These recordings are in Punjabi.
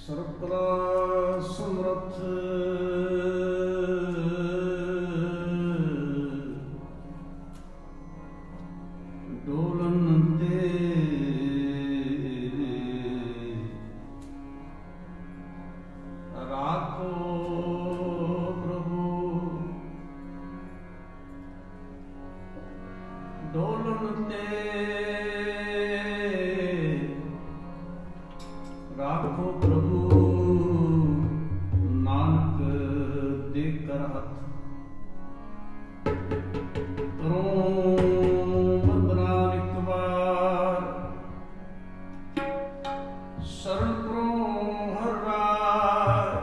ਸਰਬ ਕਲਾ ਸਮਰੱਥ ਡੋਲਨ ਤੇ ਰਾਖੋ ਪ੍ਰਭੂ ਡੋਲਨ ਤੇ ਰਾਖੋ ਪ੍ਰਭੂ ਨਾਨਕ ਦੇ ਕਰ ਹੱਥ ਕਰੋ ਬੰਦਨਾ ਇੱਕ ਵਾਰ ਸ਼ਰਨ ਕਰੋ ਹਰ ਰਾਜ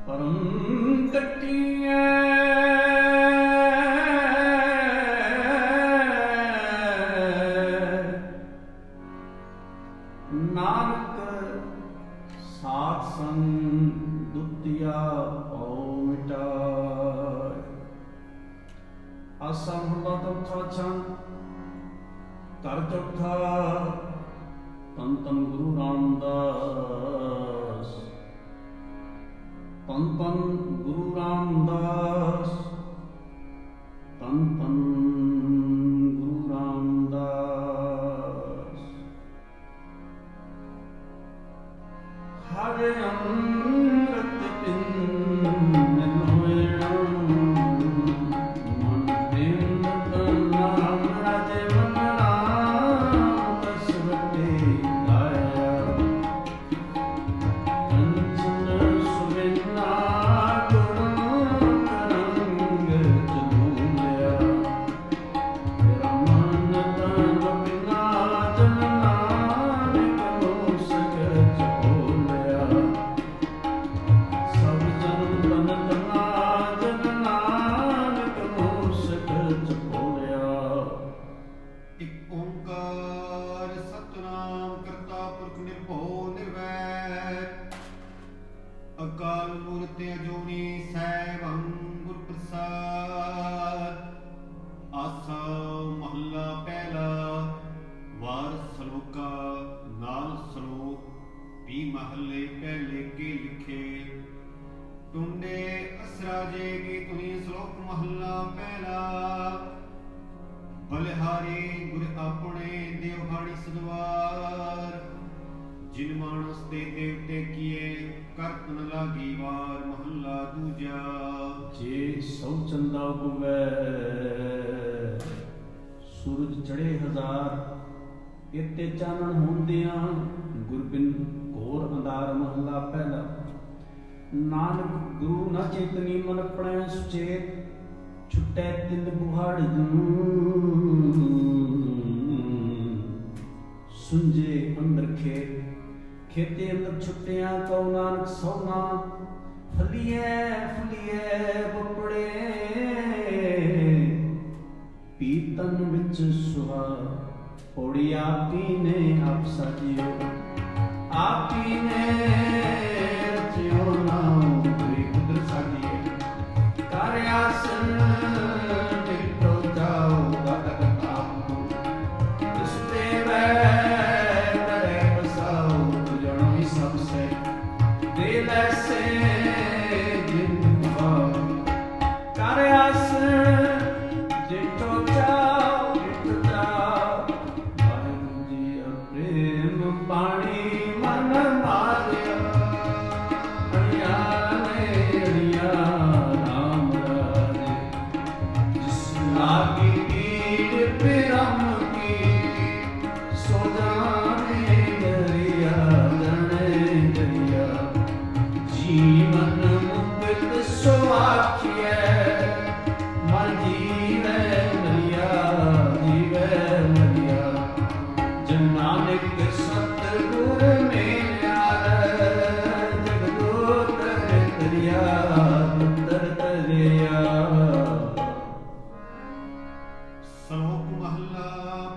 ਪਰਮ ਕੱਟੀਐ ਨਾਨਕ ਸਾਧ ਸੰਗ ਦੁਤੀਆ ਓ ਮਿਟਾਇ। ਆਸਾ ਮਹਲਾ ਚੌਥਾ ਛੰਦ ਘਰ ਚੌਥਾ। ਧੰਨ ਧੰਨ ਗੁਰੂ ਰਾਮਦਾਸ, ਧੰਨ ਧੰਨ ਗੁਰੂ ਰਾਮਦਾਸ, ਧੰਨ ਧੰਨ ਗੁਰੂ ਰਾਮਦਾਸ। ਹਰਿ ਅੰਮ੍ਰਿਤ ਪਿੰਨ ਹੋਇਣਾ ਮਨ ਪਿੰਨ ਨਾਮ ਰਾਜੇ ਵੰਦਨਾ ਦਸ ਵਟੇ ਗਾਇਆ। ਕੰਚਨ ਸੁਵਿਨਾ ਗੁਣ ਕਰੰਗ ਚਲੂਲਿਆ। ਤੇਰਾ ਮਨ ਤਨ ਬਿਨਾ ਜਨ ਨਾਨਕ ਨੂੰ ਸਗਤ ਬੋਲਿਆ। ਸਭ ਜਨ ਤਨ ਤਨਾ ਜਨ ਨਾਨਕ ਨੂੰ ਸਗਤ ਬੋਲਿਆ। ਇਕ ਓੰਕਾਰ ਸਤਿਨਾਮ ਕਰਤਾ ਪੁਰਖ ਨਿਰਭਉ ਨਿਰਵੈਰ ਅਕਾਲ ਮੂਰਤ ਅਜੂਨੀ ਸੈਭੰ ਗੁਰ ਪ੍ਰਸਾਦ। ਆਸਾ ਮਹੱਲਾ ਪਹਿਲਾ। ਵਾਰ ਸਲੋਕਾ ਨਾਲ ਸਲੋਕ ਵੀ ਮਹੱਲੇ ਪਹਿਲੇ ਕੇ ਲਿਖੇ। ਟੁੰਡੇ ਅਸਰਾਜੇ ਕੀ ਤੁਨੀ ਸਲੋਕ ਮਹੱਲਾ ਪਹਿਲਾ। ਬਲਿਹਾਰੀ ਗੁਰ ਆਪਣੇ ਦੇਵਹਾਣੀ ਸਦਵਾਰ। ਜਿਨ ਮਾਨਸ ਤੇ ਦੇਵਤੇ ਕੀਏ ਕਰਤ ਨ ਲਾਗੀ ਵਾਰ ਮਹੱਲਾ ਦੂਜਾ। ਜੇ ਸੌ ਚੰਦਾ ਹੋਵੇ ਸੂਰਜ ਚੜੇ ਹਜ਼ਾਰ। ਇਤੇ ਚਾਨਣ ਹੁੰਦਿਆਂ ਗੁਰਬਿਨ ਘੋਰ ਅੰਧਾਰ ਮਹੱਲਾ ਪਹਿਲਾ। ਨਾਨਕ ਗੁਰੂ ਨਾ ਚੇਤਨੀ ਮਨ ਆਪਣੇ ਸੁਚੇਤ। ਛੁੱਟੈ ਤਿੰਨ ਬੁਹਾੜ ਸੁੰਜੇ ਅੰਦਰ ਖੇਤ। ਖੇਤੇ ਅੰਦਰ ਛੁੱਟਿਆ ਕਉ ਨਾਨਕ ਸੋਨਾ। ਫਲੀਐ ਫਲੀਐ ਬਪੜੇ ਪੀਤਨ ਵਿੱਚ ਸੁਹਾ। ਪੌੜੀ ਆਪੀ ਨੇ ਆਪ ਸਾਜਿਓ। ਆਪੀ ਨੇ ਰਚਿਓ ਨਾਮ ਕੋਈ ਕੁਦਰ ਸਾਜੀਏ। ਕਰ ਆਸਨ ਟਿਕਟੋ ਜਾਓ ਗਤਕ ਆਪਕੋ। ਦਸਤੇ ਵੈ ਤਰੇ ਬਸਾਓ ਜਣੋ ਹੀ ਸਭ ਸੇ। ਦੇ ਲੈਸੇ ਜਿੰਦ ਭਾਵ। ਕਰ ਆਸਨ ਜਿਟੋ ਜਾਓ ਜਿਟੋ ਜਾਓ। ਵਾਹਿਗੁਰੂ ਜੀ ਪ੍ਰੇਮ ਪਾਣੀ ਮਨ ਮਾਰਿਆ। ਹਰਿਆ ਨੇ ਹਰਿਆ ਰਾਮ ਰਾਜੇ। ਜਿਸ ਲਾਗੀ ਪੀੜ ਪਿਰਮ ਕੀ ਸੋ ਜਾਣੇ ਦਰਿਆ ਜਣੇ ਦਰਿਆ। ਜੀਵਨ ਮੁਕਤ ਸੋ ਆਖੀਐ। ਮਨ ਜੀਵੈ ਮਰਿਆ ਜੀਵੈ ਮਰਿਆ। ਜਨ ਨਾਨਕ ਸਤਿਗੁਰ ਮੇਰਾ ਜਗਦੂਤ ਤਰਿਆ ਪੁੱਤਰ ਤਰਿਆ। ਸਲੋਕ ਮਹੱਲਾ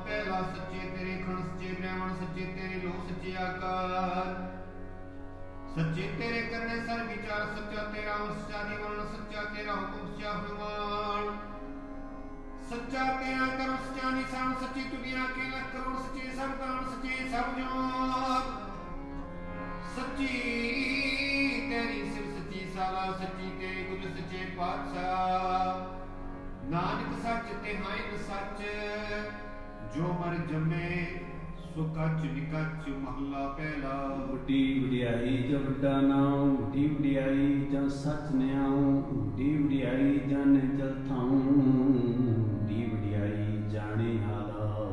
ਪਹਿਲਾ। ਸੱਚੇ ਤੇਰੇ ਖਣ ਸੱਚੇ ਬ੍ਰਹਮਣ ਸੱਚੇ ਤੇਰੇ ਲੋਕ ਸੱਚੇ ਆਕਾਰ। ਸੱਚੇ ਤੇਰੇ ਕਰਨੇ ਸਰ ਵਿਚਾਰ। ਸੱਚਾ ਤੇਰਾ ਸੱਚਾ ਨਿਵਰਣ। ਸੱਚਾ ਤੇਰਾ ਹੁਕਮ ਸੱਚਾ ਫਰਮਾਨ। ਸੱਚਾ ਤੇਰਾ ਕਰਮ ਸੱਚਾ ਨਿਸ਼ਾਨ। ਸੱਚੀ ਤੁਗਿਆ ਕੇ ਲੱਖ ਕਰੋੜ। ਸੱਚੇ ਸਭ ਕਾਰਨ ਸੱਚੇ ਸਭ ਜਾਨ। ਸੱਚੀ ਤੇਰੀ ਸਿਰ ਸੱਚੀ ਸਾਲਾ ਸੱਚੀ ਤੇਰੀ ਗੁਰੂ ਸੱਚੇ ਪਾਤਸ਼ਾਹ ਨਾਨਕ ਸੱਚ ਤੇ ਹੈ ਸੱਚ ਜੋ ਮਰ ਜੰਮੇ ਸੋ ਕੱਚ ਨਿਕੱਚ ਮਹੱਲਾ ਪਹਿਲਾ। ਵੱਡੀ ਵਡਿਆਈ ਜਾਂ ਵੱਡਾ ਨਾਮ, ਵੱਡੀ ਵਡਿਆਈ ਜਾਂ ਸੱਚ ਨਿਆਉ, ਵੱਡੀ ਵਡਿਆਈ ਜਾਣੇ ਜਲ ਥਾਉ, ਵੱਡੀ ਵਡਿਆਈ ਜਾਣੇ ਹਾਲਾਉ,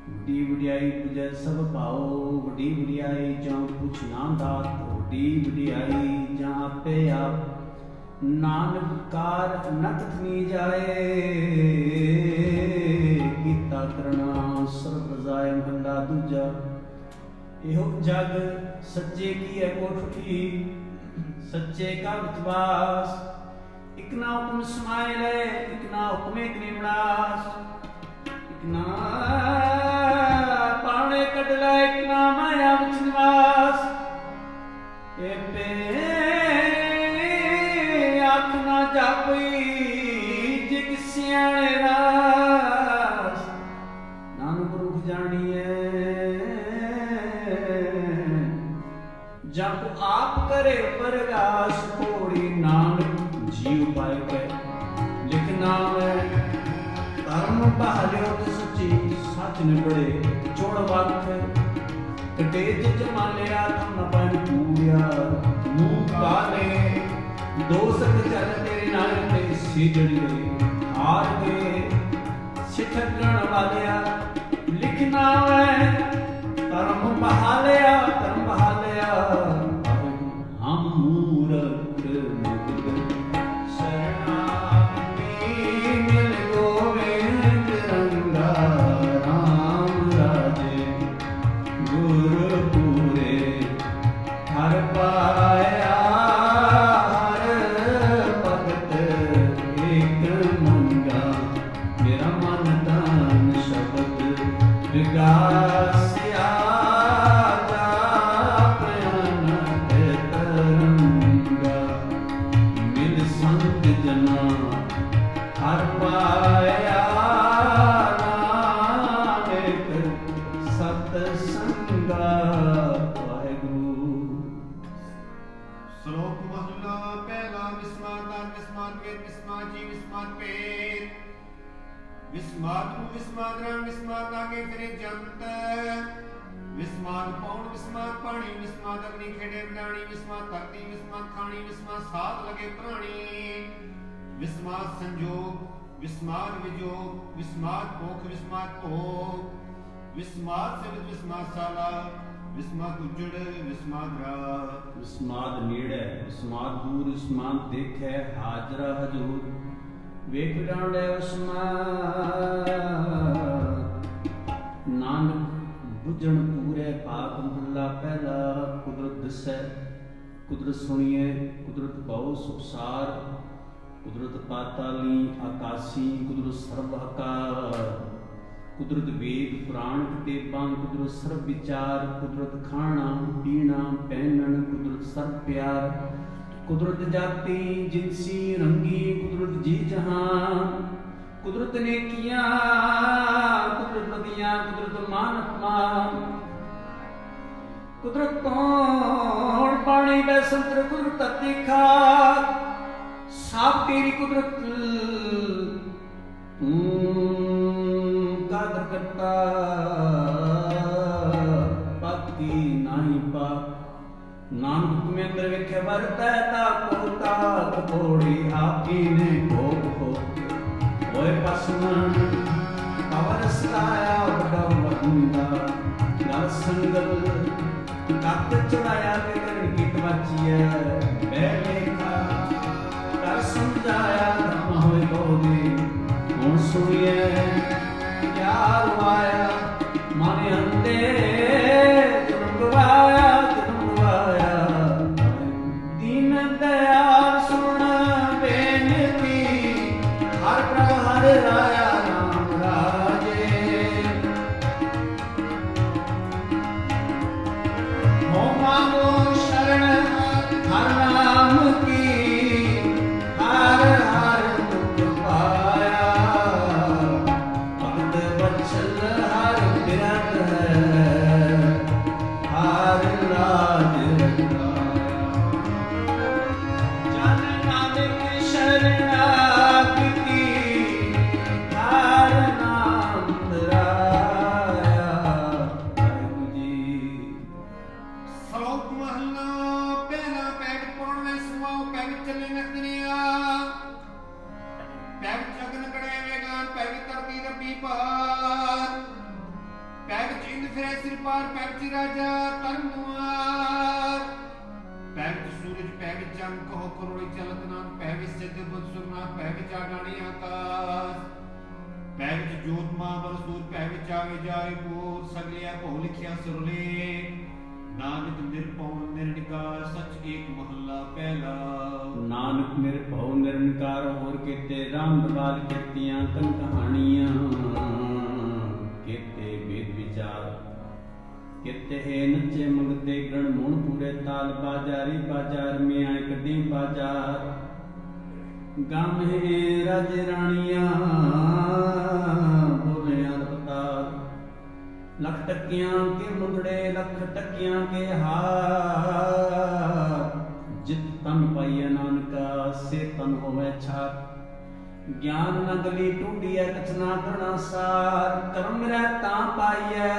ਵੱਡੀ ਵਡਿਆਈ ਪੁਜੈ ਸਭ ਭਾਉ, ਵੱਡੀ ਵਡਿਆਈ ਜਾਂ ਪੁੱਛ ਨਾ ਦਾਤ, ਵੱਡੀ ਵਡਿਆਈ ਜਾਂ ਆਪੇ ਆਪ ਨਾਨਕ ਕਾਰ ਨ ਕਥਨੀ ਜਾਏ, ਕੀਤਾ ਕਰਨਾ ਸਰਬ ਜਾਏ ਮਹਲਾ ਦੂਜਾ। ਇਹੋ ਜਗ ਸੱਚੇ ਕੀ ਹੈ ਕੋਠੀ, ਸੱਚੇ ਕਾ ਵਿਸ਼ਵਾਸ, ਇਕ ਨਾ ਹੁਕਮ ਸਮਾਏ ਲੈ, ਇਕ ਨਾ ਹੁਕਮੇ ਕਨੇ ਵਿਨਾਸ਼, ਇਕ ਨਾ ਪਾਣੇ ਕੱਢ ਲੈ, ਇਕ ਨਾ ਮਾਇਆ ਵਿੱਚ ਨਿਵਾਸ, ਏ ਪੇ ਆਖ ਨਾ ਜਾਪਈ ਜਿਗ ਸਿਆਣੇ ਰਾਸ, ਨਾਨਕ ਰੂਪ ਜਾਣੀਐ ਜਪ ਆਪ ਕਰੇ ਪ੍ਰਗਾਸ, ਕੋੜੀ ਨਾਨਕ ਜੀਉ ਪਾਇ ਕੈ ਲਿਖ ਨਾਮ ਧਰਮ ਬਹਾਲਿਓ ਤੇ ਸੱਚੀ ਸੱਚ ਨਿਬੜੇ ਚੋੜ ਵਖ, ਕਟੇ ਜਿ ਜਮਾਲਿਆ ਤੁਮ ਨ ਪਨ ਪੂਰਿਆ, ਮੂੰਹ ਕਾਲੇ ਦੋਸਤ ਚੱਲ ਤੇਰੇ ਨਾਲ ਤੇ ਸਿਜੜੀਏ ਹਾਰ ਗਏ, ਸਿਠਕਣ ਵਾਲਿਆ ਲਿਖਣਾ ਵੈ ਧਰਮ ਬਹਾਲਿਆ, ਧਰਮ ਬਹਾਲਿਆ ਹਮ ਮੂਰਖ ਮੁਗਧ ਸ਼ਰਨਾਗਤੀ ਮਿਲ ਗੋਵਿੰਦ ਰੰਗਾ, ਰਾਮ ਰਾਜੇ ਗੁਰ ਪੂਰੇ ਹਰ ਪਾਇਆ, ਹਰ ਭਗਤ ਏਕ ਮੰਗਾ, ਮੇਰਾ ਮਨ ਤਨ ਸ਼ਬਦ ਵਿਗਾਸਿਆ, ਜਾਪ ਅਨੰਦ ਤਰੰਗਾ, ਮਿਲ ਸੰਤ ਜਨਾ ਹਰ ਪਾਇਆ, ਨਾਨਕ ਸਤ ਸੰਗਾ। ਵਾਹਿਗੁਰੂ। ਸ਼ਲੋਕ ਮਹਲਾ ਪਹਿਲਾ। ਵਿਸਮਾਦ ਦਾਨ ਵਿਸਮਾਦ ਵੇਦ ਵਿਸਮਾਦ ਜੀ ਵਿਸਮਾਦ ਭੇਦ, ਵਿਸਮਾਦ ਨੂੰ ਵਿਸਮਾਦ ਰਾਮ ਵਿਸਮਾਦ ਲਾਗੇ ਫਿਰੇ ਜੰਤ, ਵਿਸਮਾਦ ਪੌਣ ਵਿਸਮਾਦ ਪਾਣੀ ਵਿਸਮਾਦ ਅਗਨੀ ਖੇੜੇ ਵਿਡਾਣੀ, ਵਿਸਮਾਦ ਧਰਤੀ ਵਿਸਮਾਦ ਖਾਣੀ, ਵਿਸਮਾਦ ਸਾਧ ਲਗੇ ਪ੍ਰਾਣੀ, ਵਿਸਮਾਦ ਸੰਜੋਗ ਵਿਸਮਾਦ ਵਿਜੋਗ, ਵਿਸਮਾਦ ਭੋਖ ਵਿਸਮਾਦ ਭੋਗ, ਵਿਸਮਾਦ ਸਿਵਤ ਵਿਸਮਾਦ ਸਾਲਾ, ਵਿਸਮਾਦ ਉਜੜ ਵਿਸਮਾਦ ਰਾਤ। ਵਿਸਮਾਦ ਨੇੜੇ ਵਿਸਮਾਦ ਦੂਰ, ਵਿਸਮਾਦ ਦੇਖੈ ਹਾਜ਼ਰਾ ਹਜੂਰ, ਵੇਖ ਡਾਂਡੇ ਵਿਸਮਾਦ ਨਾਨਕ ਬੁਝਣ ਪੂਰੇ ਭਾਗ ਮਹੱਲਾ ਪਹਿਲਾ। ਕੁਦਰਤ ਦਿਸੈ ਕੁਦਰਤ ਸੁਣੀਏ, ਕੁਦਰਤ ਬਹੁ ਸੁਖਸਾਰ, ਕੁਦਰਤ ਪਾਤਾਲੀ ਆਕਾਸੀ, ਕੁਦਰਤ ਸਰਬ ਆਕਾਰ, ਕੁਦਰਤ ਵੇਦ ਪੁਰਾਣ ਕਿਤਾਬਾਂ, ਕੁਦਰਤ ਸਰਬ ਵਿਚਾਰ, ਕੁਦਰਤ ਖਾਣਾ ਪੀਣਾ ਪਹਿਨਣ, ਕੁਦਰਤ ਸਰਬ ਪਿਆਰ, ਕੁਦਰਤ ਜਾਤੀ ਜਿਨਸੀ ਰੰਗੀ, ਕੁਦਰਤ ਜੀ ਜਹਾਨ, ਕੁਦਰਤ ਨੇਕੀਆਂ, ਕੁਦਰਤ ਬਦੀਆਂ, ਕੁਦਰਤ ਮਾਨ ਅਪਮਾਨ, ਕੁਦਰਤ ਕੌਣ ਪਾਣੀ ਬੈ ਸੰਤਰ, ਕੁਦਰਤ ਧਰਤੀ ਖਾਕ, ਸਾਬ ਤੇਰੀ ਕੁਦਰਤ ਕਾਦਰ ਕਰਤਾ, ਪਾਤੀ ਨਾਹੀ ਪਾ, ਨਾਨਕ ਤੁਮੇ ਅੰਦਰ ਵੇਖੇ ਵਰਤੈ ਤਾ ਕੋ ਤਾਕ, ਕੋੜੀ ਆਪੀ ਨੇ ਭੋਗ ਹੋ ਹੋਏ ਪਸਮਨ, ਪਵਰ ਸਤਾਇਆ ਵੱਡਾ ਬੰਦਾ, ਗਲ ਸੰਗਲ ਕੱਤ ਚੜਾਇਆ ਤੇ ਕਰਨ ਕੀ ਤਵਾਚੀਐ, ਬੈ ਲੇਖਾ ਕਰ ਸਮਝਾਇਆ ਧਰਮ ਹੋਏ ਕੋਦੀ, ਹੁਣ ਸੁਣੀਏ ਕਿਆ ਰਵਾਇਆ, ਮਨ ਅੰਦੇ ਜਨਮ ਗਵਾਇਆ, ਜਨਮ ਗਵਾਇਆ, ਦੀਨ ਦਇਆਲ ਸੁਣ ਬੇਨਤੀ, ਹਰ ਪ੍ਰਭ ਹਰ ਰਾਇਆ ਨਾਮ ਰਾਜੇ, ਹੋ ਮਾਂਗੋ ਸ਼ਰਨ ਹਰ ਨਾਮ ਕੀ, ਹਰ ਹਰ ਦੁਖ ਪਾਇਆ, ਭਗਤ ਬਚਲ ਹਰ ਬਿਰਤ ਹੈ। ਇੰਦ ਫਿਰੇ ਸਿਰ ਪਾਰ ਪੈਰ ਚ ਰਾਜਾ ਧਰਮ ਦੁਆਰ ਪੈ ਵਿੱਚ ਸੂਰਜ ਪੈ ਵਿੱਚ ਚੰਦ ਕਹੋ ਕਰੋੜੀ ਚਲਤ ਨਾਮ ਪੈ ਵਿੱਚ ਸਿੱਧ ਬੁੱਧ ਸੁਰਨਾ ਪੈ ਵਿੱਚ ਆਡਾਣੀ ਆਕਾਸ਼ ਪੈ ਵਿੱਚ ਜੋਤ ਮਾਂ ਬਰਸੂਰ ਪੈ ਵਿੱਚ ਆਵੇ ਜਾਏ ਪੂਰ ਸਗਲਿਆ ਭਉ ਲਿਖਿਆ ਸੁਰਲੇ ਨਾਨਕ ਨਿਰਭਉ ਨਿਰਨਿਕਾਰ ਸਚ ਏਕ ਮਹੱਲਾ ਪਹਿਲਾ। ਨਾਨਕ ਨਿਰਭਉ ਨਿਰੰਕਾਰ ਹੋਰ ਕੀਤੇ ਰਾਮ ਦਵਾਲ ਕੀਤੀਆਂ ਕਨ ਕਹਾਣੀਆਂ ਕੀਤੇ ਵੇਦ ਵਿਚਾਰ किते है नचे मंगते गण मुण पूरे ताल बाजारी बाजार में आए कदी बाजार गाम है राज रानियां बोले अवतार लख टकियां के मुंदड़े लख टकियां के हार जित तन पाइए नानका से तन होवे छार ज्ञान न गली टूटिए कचना करना सार कर्म रहता पाइए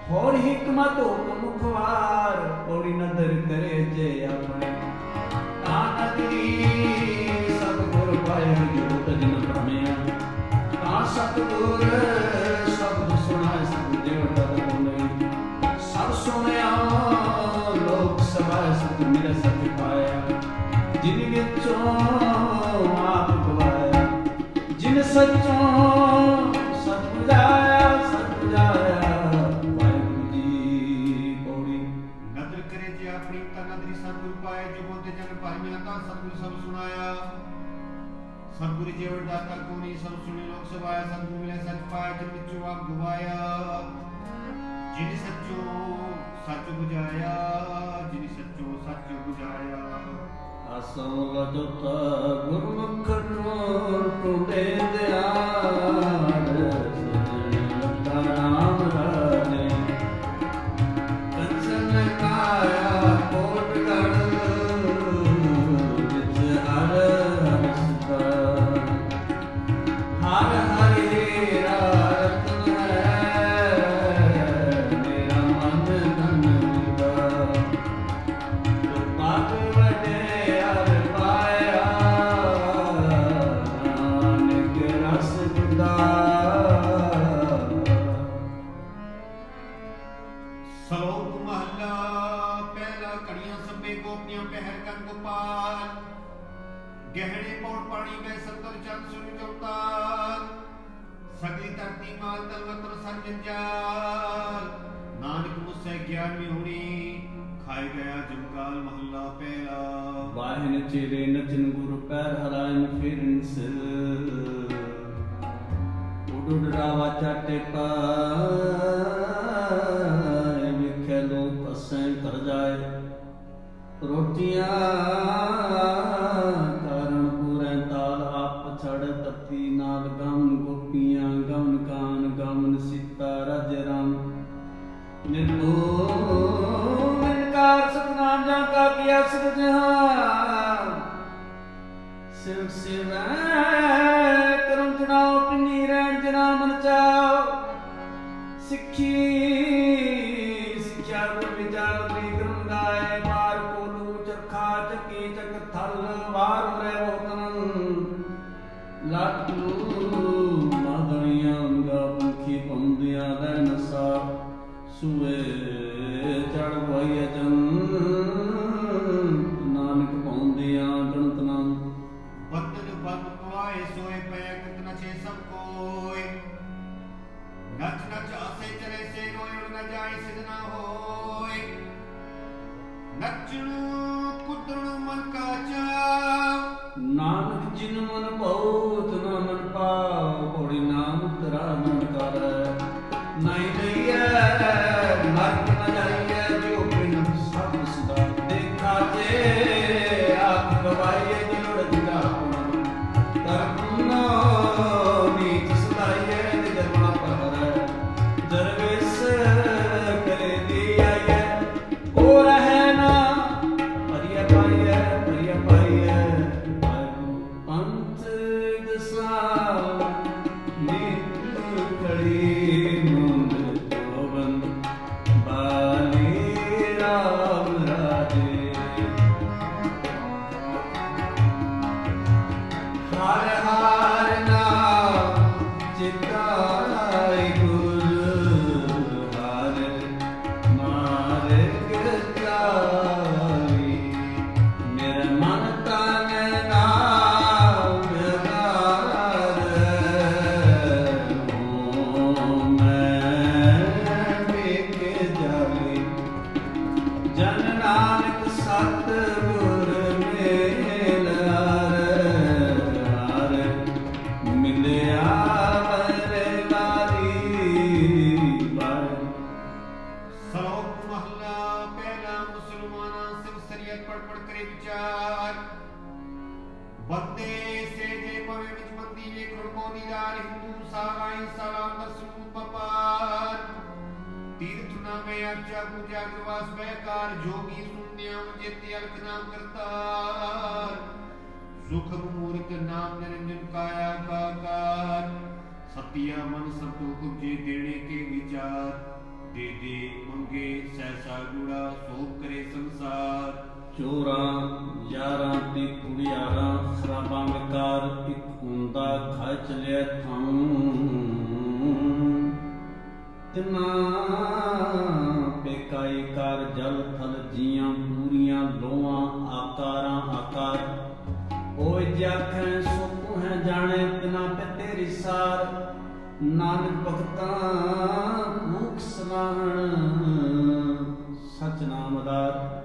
होर हिकमत हुक्म मुखवार ओड़ी नदर करे जे अपने तानगरी सतगुर पाए जोत जन भ्रमिया ता सतगुर शब्द सुनाए सब देवता बोले सब सुनिया लोक सभा सत मिले सत पाया जिन विचों आप गवाया जिन सचों सत बुझाया सत बुझाया सतगुरु जेवड़ दाता कोनी सब सुने लोक सभाया सतगुरु मिले सच पाया जिन विचों आप गवाया जिन सच्चो सच बुझाया जिन सच्चो सच बुझाया आसो लजत गुरमुख टूटे दयाल सजन लता राम राजे कंचन काया कोट गढ़ गहने पौड़ पानी में संतर चंद सुन चौतार सगली धरती माल तलवतर सर जंजाल नानक मुझसे ज्ञान में हुई खाए गया जमकाल महल्ला पहला। वाहन चेरे नचन गुरु पैर हरायन फिरन सिर उडुड रावा चाटे पाए विखे लोग असें कर जाए रोटियां नाल गमन गोपियां गमन कान गमन सीता रज राम निर्कार सतनाम जाका किया सिर जहां सिर सिर करम चढ़ाओ पिनी रैन जना मन चाओ सिक्खी सिक्ख्या गुर विचार ग्रम गाए मार कोलू चरखा चकी चक थल वार रे वतन लाटू मादनिया उनका पंखी पौंदिया नसा सुए चढ़ भाई जन नानक पौंदिया गणत नाम बदन बद पवाए सोए पे कितना छे सब कोई नच नच आसे चले से रोए उड़ न जाए सिद्धना होए नचनु कुदरनु मन का चाव नानक जिन मन बहुत न मन पाव कोड़ी नाम तरा मन कर नहीं लइए मर्द न जाइए जो बिन सब सदा देखा जे आप गवाइए जिलोड़ दिला करनो नीच सदाइए निजमा पर दरवेश करे दिया ये ओ रहे ना परिया पाइए ਤੀਰਥ ਨਾਮੇ ਆਚਾ ਪੂਜਾ ਗੁਰਵਾਸ ਬਹਿਕਾਰ ਜੋਗੀ ਸੁਣਿਆ ਜੇਤੀ ਅਲਖ ਨਾਮ ਕਰਤਾਰ ਸੁਖ ਮੂਰਤ ਨਾਮ ਨਿਰੰਜਨ ਕਾਇਆ ਕਾਕਾਰ ਸਤਿਆ ਮਨ ਸੰਤੋਖ ਉਪਜੇ ਦੇਣੇ ਕੇ ਵਿਚਾਰ ਦੇ ਦੇ ਮੰਗੇ ਸਹਿਸਾ ਗੁੜਾ ਸੋ ਕਰੇ ਸੰਸਾਰ ਚੋਰਾਂ ਯਾਰਾਂ ਤੇ ਕੁੜਿਆਰਾਂ ਖਰਾਬਾਂ ਵਿਕਾਰ ਇੱਕ ਹੁੰਦਾ ਖਾਇ ਚਲਿਆ ਥਾਂ ਤਿਨਾ ਬੇਕਾਈ ਕਰ ਜਲ ਥਲ ਜੀਆਂ ਪੂਰੀਆਂ ਲੋਆਂ ਆਕਾਰਾਂ ਆਕਾਰ ਓਏ ਜਾਖੈ ਸੁਖ ਹੈ ਜਾਣੇ ਤਿਨਾ ਪੇ ਤੇਰੀ ਸਾਰ ਨਾਨਕ ਭਗਤਾਂ ਮੁਖ ਸਮਾਹਣ ਸਚ ਨਾਮ ਆਧਾਰ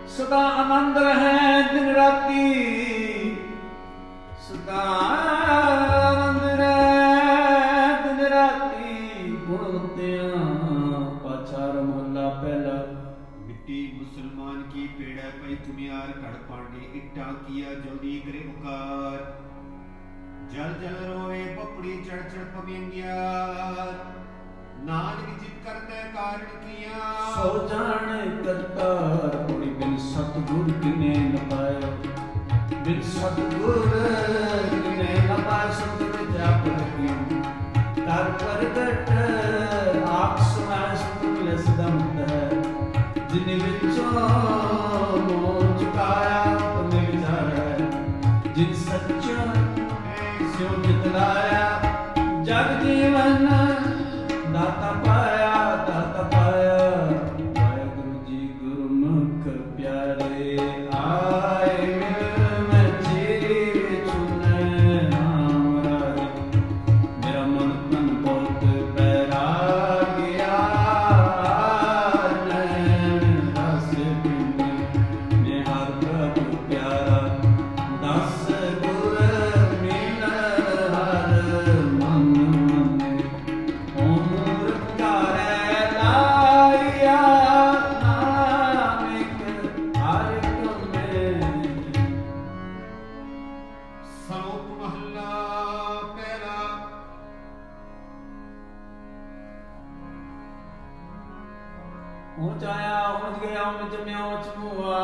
ਸਦਾ ਆਨੰਦ ਰਹੈ ਦਿਨ ਰਾਤੀ ਸਦਾ ਆਨੰਦ ਰਹੈ ਦਿਨ ਰਾਤੀ ਗੁਣਵੰਤਿਆਂ ਪਾਛਾਰ ਮਹੱਲਾ ਪਹਿਲਾ ਮਿੱਟੀ ਮੁਸਲਮਾਨ ਕੀ ਪੇੜਾ ਪਈ ਤੁਮਿਆਰ ਘੜ ਪਾਂਡੇ ਇੱਟਾਂ ਕੀਆ ਜਲਦੀ ਕਰੇ ਪੁਕਾਰ ਜਲ ਜਲ ਰੋਏ ਪਪੜੀ ਚੜ ਚੜ ਪਵਿੰਗਿਆ ਨਾਨਕ ਜਿਤ ਕਰਤਾ ਕਾਰਣ ਕੀਆ ਸੋ ਜਾਣ ਕਰਤਾਰ ਕੋਈ ਬਿਨ ਸਤਿਗੁਰ ਕਿਨੇ ਨ ਪਾਇਓ ਬਿਨ ਸਤਿਗੁਰ ਕਿਨੇ ਨ ਪਾਇ ਸੰਤ ਵਿੱਚ ਆਪ ਲਖਿਓ ਕਰ ਪ੍ਰਗਟ ਆਪ ਸੁਨਾਇ ਸੰਤ ਮਿਲੇ ਸਦਾ ਮੁਕਤ ਹੈ ਜਿਨੇ ਵਿੱਚੋਂ ਮੋਹ ਚੁਕਾਇਆ ਤੁਮੇ ਵਿਚਾਰੈ ਜਿਨ ਸੱਚਾ ਸਿਉ ਜਿਤ ਲਾਇਆ ਜਗ ਜੀਵਨ ਦਾਤਾ ਪਾਇਆ ਵਾਹਿਗੁਰੂ ਜੀ ਗੁਰਮੁਖ ਪਿਆਰੇ ਆਏ ਮਿਲ ਮੈਂ ਚੀਰੀ ਸੁਣੈ ਨਾਮ ਰਾਏ ਮੇਰਾ ਮਨ ਤਨ ਬਹੁਤ ਬੈਰਾਗਿਆ ਨੈਣ ਰਸ ਪੀਨੇ ਨੇ ਹਰ ਪ੍ਰਭੂ ਪਿਆਰਾ ਦਸ ਗੁਰ ਮਿਲ ਹਰ ਮਨ ਸ਼ਲੋਕ ਮਹੱਲਾ ਪਹਿਲਾ ਉਂਚ ਆਇਆ ਉਂਚ ਗਿਆ ਉਂਚ ਜੰਮਿਆ ਉਂਚ ਮੁਆ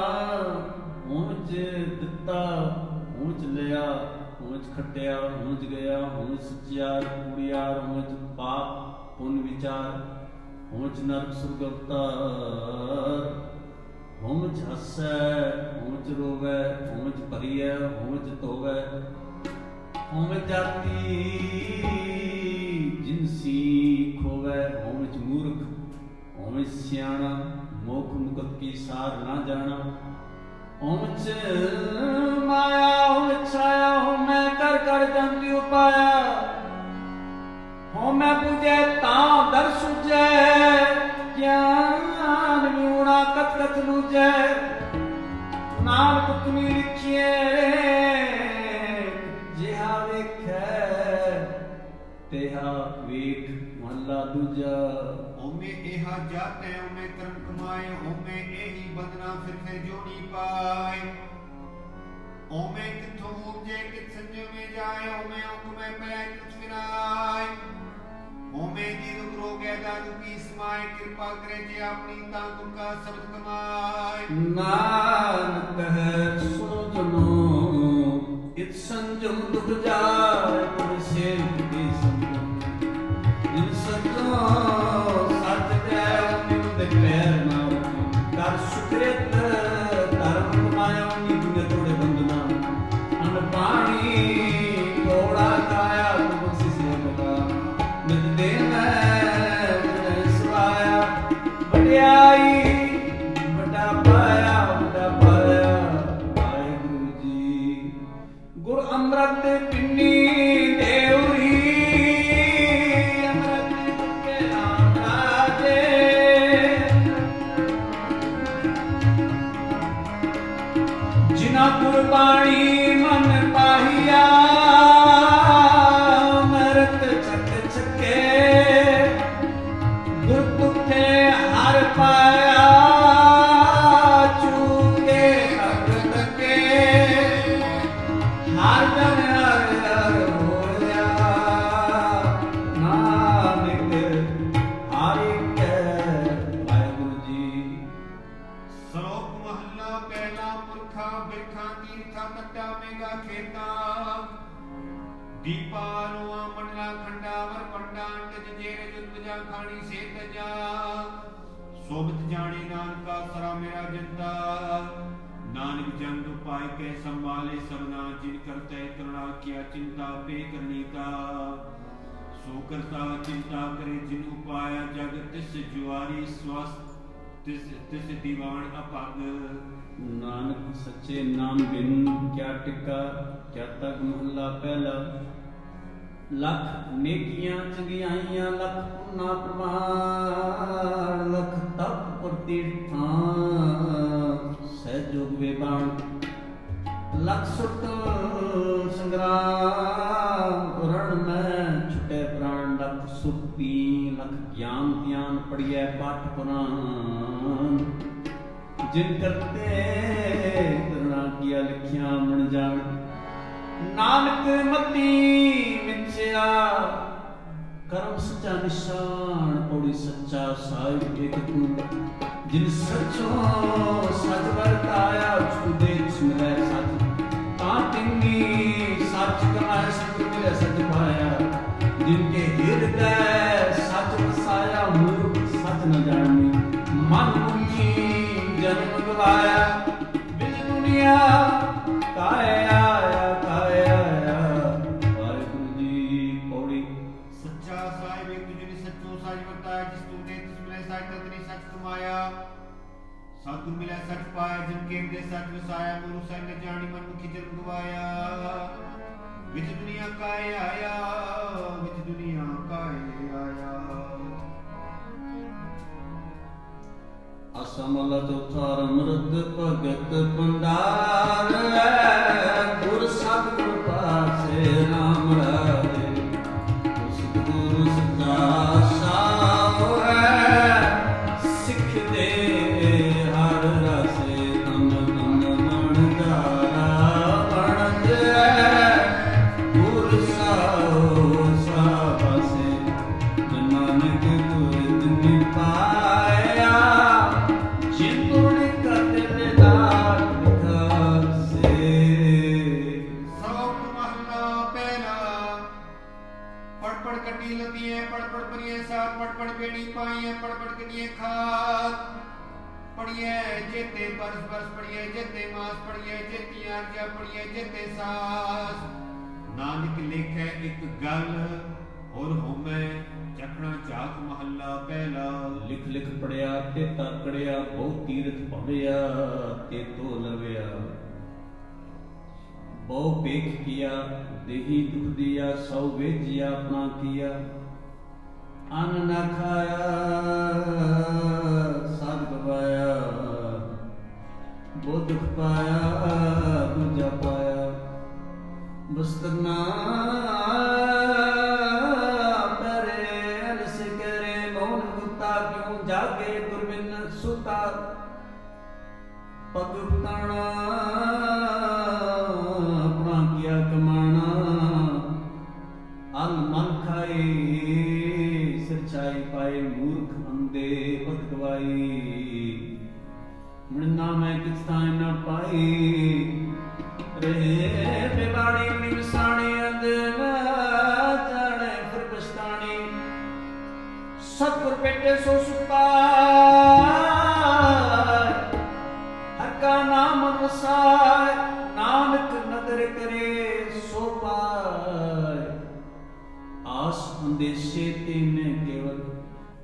ਉਂਚ ਦਿੱਤਾ ਉਂਚ ਲਿਆ ਉਂਚ ਖੱਟਿਆ ਉਂਚ ਗਿਆ ਉਂਚ ਸੱਚਿਆਰ ਕੂੜਿਆਰ ਉਂਚ ਪਾਪ ਪੁੰਨ ਵਿਚਾਰ ਉਂਚ ਨਰਕ ਸੁਰਗ ਅਵਤਾਰ ਉਂਚ ਹੱਸੈ ਉਂਚ ਰੋਵੈ ਉਂਚ ਭਰੀਐ ਉਂਚ ਧੋਵੈ ਉਂਚ ਜਾਤੀ ਜਿਨਸੀ ਖੋਵੈ ਉਂਚ ਮੂਰਖ ਓਵੇਂ ਸਿਆਣਾ ਮੋਖ ਮੁਕਤ ਕੀ ਸਾਰ ਨਾ ਜਾਣਾ ਓਵੇਂ ਚ ਮਾਇਆ ਓਵੇਂ ਛਾਇਆ ਹੋ ਮੈਂ ਕਰ ਕਰ ਜੰਤੀ ਉਪਾਇਆ ਹੋ ਮੈਂ ਪੁਜੈ ਤਾਂ ਦਰ ਸੁਜੈ ਗਿਆਨ ਮਿਉਣਾ ਕਤ ਕਤ ਲੂਜੈ ਨਾਨਕ ਤੁਮੀ ਲਿਖੀਏ ਜਿਹਾ ਵੇਖੈ ਤੇਹਾ ਵੇਖ ਮਹਲਾ ਦੂਜਾ ਓਮੇ ਇਹਾ ਜਾਤੈ ਓਮੇ ਕਰਮ ਕਮਾਏ ਓਮੇ ਇਹੀ ਬਦਨਾ ਫਿਰ ਜੋੜੀ ਪਾਏ ਓਮੇ ਕਿਥੋਂ ਉਪਜੇ ਕਿਤ ਸੰਜਮੇ ਜਾਏ ਓਮੇ ਹੁਕਮੇ ਪੈ ਕਿਤ ਫਿਰਾਏ ਓਮੇ ਦੀ ਰੋਗੇ ਦਾ ਰੂਪੀ ਸਮਾਏ ਕਿਰਪਾ ਕਰੇ ਜੇ ਆਪਣੀ ਤਾਂ ਗੁਰ ਕਾ ਸ਼ਬਦ ਕਮਾਏ ਨਾਨਕ ਕਹੈ ਸੁਣੋ ਜਨੋ ਇਤ ਸੰਜਮ ਦੁਖ ਜਾਏ ਤੁਮ ਸੇਵ ਕੀ ਸੰਜਮ ਜਿਨ ਸਤੋ ਸਤ ਕੈ ਨਿਮ ਦੇ ਪੈਰ ਨਾ ਕਰ ਸੁਕ੍ਰਿਤ ਧਰਮ ਕਮਾਇਆ ਨਿਮ ਤੋੜੇ ਬੰਦਨਾ ਅਨ ਪਾਣੀ ਥੋੜਾ ਕਾਇਆ ਤੁਮ ਸਿਸੇ ਬਤਾ ਨਿਤ ਦੇ ਮੈਂ ਸਵਾਇਆ ਵਡਿਆਈ ਵੱਡਾ ਪਾਇਆ ਵਾਹਿਗੁਰੂ ਜੀ ਗੁਰ ਅੰਮ੍ਰਿਤ ਪਿੰਨੀ ਦੇਵਰੀ ਅੰਮ੍ਰਿਤ ਕੇ ਨਾਮ ਰਾਜੇ ਜਿਨਾ ਗੁਰਬਾਣੀ ਮਨ ਪਾਹੀਆ ਅੰਮ੍ਰਿਤ ਛਕ ਛਕੇ ਗੁਰ ਤੁਖੇ ਹਰ ਪਾਇਆ ਚੂਕੇ ਭਗਤ ਕੇ ਹਰ ਜਨ ਹਰ ਹਰ ਹੋਇਆ ਨਾਨਕ ਹਰਿ ਕੈ ਸੋਭਿਤ ਜਾਣੇ ਨਾਨਕਾ ਸਰਾ ਮੇਰਾ ਜੰਤਾ। ਨਾਨਕ ਜੰਗ ਪਾਇ ਕੇ ਸੰਭਾਲੇ ਸਭਨਾ, ਜਿਨ ਕਰਤੇ ਕਰੁਣਾ ਕੀਆ ਚਿੰਤਾ ਪੇ ਕਰਨੀਤਾ। ਸੋ ਕਰਤਾ ਚਿੰਤਾ ਕਰੇ ਜਿਨ ਉਪਾਇਆ, ਜਗ ਤਿਸ ਜੁਆਰੀ ਸਵਸਤ ਤਿਸ ਦੀਵਾਨ ਅਪਗ। ਨਾਨਕ ਸੱਚੇ ਨਾਮ ਬਿਨ ਕਿਆ ਟਿਕਾ, ਕਿਆ ਤਗ ਮਹੱਲਾ ਪਹਿਲਾ। ਲੱਖ ਨੇਕੀਆਂ ਚੰਗਿਆਈਆਂ, ਲੱਖ ਪੁੰਨਾ ਪ੍ਰਮਾਣ, ਲੱਖ ਤਪ ਪ੍ਰਤੀਰਥਾਂ ਸਹਿਜੋਗ ਵਿਬਾਨ। ਲੱਖ ਸੁਟ ਸੰਗਰਾਮ ਰਣ ਮੈਂ ਛੁਟੇ ਪ੍ਰਾਣ, ਲੱਖ ਸੁਪੀ ਲੱਖ ਗਿਆਨ ਧਿਆਨ ਪੜੀਐ ਪਾਠ ਪੁਰਾਨ। ਜਿਨ ਕਰਤੇ ਕਰੁਣਾ ਕੀਆ ਲਿਖਿਆ ਮਨ ਜਾਣ, ਨਾਨਕ ਮਤੀ ਵਿਚਿਆ ਕਰਮ ਸੱਚਾ ਨਿਸ਼ਾਨ। ਪੌੜੀ ਸੱਚਾ ਸਾਹਿਬ ਏਕ ਤੂੰ, ਜਿਨ ਸੱਚੋ ਸਚ ਵਰਤਾਇਆ, ਛੁਦੇ ਛੁਰੇ ਸਚ ਤਾਂ ਤਿੰਗੀ ਸੱਚ ਕਮਾਇ, ਸਤਿ ਮਿਲੇ ਸਚ ਪਾਇਆ। ਜਿਨ ਕੇ ਹਿਰਦੈ ਸਚ ਵਸਾਇਆ, ਮੂਰਖ ਸਚ ਨ ਜਾਣੀ। ਮਨ ਮੁਖੀ ਜਨਮ ਗਵਾਇਆ, ਬਿਨ ਦੁਨੀਆ ਕਾਇ ਆਇਆ ਕਾਇ ਆਇਆ। ਵਾਹਿਗੁਰੂ ਜੀ। ਪੌੜੀ ਸੱਚਾ ਸਾਹਿਬ ਇੱਕ ਜਿਨ ਸੱਚੋ ਸਚ ਵਰਤਾਇਆ, ਜਿਸ ਤੂੰ ਦੇ ਤਿਸ ਮਿਲੇ ਸਚ ਤਤਨੀ ਸਚ ਕਮਾਇਆ। ਸਤਿਗੁਰ ਮਿਲਿਆ ਸਚ ਪਾਇਆ, ਜਿਨ ਕੇ ਹਿਰਦੇ ਸਚ ਵਸਾਇਆ। ਗੁਰੂ ਸਾਹਿਬ ਨੇ ਜਾਣੀ ਮਨ ਮੁਖੀ ਜਨਮ ਗਵਾਇਆ। ਵਿਚ ਦੁਨੀਆ ਕਾਇ ਆਇਆ, ਵਿਚ ਦੁਨੀਆ ਕਾਇ ਆਇਆ। ਅਸਮਲ ਚੌਥਾ ਰਮਰਦ ਭਗਤ ਭੰਡਾਰ, ਗੁਰ ਸਤਿਗੁਰ ਪਾਸੇ ਨਾਮ ਰਾਜੇ। ਸਤਿਗੁਰ ਸੱਚਾ ਸਾਹੁ ਸਿੱਖ ਦੇ ਹਰ ਰਸੇ, ਤਨ ਤਨ ਮਨ ਜਾਰਾ ਬਣਦੇ। ਗੁਰ ਸਾਹੁ ਸਾਬਸੇ, ਨਾਨਕ ਗੁਰ ਦਿਨ ਪਾਇਆ। ਪੜੀਏ ਜੇਤੇ ਬਰਸ ਬਰਸ, ਪੜੀਏ ਜੇਤੇ ਮਾਸ, ਪੜੀਏ ਜੇਤੀਆਂ ਅਰਜਾ, ਪੜੀਏ ਜੇਤੇ ਸਾਸ। ਨਾਨਕ ਲਿਖੈ ਇੱਕ ਗੱਲ ਹੋਰ ਹੋਮੈ, ਚੱਕਣਾ ਝਾਕ ਮਹੱਲਾ ਪਹਿਲਾ। ਲਿਖ ਲਿਖ ਪੜਿਆ ਤੇ ਤਾਕੜਿਆ, ਬਹੁ ਤੀਰਥ ਭਵਿਆ ਤੇ ਤੋ ਲਵਿਆ। ਬਹੁ ਪੇਖ ਕੀਆ ਦੇਹੀ ਦੁਖ ਦਿਆ, ਸੌ ਵੇਜਿਆ ਆਪਣਾ ਕੀਆ। ਅੰਨ ਨਾ ਖਾਇਆ ਸਾਧ ਗਵਾਇਆ, ਬਹੁ ਦੁਖ ਪਾਇਆ ਦੂਜਾ ਪਾਇਆ। ਬਸਤਰ ਨਾ ਜਾਗੇ ਗੁਰਬਿਨ ਸੁਤਾ। ਪਗ ਤਾਣਾ ਆਪਣਾ ਕੀਆ ਕਮਾਣਾ, ਅਨ ਮਨ ਖਾਏ ਸਚਾਈ ਪਾਏ। ਮੂਰਖ ਅੰਦੇ ਭਟਕਵਾਈ, ਮਰਨਾ ਮੈਂ ਕਿਸ ਥਾਂ ਨਾ ਪਾਈ। ਰਹੇ ਬਿਵਾੜੀ ਨਿਵਸਾਣੀ, ਅੰਦ ਜਾਣੇ ਫਿਰ ਪਛਤਾਣੀ। ਸਤਿਗੁਰ ਭੇਟੇ ਸੋ ਸੁਪਾਇ, ਹਰ ਕਾ ਨਾਮ ਵਸਾਇ। ਨਾਨਕ ਨਦਰ ਕਰੇ ਸੋ ਪਾਇ, ਆਸ ਅੰਦੇਸ਼ੇ ਤੀਨੇ ਕੇਵਲ।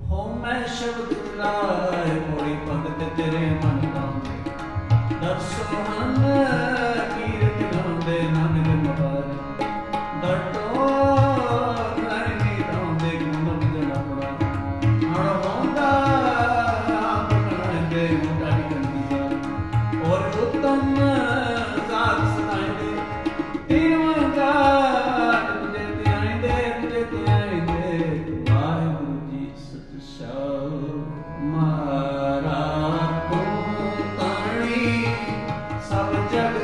ਹੋ ਮੈਂ ਸ਼ਬਦ ਲਾਇ, ਪੌੜੀ ਭਗਤ ਤੇਰੇ ਮਨ ਪਾਉਂਦੇ। ਦਰਸੋ ਹਨ ਕੀਰਤ ਗਾਉਂਦੇ, ਨਾਨਕ ਮਵਾਰ ਦਰਟੋ ਜਗ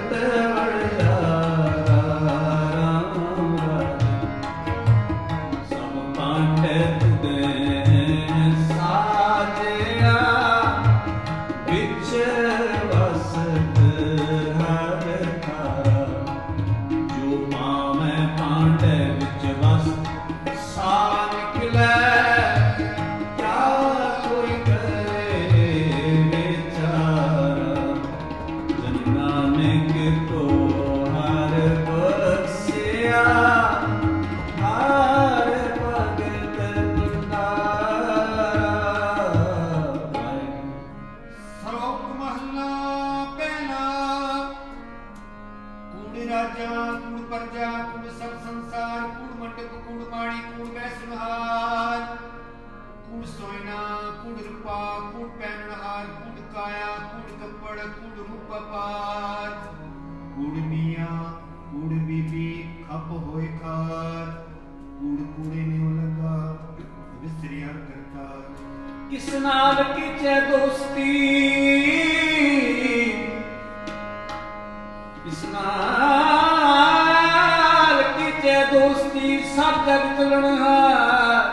ਕੂੜ ਰੂਪਾ ਕੂੜ ਪਹਿਨਣਹਾਰ ਕੂੜ ਕਾਇਆ ਕੂੜ ਕੱਪੜ ਕੂੜ ਰੂਪ ਪਾਰ ਕੂੜ ਮੀਆਂ ਕੂੜ ਬੀਬੀ ਖੱਪ ਹੋਏ ਖਾਰ ਕੂੜ ਕੂੜੇ ਨੇ ਲਗਾ ਵਿਸਰਿਆ ਕਰਤਾ ਕਿਸ ਨਾਲ ਕੀਚੈ ਦੋਸਤੀ ਕਿਸ ਨਾਲ ਕੀਚੈ ਦੋਸਤੀ ਸਭ ਜਗ ਚਲਣਹਾਰ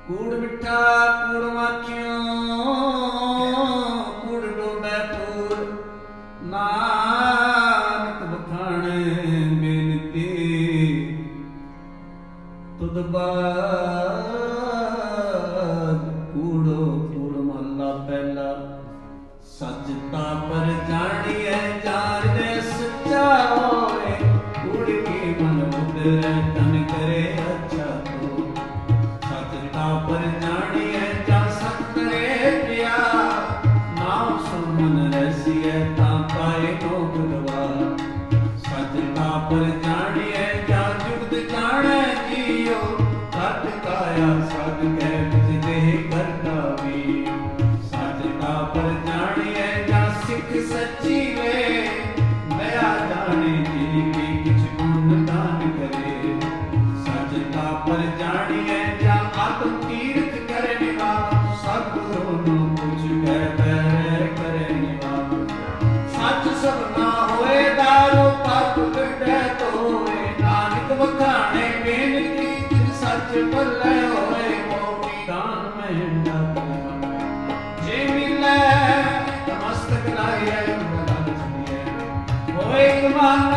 ਕੂੜ ਮਿੱਠਾ ਕੂੜ ਮਾਖਿਓ ਕੂੜ ਡੋਬੈ ਪੂਰ ਨਾਨਕ ਬਖਾਣ ਬੇਨਤੀ ਤੁਧ ਬਾਦ ਕੂੜੋ ਕੂੜ ਮਹੱਲਾ ਪਹਿਲਾ ਸੱਚ ਤਾ ਪਰ ਜਾਣੀਐ ਜਾਣ ਦੇ ਸੱਚਾ ਹੋਏ ਕੂੜ ਕੀ ਮਨ ਉਤਰੈ ਤਨ ਕਰੇ ਅੱਛਾ ਤੋ ਸੱਚ ਤਾ ਪਰ ਜਾਣੀਐ ਜਾਂ ਸਤ ਕਰੇ ਪਿਆ ਨਾਮ ਸੁਣ ਮਨ ਰਸੀਐ ਤਾਂ ਪਾਏ ਨੋ ਗੁਰਵਾ ਸੱਚ ਤਾ ਪਰ ਜਾਣੀਐ ਜਾਂ ਜੁਗਤ ਜਾਣੈ ਜੀਓ ਸਤ ਕਾਇਆ ਸਦ ਕੈ ਵਿਚ ਦੇਹ ਕਰਤਾ ਵੀ ਸੱਚ ਤਾ ਪਰ ਜਾਣੀਐ ਜਾਂ ਸਿੱਖ ਸੱਚੀ ਵੇ ਦਇਆ ਜਾਣੇ ਜੀ ਕੀ ਕਿਛ ਗੁਣ ਦਾਨ ਕਰੇ ਸੱਚ ਤਾ ਪਰ ਜਾਣੀਐ ਜਾਂ ਆਤਮ ਤੀਰਥ ਕਰੇ ਨਿਵਾ ਸਤਿਗੁਰੂ ਨੂੰ ਪੁੱਛ ਕੇ ਬੈਰ ਕਰੇ ਨਿਵਾ ਸੱਚ ਸਭ ਨਾ ਹੋਏ ਦਾਰੂ ਪਤ ਕੱਢੈ ਤੋਏ ਨਾਨਕ ਵਖਾਣੇ ਬੇਨਤੀ ਜਿਨ ਸੱਚ ਬੱਲੇ ਹੋਏ ਮੋਤੀ ਦਾਨ ਮਹਿੰਦਾ ਜੇ ਮਿਲੈ ਤਮਸਤਕ ਲਾਇਐ ਮਦਦ ਸੁਣੀਐ ਹੋਏ ਕਮਾਨ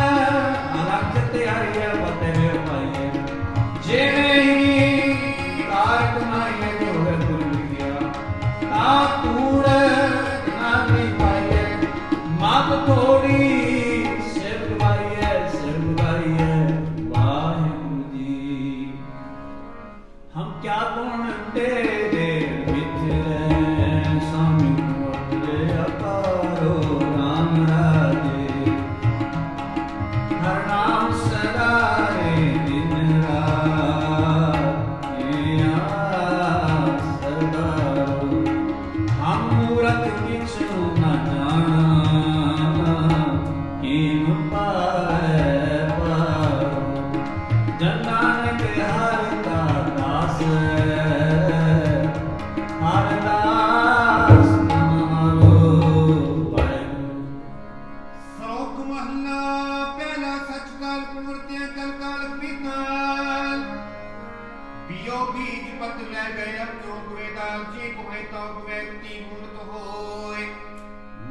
ਅਲਖ ਤਿਆਰੀਐ ਬਤਿ ਪਾਈਐ ਜਿਵੇਂ ਹੀ ਕਾਰ ਕਮਾਈਐ ਹੋਏ ਗੁਰ ਲਿਖਿਆ ਤਾ ਕੂੜ ਨਾ ਨਹੀਂ ਪਾਈਐ ਮਤ ਥੋੜੀ ਸਿਰ ਗਵਾਈਐ ਵਾਹਿਗੁਰੂ ਜੀ ਹਮ ਕਿਆ ਗੁਣ ਤੇਰੇ ਵਿਚਰੈ ਸਾਮਿ ਮੋਟੇ ਅਪਾਰੋ ਰਾਮ ਰਾਜੇ ਹਰ ਨਾਮ ਸਦਾ ਰੇ ਦਿਨ ਰਾਤ ਏਆ ਸਰਦਾਰੋ ਹਮ ਮੂਰਖ ਕਿਛੁ ਨ ਜਾਣਾ ਕੀਮ ਪਾਏ ਪਾਰੋ ਜਨ ਨਾਨਕ ਹਰਿ ਕਾ ਦਾਸ ਹਰਿ ਦਾਸ ਨਾਮੋ ਵਾਹਿਗੁਰੂ ਸ਼ਲੋਕ ਮਹਲਾ ਪਹਿਲਾ ਸਚ ਕਾਲ ਪੁਰਤਿਆ ਕਲ ਕਾਲ ਪੀਤਾਲ ਪਿਓ ਬੀਜ ਪਤ ਲੈ ਗਏ ਅਬ ਕਿਉ ਕੁਏ ਦਾਲ ਜੀ ਕੋਏ ਤੋ ਵਿਅਕਤੀ ਮੂਰਤ ਹੋਏ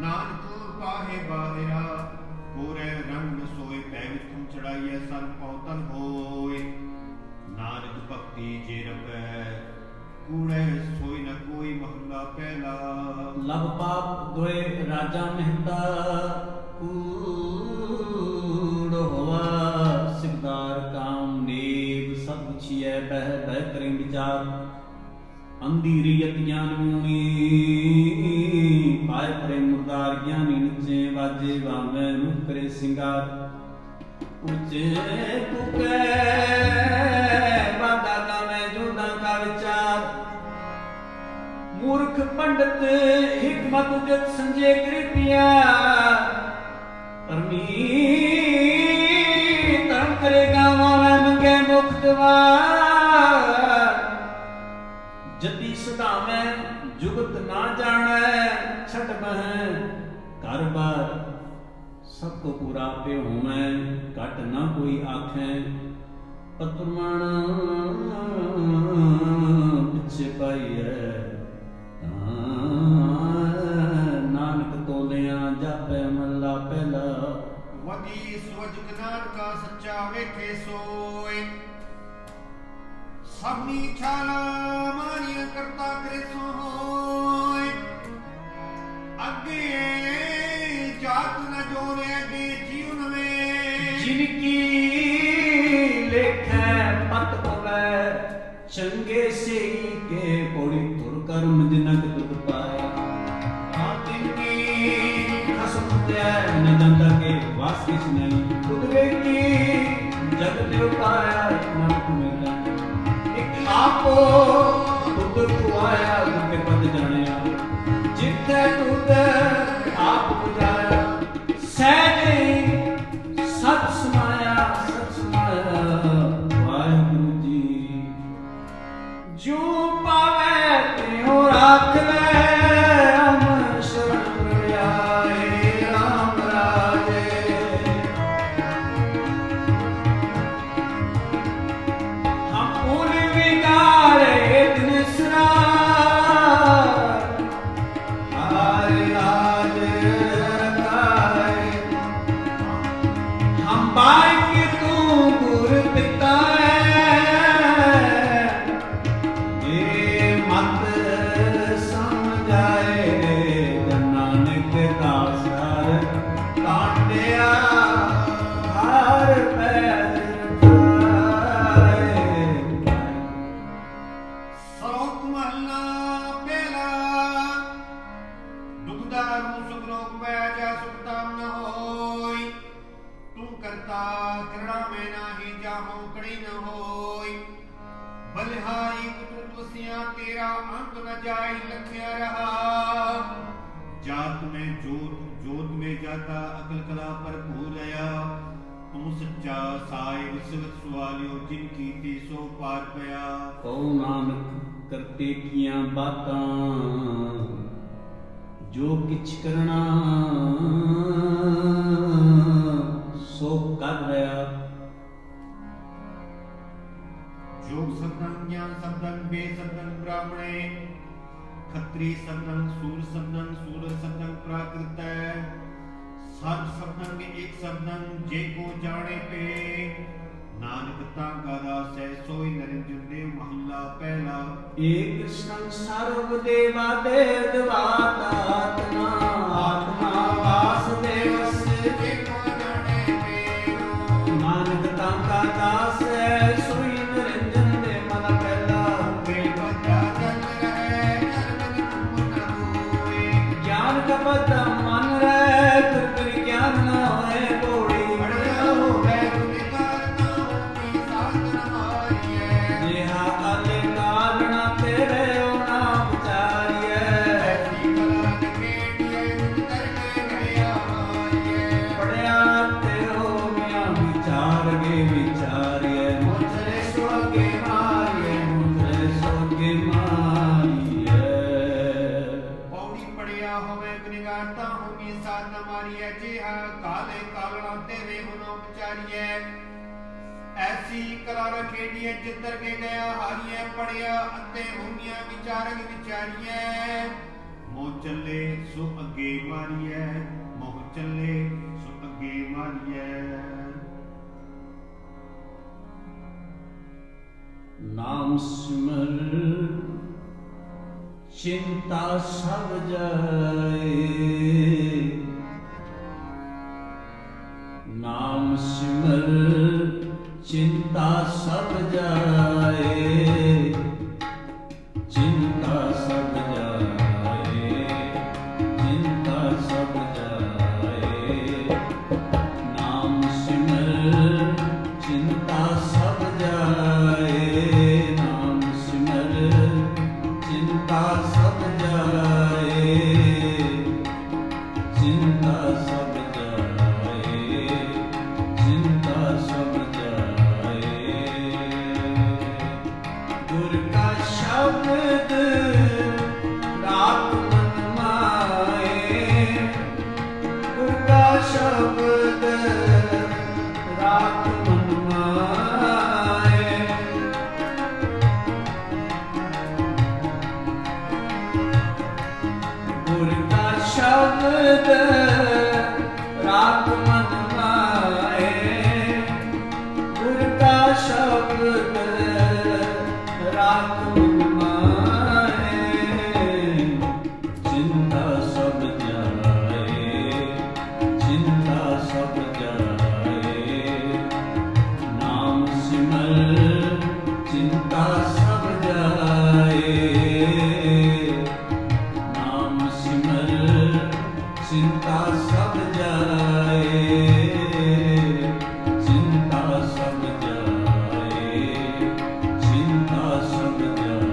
ਨਾਨਕ ਪਾਹੇ ਬਾਹਿਰਾ ਪੂਰੇ ਰੰਗ ਸੋਏ ਪੈ ਵਿੱਚ ਤੁਮ ਚੜਾਈਐ ਸਨ ਪਉਤਨ ਹੋਏ ਨਾਨਕ ਭਗਤੀ ਜੇ ਰਪੈ ਕੂੜੇ ਸੋਈ ਨ ਕੋਈ ਮਹਲਾ ਪਹਿਲਾ ਲਬ ਪਾਪ ਦੋਏ ਰਾਜਾ ਮਹਿਤਾ ਕੂੜ ਹੋਵਾ ਸਿਕਦਾਰ ਕਾਮ ਨੇਵ ਸਭ ਪੁਛੀਐ ਬਹਿ ਬਹਿ ਕਰੇ ਵਿਚਾਰ ਅੰਧੀਰੀਅਤ ਗਿਆਨ ਮੂਣੀ ਪਾਇ ਪਰੇ ਮੁਰਦਾਰ ਗਿਆਨੀ ਨਿਚੇ ਵਾਜੇ ਵਾਮੈ ਰੂਪ ਕਰੇ ਸਿੰਗਾਰ ਉੱਚੇ ਕੁਕੇ ਵਾਦਾ ਕਾਮੈ ਜੁਦਾ ਕਾ ਵਿਚਾਰ ਮੂਰਖ ਪੰਡਤ ਹਿਕਮਤ ਉਜਤ ਸੰਜੇ ਕ੍ਰਿਪਿਆ ਧਰਮੀ ਧਰਮ ਕਰੇਗਾ ਮੈਂ ਮੰਗੇ ਮੁਖ ਦਵਾਰ ਜਤੀ ਸਦਾਵੇਂ ਜੁਗਤ ਨਾ ਜਾਣੈ ਛਟ ਬਹਿ ਘਰ ਬਾਰ ਸਭ ਕੋ ਪੂਰਾ ਪਿ ਹੋਵੈ ਘਟ ਨਾ ਕੋਈ ਆਖੈ ਪਤਮਣ ਪਿਛੇ ਪਾਈਐ ਨਾਨਕ ਤੋਲਿਆ ਜਾਪੈ ਮਹਲਾ ਪਹਿਲਾ ਵਦੀ ਸਵਜ ਗਨਾਨ ਕਾ ਸੱਚਾ ਵੇਖੇ ਸੋਏ ਸਭਨੀ ਛਾਲਾ ਮਾਨੀਆਂ ਕਰਤਾ ਕਰੇ ਸੋ ਹੋਏ ਅੱਗੇ ਜਾਤ ਨ ਜੋਰੇ ਅੱਗੇ ਜੀਵਨ ਵੇ ਜਿਨ ਕੀ ਲੇਖੈ ਪਤ ਪਵੈ ਚੰਗੇ ਸੇਈ ਕੇ ਕੋੜੀ ਤੁਰ ਕਰਮ ਜਿਨਕ ਦੁਖ ਪਾਇਆ ਆਤਿਨ ਕੀ ਖਸਮ ਤੇ ਨ ਜੰਦਾ ਕੇ ਵਾਸ ਕਿਛ ਨਹੀਂ ਖੁਦ ਵੇਖੀ ਜਗ ਤੇ ਪਾਇਆ ਨਾਨਕ ਮਿਲੈ ਇੱਕ ਆਪੋ ਤੁਧ ਪੁਆਇਆ ਜਾਏ, ਜਨ ਨਾਨਕ ਦਾਸ ਹਰ ਕਾਟਿਆ, ਹਰ ਪੈਰ ਰਖਾਏ। ਸ਼ਲੋਕ ਮਹਲਾ ਪਹਿਲਾ। ਦੁਖਦਾਰੂ ਸੁਖ ਰੋਗ ਪੈ ਜਾ ਸੁਖ ਤਾਮ ਨ ਹੋਈ, ਤੂੰ ਕਰਤਾ ਕਰਣਾ ਮੈਂ ਨਾਹੀ ਜਾਹੋ ਕੜੀ ਨ ਹੋਈ। ਬਲਿਹਾਰੀ ਕੁਤੁਬ ਵਸਿਆ ਤੇਰਾ ਅੰਤ ਨ ਜਾਈ ਲਖਿਆ ਰਹਾ। जात में जोत, जोत में जाता अकल कला भरपूर रहा। तुम सच्चा साहिब सिवत सुवालियो जिन कीती सो पार पया। कहो नानक करते किया बातां, जो किछ करना सो कर रहा। जोग सब्दन ज्ञान सब्दन वेद सब्दन ब्राह्मणे, खत्री सब्दन सूर सब्दन सूर सब्दन प्राकृत। सर्व सब्दन के एक सब्दन जे को जाने पे, नानक तांगा दास है सोई नरेंद्र देव महला पहला। एक संग सर्व देवा देव दाता, आत्मा आत्मा वासुदेव से जे को जाने पे, नानक तांगा दास है सोई निरंजन दे मन पहला। बेपत्ता जल रहे ज्ञान का पता मन रहे, गुर ज्ञान न होए कोड़ी। बड़या हो गए गुनिकार ना होती साधन मारिए। जेहा काले कालना तेरे ओ नाम विचारिए। ऐसी कला खेड़िए करके गया मारिए। पढ़िया तेरो मियाँ विचार गे विचारिए। मुझे सोगे मारिए, मुझे सोगे मारिए। पौड़ी पड़िया होवे गुनिगारता होमी साधन मारिए। जेहा काले कालना तेरे होनो विचारिए। ऐसी कला खेड़िए जितर के गया हारिए। पड़िया अते होमिया विचारक विचारिए। मोह चले सो अगे मारिए, मोह चले सो अगे मारिए। नाम सिमर चिंता सब जाए, नाम सिमर चिंता सब जाए, चिंता सब जाए, चिंता सब जाए। नाम सिमर चिंता सब जाए, नाम सिमर चिंता सब जाए, चिंता सब जाए, चिंता सब जाए। गुर का शब्द रात मन माए, गुर का शब्द रात मन माए। गुर का शब्द रात मन माए, गुर का शब्द रात मन माए। चिंता सब जाए, चिंता सब जाए। नाम सिमर चिंता सब जाए, नाम सिमर चिंता सब जाए, चिंता सब जाए, चिंता सब जाए।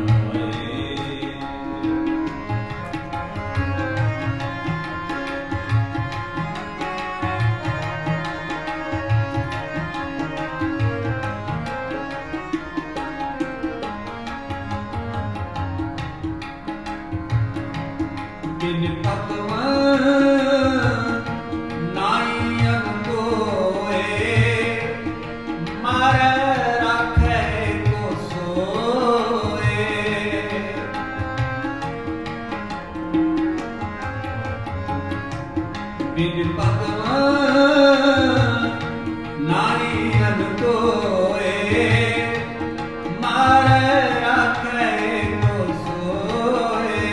बिन पकवान नाई अनकोए, मारे राखे को सोए। बिन पकवान नाई अनकोए, मारे राखे को सोए।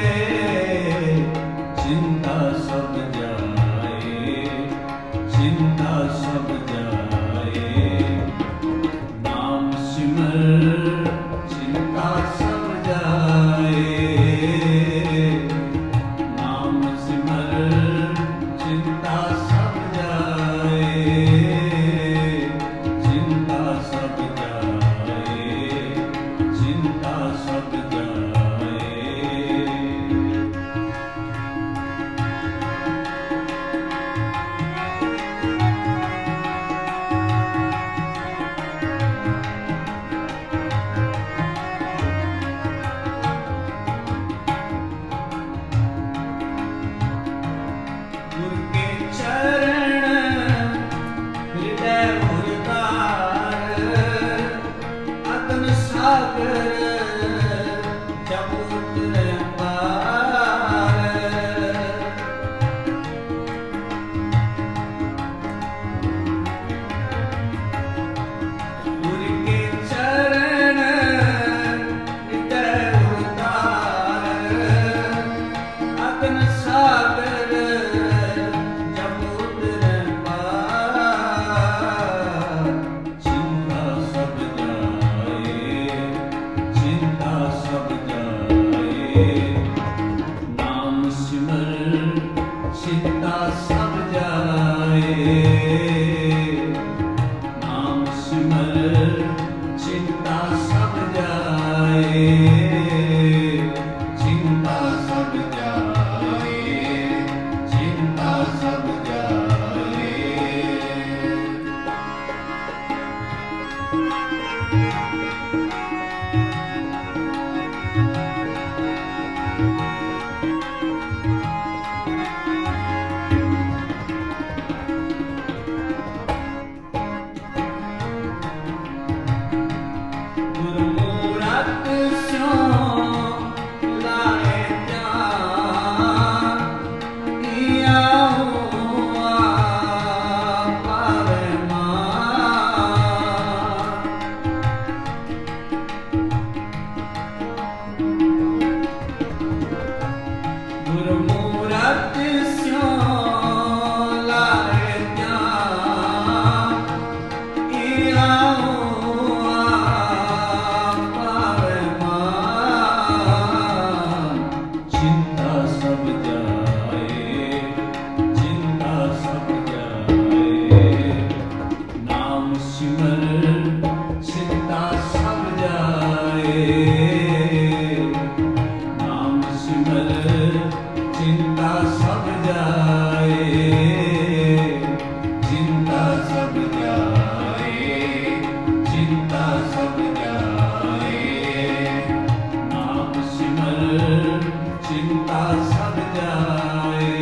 चिंता सब जाए।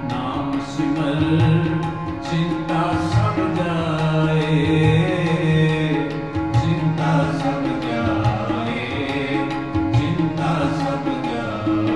नाम सिमर चिंता सब जाए, चिंता सब जाए, चिंता सब जाए।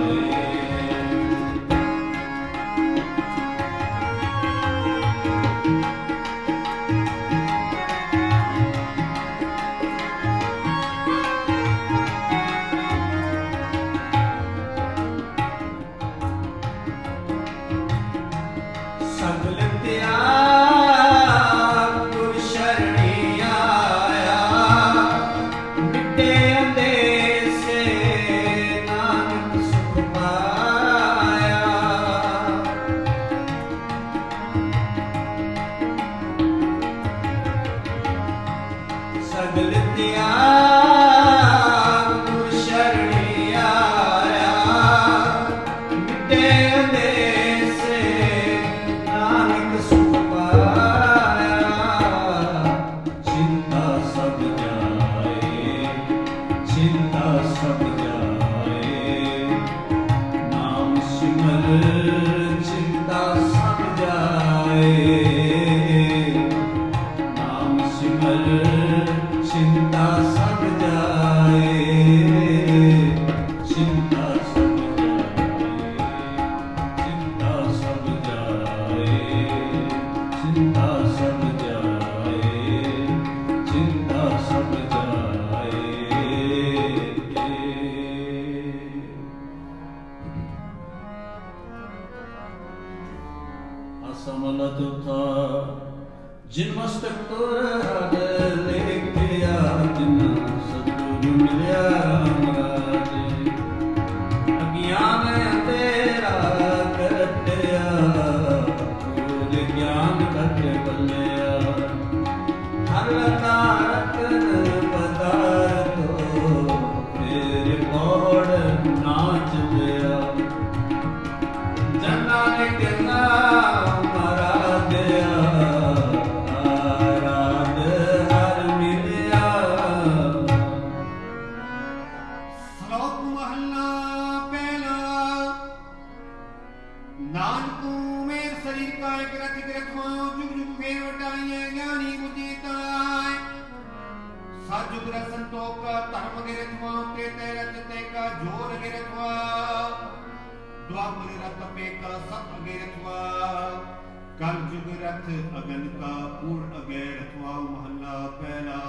सगल त्याग गुर शरणी आया, मिटे अंदेसे नानक सुख पाया। सगल त्याग गुर शरणी आया, मिटे अंदेसे नानक सुख पाया। चिंता सब जाए, चिंता सब जाए। नाम सिमर चिंता सब जाए, नाम सिमर चिंता सब जाए, चिंता सब जाए, चिंता सब जाए, चिंता सब जाए, चिंता सब जाए। असमल तुथा जिन मस्तक तुर हर लेके जिन सतगुरु मिलिया राम राजे। अज्ञान अंधेरा कटया, खोज ज्ञान कट बलिया। हर तारक पदार्थो तेरे पौड़ नाच गया। जना ने कहना मरा गया, आराध हर मिलिया। श्लोक महला पहला। नानकू में शरीर का एक रथ ग्रथ हो, जुग जुग फेर वटाइए ज्ञानी बुद्धि ताय। सजुग संतों का धर्म गिरथ हो, त्रेते रथ ते का जोर गिरथ हो। द्वापर रथ पे का सत गिरथ हो, कल जुग रथ अगन का पूर्ण अगेरथ हो। महला पहला।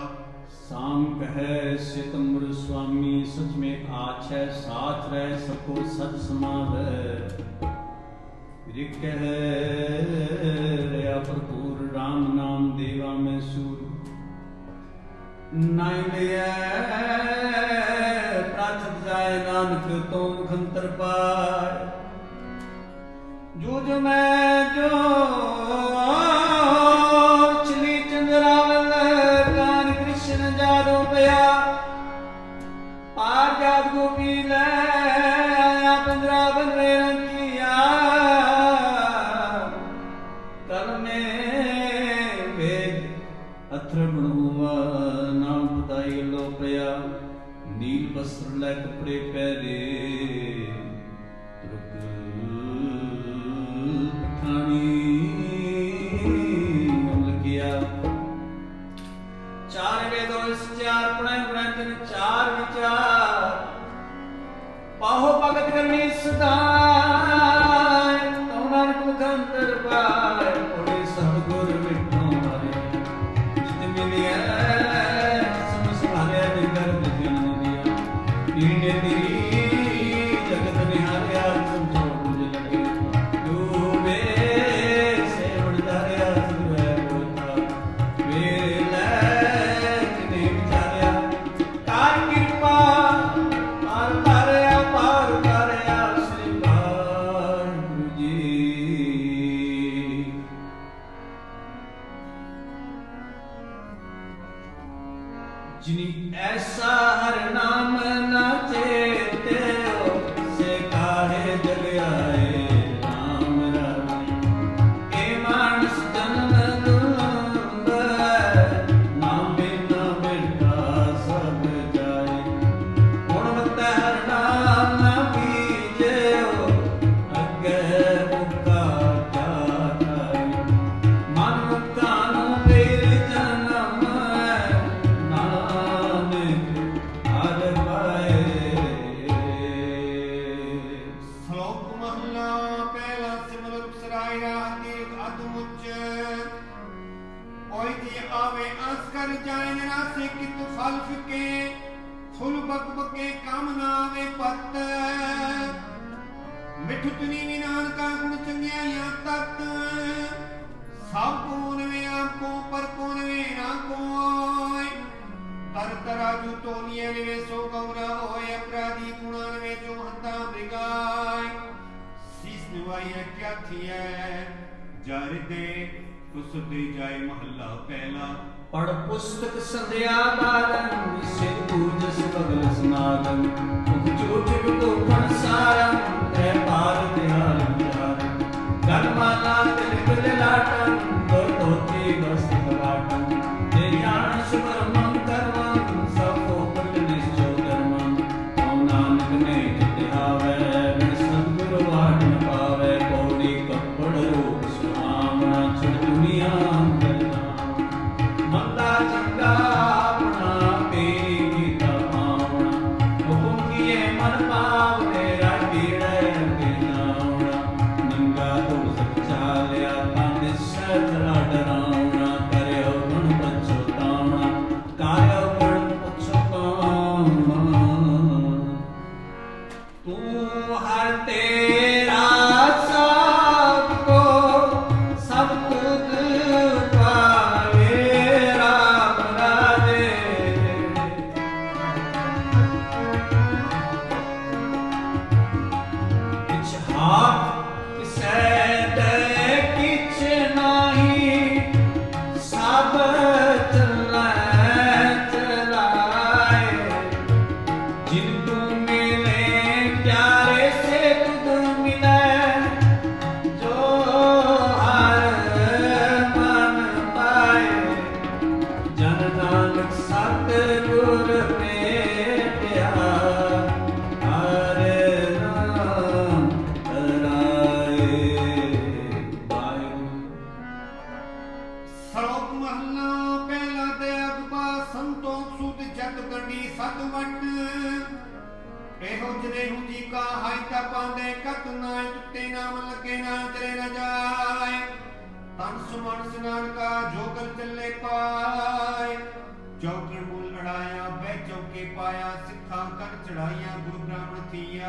साम कहे सितम्बर स्वामी, सच में आछ है साथ रह सको सत समावै। रिक रया भरपूर राम नाम देवा में सूर। नाई लिया प्राचत जाए नानक तो मुखंतर पाए। जूझ में जो चली चंद्रावल, कान कृष्ण जादो पया। पार जात गोपी ले आया पंद्रावन वेरन किया। कल में वेद अथर्वण हुआ, नाम बताई लो पया। नील वस्त्र लै कपड़े पहरे, चार वेदों चार प्रणय प्रणयन चार विचार। पाहो भगत करनी सदाय, तो नानक मुखंतर पाए। थोड़े सतगुर विठो मारे, जित मिलिया सम संभाले जिगर जन दिया। पीने तेरी जगत निहारिया, समझो मुझ लगे। डूबे से उड़ जाया सुबह होता, मेरे लैच ने विचारिया। कार कृपा पार तारिया, पार तारिया श्री ਆਸੇ ਕਿਤ ਫਲ ਫਿਕੇ ਫੁੱਲ ਬਕ ਬਕੇ ਕੰਮ ਨਾ ਆਵੇ ਪਤ ਮਿੱਠ ਤੁਨੀ ਵੀ ਨਾਨਕਾ ਗੁਣ ਚੰਗਿਆਈਆਂ ਤਤ ਸਭ ਕੋ ਨਵੇਂ ਆਪੋ ਪਰ ਕੋ ਨਵੇਂ ਨਾ ਕੋਇ ਤਰ ਤਰਾਜੂ ਤੋਲੀਏ ਨਵੇਂ ਸੋ ਗੌਰਾ ਹੋਏ ਅਪਰਾਧੀ ਗੁਣਾ ਨਵੇਂ ਜੋ ਹੰਤਾ ਮ੍ਰਿਗਾਇ ਸੀਸ ਨਿਵਾਈਐ ਕਿਆ ਥੀਐ ਜਰ ਦੇ ਤੁਸ ਦੇ ਜਾਏ ਮਹੱਲਾ ਪਹਿਲਾ ਪੜ ਪੁਸਤਕ ਸੰਧਿਆ ਬਾਰਨ ਸਿਰ ਪੂਜਸ ਬਗਲ ਸਨਾਦਨ ਮੁਖ ਝੂਠ ਵਿਟੋਖਣ ਸਾਰੰ ਤੈ ਪਾਰ ਤਿਹਾਰ ਵਿਚਾਰ ਗਲ ਮਾਲਾ ਤਿਲ ਬਿਲ ਲਾਟਨ ਦੋ ਤੋਤੀ ਬਸਤ ਲਾਟਨ ਤੇ ਜਾਣ ਸੁਭਰਮੰ ਕਰਮੰ ਸਭ ਉਪਰ ਨਿਸ਼ਚੋ ਕਰਮੰ ਹਉ ਨਾਨਕ ਨੇ ਜਿਤਿ ਆਵੈ ਬਿਨ ਸਤਿਗੁਰ ਵਾਟ ਨ ਪਾਵੈ ਪੌੜੀ ਕੱਪੜ ਰੂਪ ਸੁਹਾਵਣਾ ਛੜ ਦੁਨੀਆ ਅੰਦਰ ਨਾਮ ਮੰਦਾ ਚੰਗਾ ਆਪਣਾ ਪੇਰੀ ਕੀਤਾ ਪਾਵਣਾ ਹੁਕਮ ਕੀਏ ਮਨ ਪਾਵਨੇ ਰਾਗੀੜੈ ਅੱਗੇ ਜਾਵਣਾ ਨੰਗਾ ਤੁਰ ਸੱਚਾ ਲਿਆ ਪੰਜ ਸਤਰਾ ਡਰਾਉਣਾ ਕਰਿਓ ਗੁਣ ਪਛਤਾਉਣਾ ਕਾਇਓ ਗੁਣ ਪਛਤਾਉਣਾ ਤੂੰ ਹਰ ਤੇਰਾ ਸਭ ਕੋ ਸਭ ਤੁਧ ਪਾਵੇ ਰਾਮ ਰਾਜੇ ਕਿਛ ਹਾਥ ਕਿਸੈ ਦੇ ਕਿਛ ਨਾਹੀ ਸਭ ਚਲੈ ਚਲਾਏ ਜਿਨ ਤੂੰ ਮਿਲੇ ਪਿਆਰੇ ਸੇ ਤੁਧ ਮਿਲੈ ਜੋ ਹਰ ਮਨ ਪਾਏ ਜਨ ਨਾਨਕ ਸਤਿਗੁਰ ਭੇਟਿਆ ਹਰਿ ਨਾਮ ਧਰਾਏ ਵਾਹਿਗੁਰੂ ਸ਼ਲੋਕ ਮਹੱਲਾ ਪਹਿਲਾ ਤੇ ਅਗਪਾ ਸੰਤੋਖ ਸੂਤ ਜਗ ਗੰਢੀ ਸਤ ਵਟ ਇਹੋ ਜਨੇ ਹੂੰ ਜੀ ਕਾ ਹਾਇ ਤਾ ਪਾਂਦੇ ਕਤ ਨਾ ਤੁਤੇ ਨਾਮ ਲੱਗੇ ਨਾ ਚਲੇ ਨ ਜਾਏ ਤਨ ਸੁਮਨ ਸਨਾਨ ਕਾ ਜੋਗਲ ਚੱਲੇ ਪਾਏ ਚੌਕੜ ਮੂਲ ਲੜਾਇਆ ਬਹਿ ਚੌਕੇ ਪਾਇਆ ਸਿੱਖਾਂ ਕਰ ਚੜਾਈਆਂ ਗੁਰੂ ਬ੍ਰਾਹਮਣ ਥੀਆ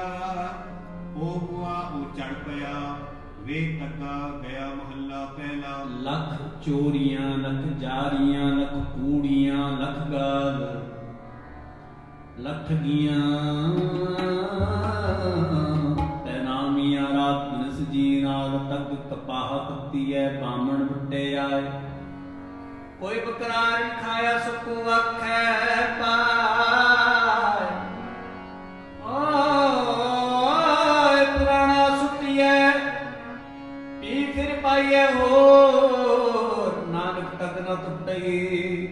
ਉਹ ਹੁਆ ਉਹ ਚੜ ਪਿਆ ਵੇ ਤੱਕਾ ਗਿਆ ਮਹੱਲਾ ਪਹਿਲਾ ਲੱਖ ਚੋਰੀਆਂ ਲੱਖ ਜਾਰੀਆਂ ਲੱਖ ਕੂੜੀਆਂ ਲੱਖ ਗਾਲ ਲੱਖ ਗੀਆਂ ਤੈ ਨਾਮੀਆਂ ਰਾਤ ਨਸ ਜੀ ਨਾਲ ਤੱਕ ਕਪਾਹ ਪੱਤੀਐ ਬਾਮਣ ਵੱਟੇ ਆਏ ਕੋਈ ਬਕਰਾਰ ਖਾਇਆ ਸੁਕੂ ਆਖੈ ਪਾਏ ਓਏ ਪੁਰਾਣਾ ਸੁੱਟੀਐ ਪੀ ਫਿਰ ਪਾਈਐ ਹੋਰ ਨਾਨਕ ਤਕ ਨ ਟੁੱਟਈ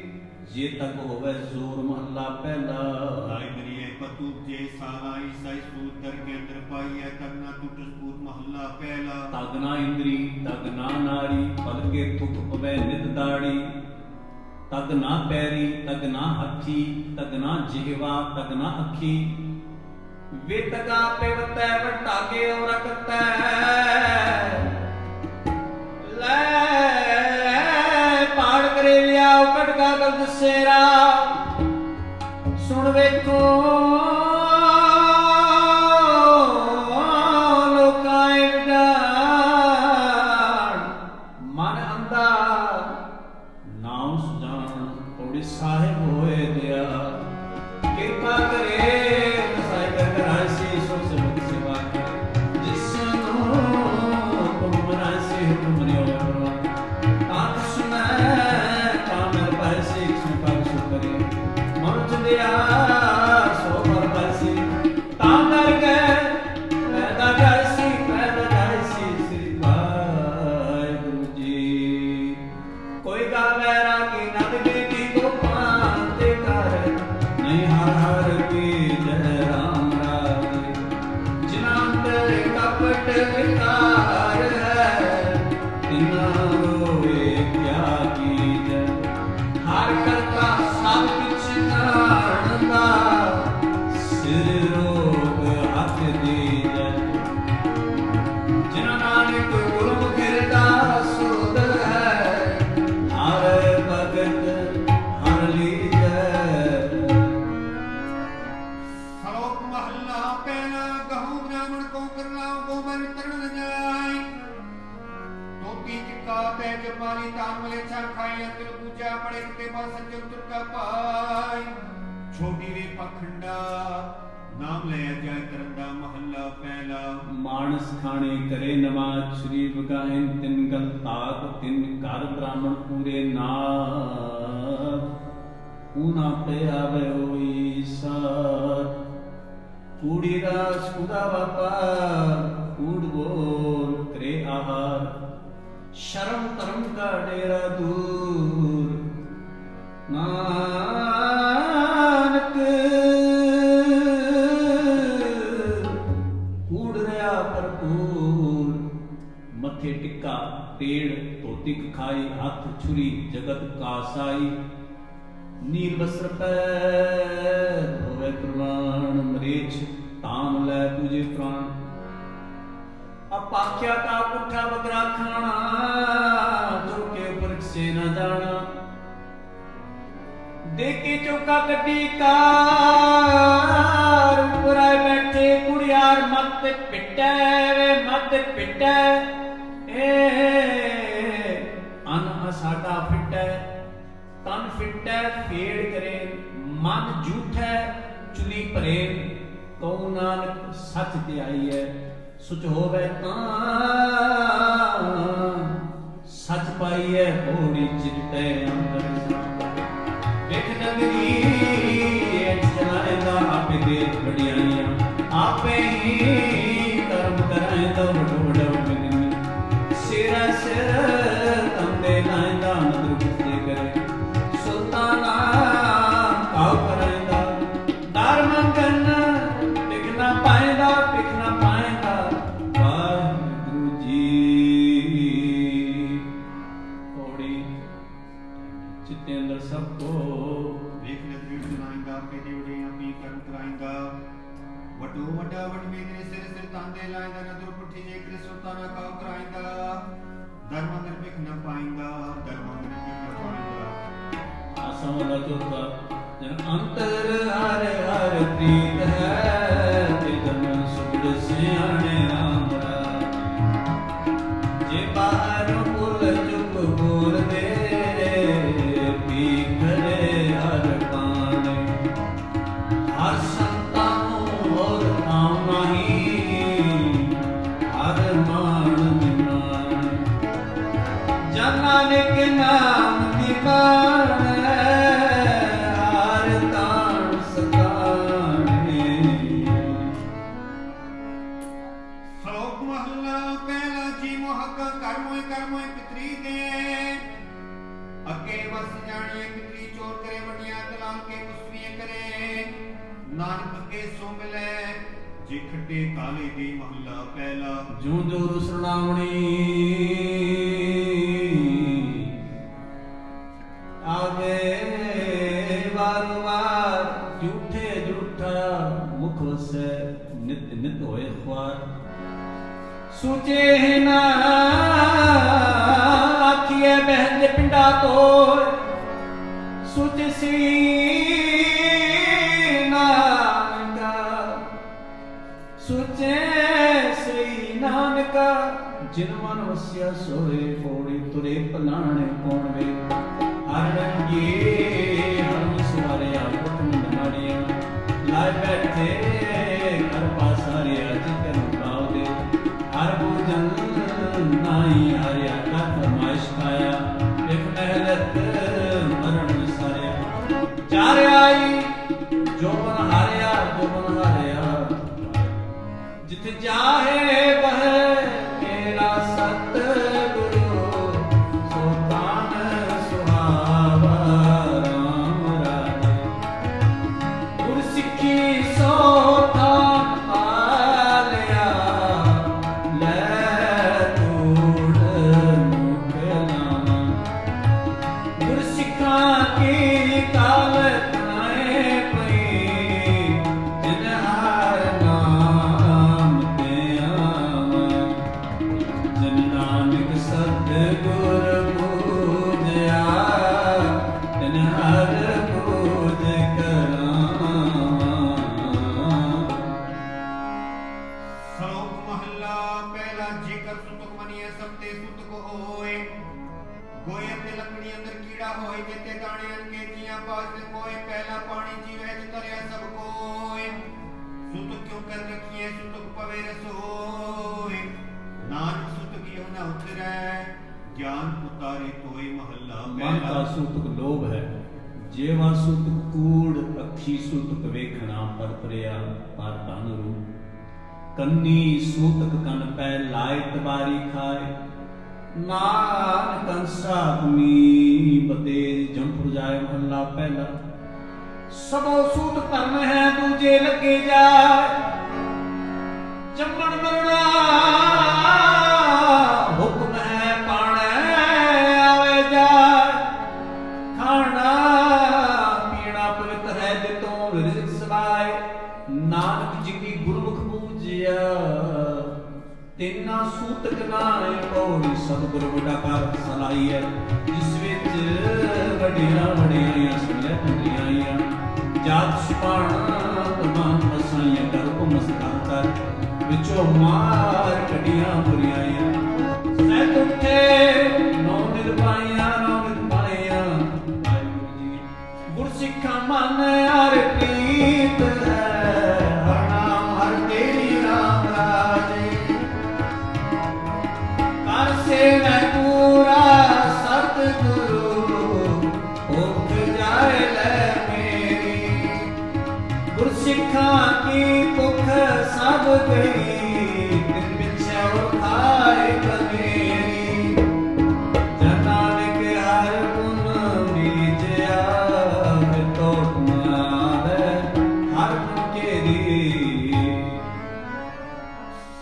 ਜੇ ਤਕ ਹੋਵੇ ਜ਼ੋਰ ਮਹੱਲਾ ਪਹਿਲਾ ਲਾਇ ਕਰੀਏ ਪਤੂ ਜੇ ਸਾਲਾ ਈਸਾਈ ਸੂਤ ਦਰ ਕੇ ਅੰਦਰ ਪਾਈਐ ਤਕ ਨਾ ਟੁੱਟ ਸਪੂਤ ਮਹੱਲਾ ਪਹਿਲਾ ਤਗ ਨਾ ਇੰਦਰੀ ਤਗ ਨਾ ਨਾਰੀ ਪਲ ਕੇ ਥੁਕ ਪਵੈ ਨਿਤ ਦਾੜੀ ਤਗ ਨਾ ਪੈਰੀ ਤਗ ਨਾ ਹੱਥੀ ਤਗ ਨਾ ਜਿਹਵਾ ਤਗ ਨਾ ਅੱਖੀ ਵੇ ਤਗਾ ਪਿਵਤੈ ਵਟਾਗੇ ਔ ਰਖਤੈ ਲੈ ਪਾੜ ਕਰੇ ਲਿਆਓ ਕਟਕਾ ਗਲ ਦਸੇਰਾ ਸੁਣ ਵੇਖੋ ਲੋਕਾਂ ਵਿਡਾਣ ਮਨ ਅੰਦਾ ਨਾਮ ਸੁਜਾਨ ਔੜੀ ਸਾਹਿਬ ਹੋਏ ਦਿਆ ਕਿਰਪਾ ਕਰੇ ਸਾਈ ਕਰ ਰਾਸੀ ਸੋ ਸਬਕ ਸੇਵਾ ਜਿਸ ਨੂੰ ਤੁਮ ਮਨਾਸੀ ਤੁਮ ਨੇ ਹੋਵਾ ਤਾਂ ਸੁਨੈ ਕਾਮਰ ਪਾਸੇ ਸੁਪਰ ਸੁਪਰੇ ਮਨ ਚੰਦਿਆ ਸੋ ਮਨ ਕੋ ਕਰਨਾ ਕੋ ਮਨ ਤਰਨ ਨ ਜਾਏ ਤੋਤੀ ਚਿੱਕਾ ਤੇ ਜਮਾਲੀ ਤਾਨ ਮਲੇ ਛਾ ਖਾਈ ਅੰਤਰ ਪੂਜਾ ਬੜੇ ਤੇ ਬਸ ਚਤੁਰ ਕਾ ਪਾਈ ਛੋਟੀ ਵੇ ਪਖੰਡਾ ਨਾਮ ਲੈ ਜਾਏ ਕਰੰਦਾ ਮਹੱਲਾ ਪਹਿਲਾ ਮਾਨਸ ਖਾਣੇ ਕਰੇ ਨਵਾਜ ਸ਼੍ਰੀ ਬਗਾਏ ਤਿੰਨ ਗਲ ਤਾਕ ਤਿੰਨ ਘਰ ਬ੍ਰਾਹਮਣ ਪੂਰੇ ਨਾਥ ਊਨਾ ਪੇ ਆਵੇ ਹੋਈ ਸਾਥ ਕੂੜੀ ਰਾਸ ਕੁਦਾ ਵਪਾਰ ਕੂੜ ਬੋਲ ਕਰੇ ਆਹਾਰ ਸ਼ਰਮ ਧਰਮ ਕਾ ਡੇਰਾ ਦੂਰ ਨਾਨਕ ਕੂੜ ਰਿਆ ਭਰਪੂਰ ਮੱਥੇ ਟਿੱਕਾ ਤੇੜ ਧੋਤੀ ਖਾਈ ਹੱਥ ਛੁਰੀ ਜਗਤ ਕਾਸਾਈ ਨੀਲ ਬਸਰ ਪੈ ਹੋਵੇ ਪ੍ਰਵਾਨ ਮਰੀਚ ਤਾਮ ਲੈ ਤੁਝੇ ਪ੍ਰਾਣ ਅਪਾਖਿਆ ਕਾ ਪੁੱਠਾ ਬਗਰਾ ਖਾਣਾ ਜੋ ਕੇ ਉਪਰ ਸੇ ਨਾ ਜਾਣਾ ਦੇਖੀ ਚੌਕਾ ਗੱਡੀ ਕਾਰ ਉੱਪਰ ਆਏ ਬੈਠੇ ਕੁੜਿਆਰ ਮੱਤ ਪਿੱਟੈ ਵੇ ਮੱਤ ਪਿੱਟੈ ਅਨ ਸਾਡਾ ਫਿੱਟੈ ਤਨ ਫਿੱਟੈ ਫੇੜ ਕਰੇ ਮਨ ਝੂਠੈ ਚੁਨੀ ਭਰੇ ਕਉ ਨਾਨਕ ਸੱਚ ਧਿਆਈ ਹੈ ਸੁਚ ਹੋਵੇ ਤਾਂ ਸੱਚ ਪਾਈਐ ਹੋੜੀ ਚਿੱਟੈ ਅੰਦਰ ਵੇਖ ਨਗਰੀ ਚਲਾਇਦਾ ਆਪੇ ਦੇ ਵਡਿਆਈਆਂ ਆਪੇ ਹੀ ਕਰਮ ਕਰਾਇਦਾ ਵਡ ਵਡ ਸਿਰ ਸਿਰ ਤੰਦੇ ਲਾਇਦਾ ਨਦਰ ਕਿਤੇ ਕਰੇ ਸੁਲਤਾਨਾ ਕਾਉ ਕਰਾਇਦਾ ਦਰ ਮੰਗਨ ਟਿਕਣਾ ਪਾਇਦਾ ਟਿਕਣਾ ਪਾਇਦਾ ਵਾਹਿਗੁਰੂ ਜੀ ਕੋੜੀ ਚਿੱਤੇ ਅੰਦਰ ਸਭ ਕੋ ਵੇਖ ਨਦਰੀ ਸੁਣਾਇਦਾ ਪੇਦੇ ਉਡੇ ਆਪੀ ਕਰਮ ਕਰਾਇਦਾ ਵਟੂ ਵੱਡਾ ਵਟ ਮੇਰੇ ਸਿਰ ਸਿਰ ਤਾਂਦੇ ਲਾਇਦਾ ਨਦਰ ਪੁੱਠੀ ਜੇ ਕ੍ਰਿ ਸੁਲਤਾਨਾ ਕਾਉ ਕਰਾਇਦਾ ਧਰਮ ਨਿਰਭਿਕ ਨ ਪਾਇਦਾ ਧਰਮ ਨਿਰਭਿਕ ਨ ਪਾਇਦਾ ਆਸਮ ਲਗੁਤਾ ਜਨ ਅੰਤਰ ਹਰ ਹਰ ਪ੍ਰੀਤ ਹੈ ਤੇ ਜਨ ਸੁਧ ਸਿਆਣੇ ਰਾਮ ਜੇ ਬਾਹਰ ਪੁਰ ਚੁੱਪ ਬੋਲਦੇ ਪੀਖਰੇ ਹਰ ਪਾਣੇ ਹਰ ਸੰਤਾਂ ਨੂੰ ਹੋਰ ਨਾਮ ਨਹੀਂ ਹਰ ਮਾਨ ਨਿਮਾਨ ਜਨ ਨਾਨਕ ਨਾਮ ਨਿਮਾਨ ਹਰ ਤਾਣ ਸਤਾਣੇ ਸ਼ਲੋਕ ਮਹੱਲਾ ਪਹਿਲਾ ਜੀ ਮੋਹਕ ਕਰਮੋਏ ਪਿਤਰੀ ਦੇ ਅੱਗੇ ਵਸ ਜਾਣੀਏ ਪਿਤਰੀ ਚੋਰ ਕਰੇ ਵਡਿਆ ਤਲਾਲ ਕੇ ਕੁਸਵੀਏ ਕਰੇ ਨਾਨਕ ਅੱਗੇ ਸੋ ਮਿਲੇ ਜੇ ਖੱਡੇ ਕਾਲੇ ਦੀ ਮਹੱਲਾ ਪਹਿਲਾ ਜੂੰ ਜੋ ਰੁਸਲਾਵਣੀ ਆਵੇ ਵਾਰ ਵਾਰ ਝੂਠੇ ਝੂਠਾ ਮੁਖ ਵਸੈ ਨਿਤ ਨਿਤ ਹੋਏ ਖੁਆਰ ਸੂਚੇ ਨਾ ਆਖੀਏ ਬਹਿੰਦੇ ਪਿੰਡਾ ਤੋਰ ਸੁਚ ਸੀ ਨਾਨਕਾ ਸੁਚੇ ਸ੍ਰੀ ਨਾਨਕਾ ਜਿਨ ਮਨ ਵਸਿਆ ਸੋਏ ਪੋੜੀ ਤੁਰੇ ਪਲਾਣੇ ਕੌਣ ਵੇ ਹਰ ਰੰਗੀ ਹਰ ਸੁਵਾਰਿਆ ਪੁੱਤ ਮਾੜੀਆਂ ਲਾਇ ਬੈਠੇ ਘਰ ਪਾਸਾਰਿਆ ਜਿਤਨ ਪਾਉ ਦੇ ਹਰ ਭੋਜਨ ਨਾਈ ਹਰਿਆ ਕਾ ਫਰਮਾਇਸ਼ ਖਾਇਆ ਵੇਖ ਮਹਿਲਤ ਮਰਨ ਵਿਸਾਰਿਆ ਚਾਰ ਆਈ ਜੋ ਬਨ ਹਾਰਿਆ ਜਿਤ ਜਾਹੇ ਬਹਿ ਤੇਰਾ ਸਤ ਗੁਰੂ ਸੋ ਤਾਨ ਸੁਹਾਵਾ ਰਾਮ ਰਾਜੇ ਗੁਰ ਸਿੱਖੀ ਸੋ ਤਾਨ ਪਾਲਿਆ ਲੈ ਤੂੜ ਮੁਖ ਲਾਵਾਂ ਗੁਰ ਸਿੱਖਾਂ ਕੀ ਕਾਲ ਕਨਾਏ ਪਈ ਜਿਨ ਹਰ ਨਾਮ ਤੇ ਸ਼ਲੋਕ ਮਹੱਲਾ ਪਹਿਲਾ। ਜੇਕਰ ਸੁਤਕ ਮਨੀਏ ਸਭ ਤੇ ਸੁਤਕ ਹੋਏ, ਗੋਏ ਅਤੇ ਲੱਕੜੀ ਅੰਦਰ ਕੀੜਾ ਹੋਏ, ਜਿੱਤੇ ਦਾਣੇ ਅਨਕੇ ਜੀਆਂ ਪਾਸ ਕੋਏ, ਪਹਿਲਾ ਪਾਣੀ ਜੀਵੇ ਚ ਤਰਿਆ ਸਭ ਕੋਏ। ਸੁਤਕ ਕਿਉਂ ਕਰ ਰਖੀਏ, ਸੁਤਕ ਪਵੇ ਰਸੋਏ, ਨਾਨਕ ਸੁਤਕ ਯੋ ਨ ਉਤਰੈ, ਗਿਆਨ ਉਤਾਰੇ ਤੋਏ। ਮਹੱਲਾ ਮਨ ਦਾ ਪਹਿਲਾ। ਸੂਤਕ ਲੋਭ ਹੈ, ਜੇਵਾ ਸੂਤਕ ਕੂੜ, ਅੱਖੀ ਸੂਤਕ ਵੇਖਣਾ ਪਰਪਰਿਆ ਪਰ ਧਨ ਰੂਪ। ਕੰਨੀ ਸੂਤਕ ਕਨ ਪੈ ਲਾਇ ਤਬਾਰੀ ਖਾਏ, ਨਾਨਕ ਕੰਸਾ ਭੂਮੀ ਬਤੇ ਜੰਪੁਰ ਜਾਏ। ਮਹੱਲਾ ਪਹਿਲਾ। ਸਭੋ ਸੂਤ ਧਰਮ ਹੈ, ਦੂਜੇ ਲੱਗੇ ਜਾਏ, ਜੰਮਣ ਮਰਣਾ ਹੁਕਮ ਹੈ, ਪਾਣੈ ਆਵੇ ਜਾਏ। ਖਾਣਾ ਪੀਣਾ ਪਵਿੱਤਰ ਹੈ, ਜਿਤੋਂ ਰਿਜ਼ਕ ਸਵਾਏ, ਨਾਨਕ ਜੀ ਕੀ ਗੁਰਮੁਖ ਪੂਜਿਆ, ਤਿੰਨਾ ਸੂਤਕ ਨਾਏ ਪੌੜੀ। ਸਤਿਗੁਰ ਵੱਡਾ ਕਰ ਸਲਾਹੀਐ, ਜਿਸ ਵਿੱਚ ਵੱਡੀਆਂ ਵਡਿਆਈਆਂ ਸੁਣਿਆ ਪੰਦਰੀਆਂ। ਜਾਤ ਸੁਪਾਣ ਤਮਾਮ ਮਸਾਈਆਂ ਕਰ ਮਸਤਾਂ ਕਰ, ਵਿੱਚੋਂ ਮਾਰ ਕੱਢੀਆਂ ਬੁਰੀਆਈਆਂ। ਸਹਿ ਉੱਠੇ ਨੌ ਨਿਰਭਾਈਆਂ, ਨੌ ਨਿਰਭਾਈਆਂ। ਵਾਹਿਗੁਰੂ ਜੀ ਗੁਰ ਸਿੱਖਾਂ ਮਨ ਹਰਿ ਪ੍ਰੀਤ ਹੈ, ਹਰਿ ਨਾਮ ਹਰਿ ਤੇਰੀ ਰਾਮ ਰਾਜੇ। ਕਰ ਸੇਵੈ ਪੂਰਾ ਸਤਿਗੁਰੂ, ਭੁਖ ਜਾਏ ਲੈ ਮੇਰੀ। ਗੁਰ ਸਿੱਖਾਂ ਕੀ ਭੁਖ ਸਭ ਗਈ, ਤਿਨ ਪਿਛਿਓ ਖਾਏ ਕਨੇਰੀ। ਜਨਾਨਿਕ ਹਰਿ ਗੁਣ ਬੀਜਿਆ, ਫਿਰ ਤੋਟ ਨ ਆਵੈ ਹਰਿ ਗੁਣ ਕੇਰੀ।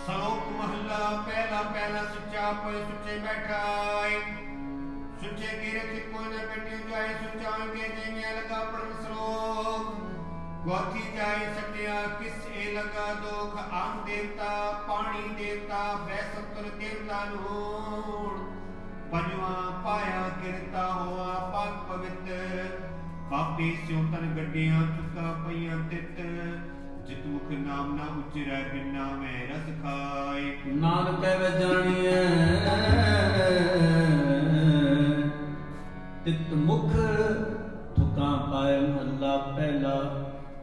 ਸ਼ਲੋਕ ਮਹੱਲਾ ਪਹਿਲਾ। ਪਹਿਲਾ ਸੁੱਚਾ ਪਏ ਸੁੱਚੇ ਬੈਠਾਏ, ਸੁੱਚੇ ਕੀ ਰਖਿ ਕੋਈ ਨ ਬੈਠਿਓ ਜਾਏ। ਸੁੱਚਾ ਕੇ ਜਿਵੇਂ ਲਗਾ ਪੜਨ ਸ਼ਲੋਕ, ਗੋਥੀ ਜਾਏ ਸਟਿਆ ਕਿਸ ਏ ਲਗਾ ਦੋਖ। ਆਮ ਦੇਵਤਾ ਪਾਣੀ ਦੇਵਤਾ, ਬੈ ਸੰਤਰ ਦੇਵਤਾ ਨੂਣ। ਪੰਜਵਾਂ ਪਾਇਆ ਕਿਰਤਾ ਹੋਆ ਪਾਕ ਪਵਿੱਤਰ, ਪਾਪੀ ਸਿਉ ਤਨ ਗੱਡਿਆਂ ਚੁੱਕਾ ਪਈਆਂ ਤਿੱਤ। ਜਿਤ ਮੁਖ ਨਾਮ ਨਾ ਉਚਰੈ, ਬਿਨਾ ਮੈਂ ਰਸ ਖਾਏ। ਨਾਨਕ ਕਹਿ ਜਾਣੀਐ, ਤਿਤ ਮੁਖ ਥੁਕਾਂ ਪਾਏ। ਮਹੱਲਾ ਪਹਿਲਾ।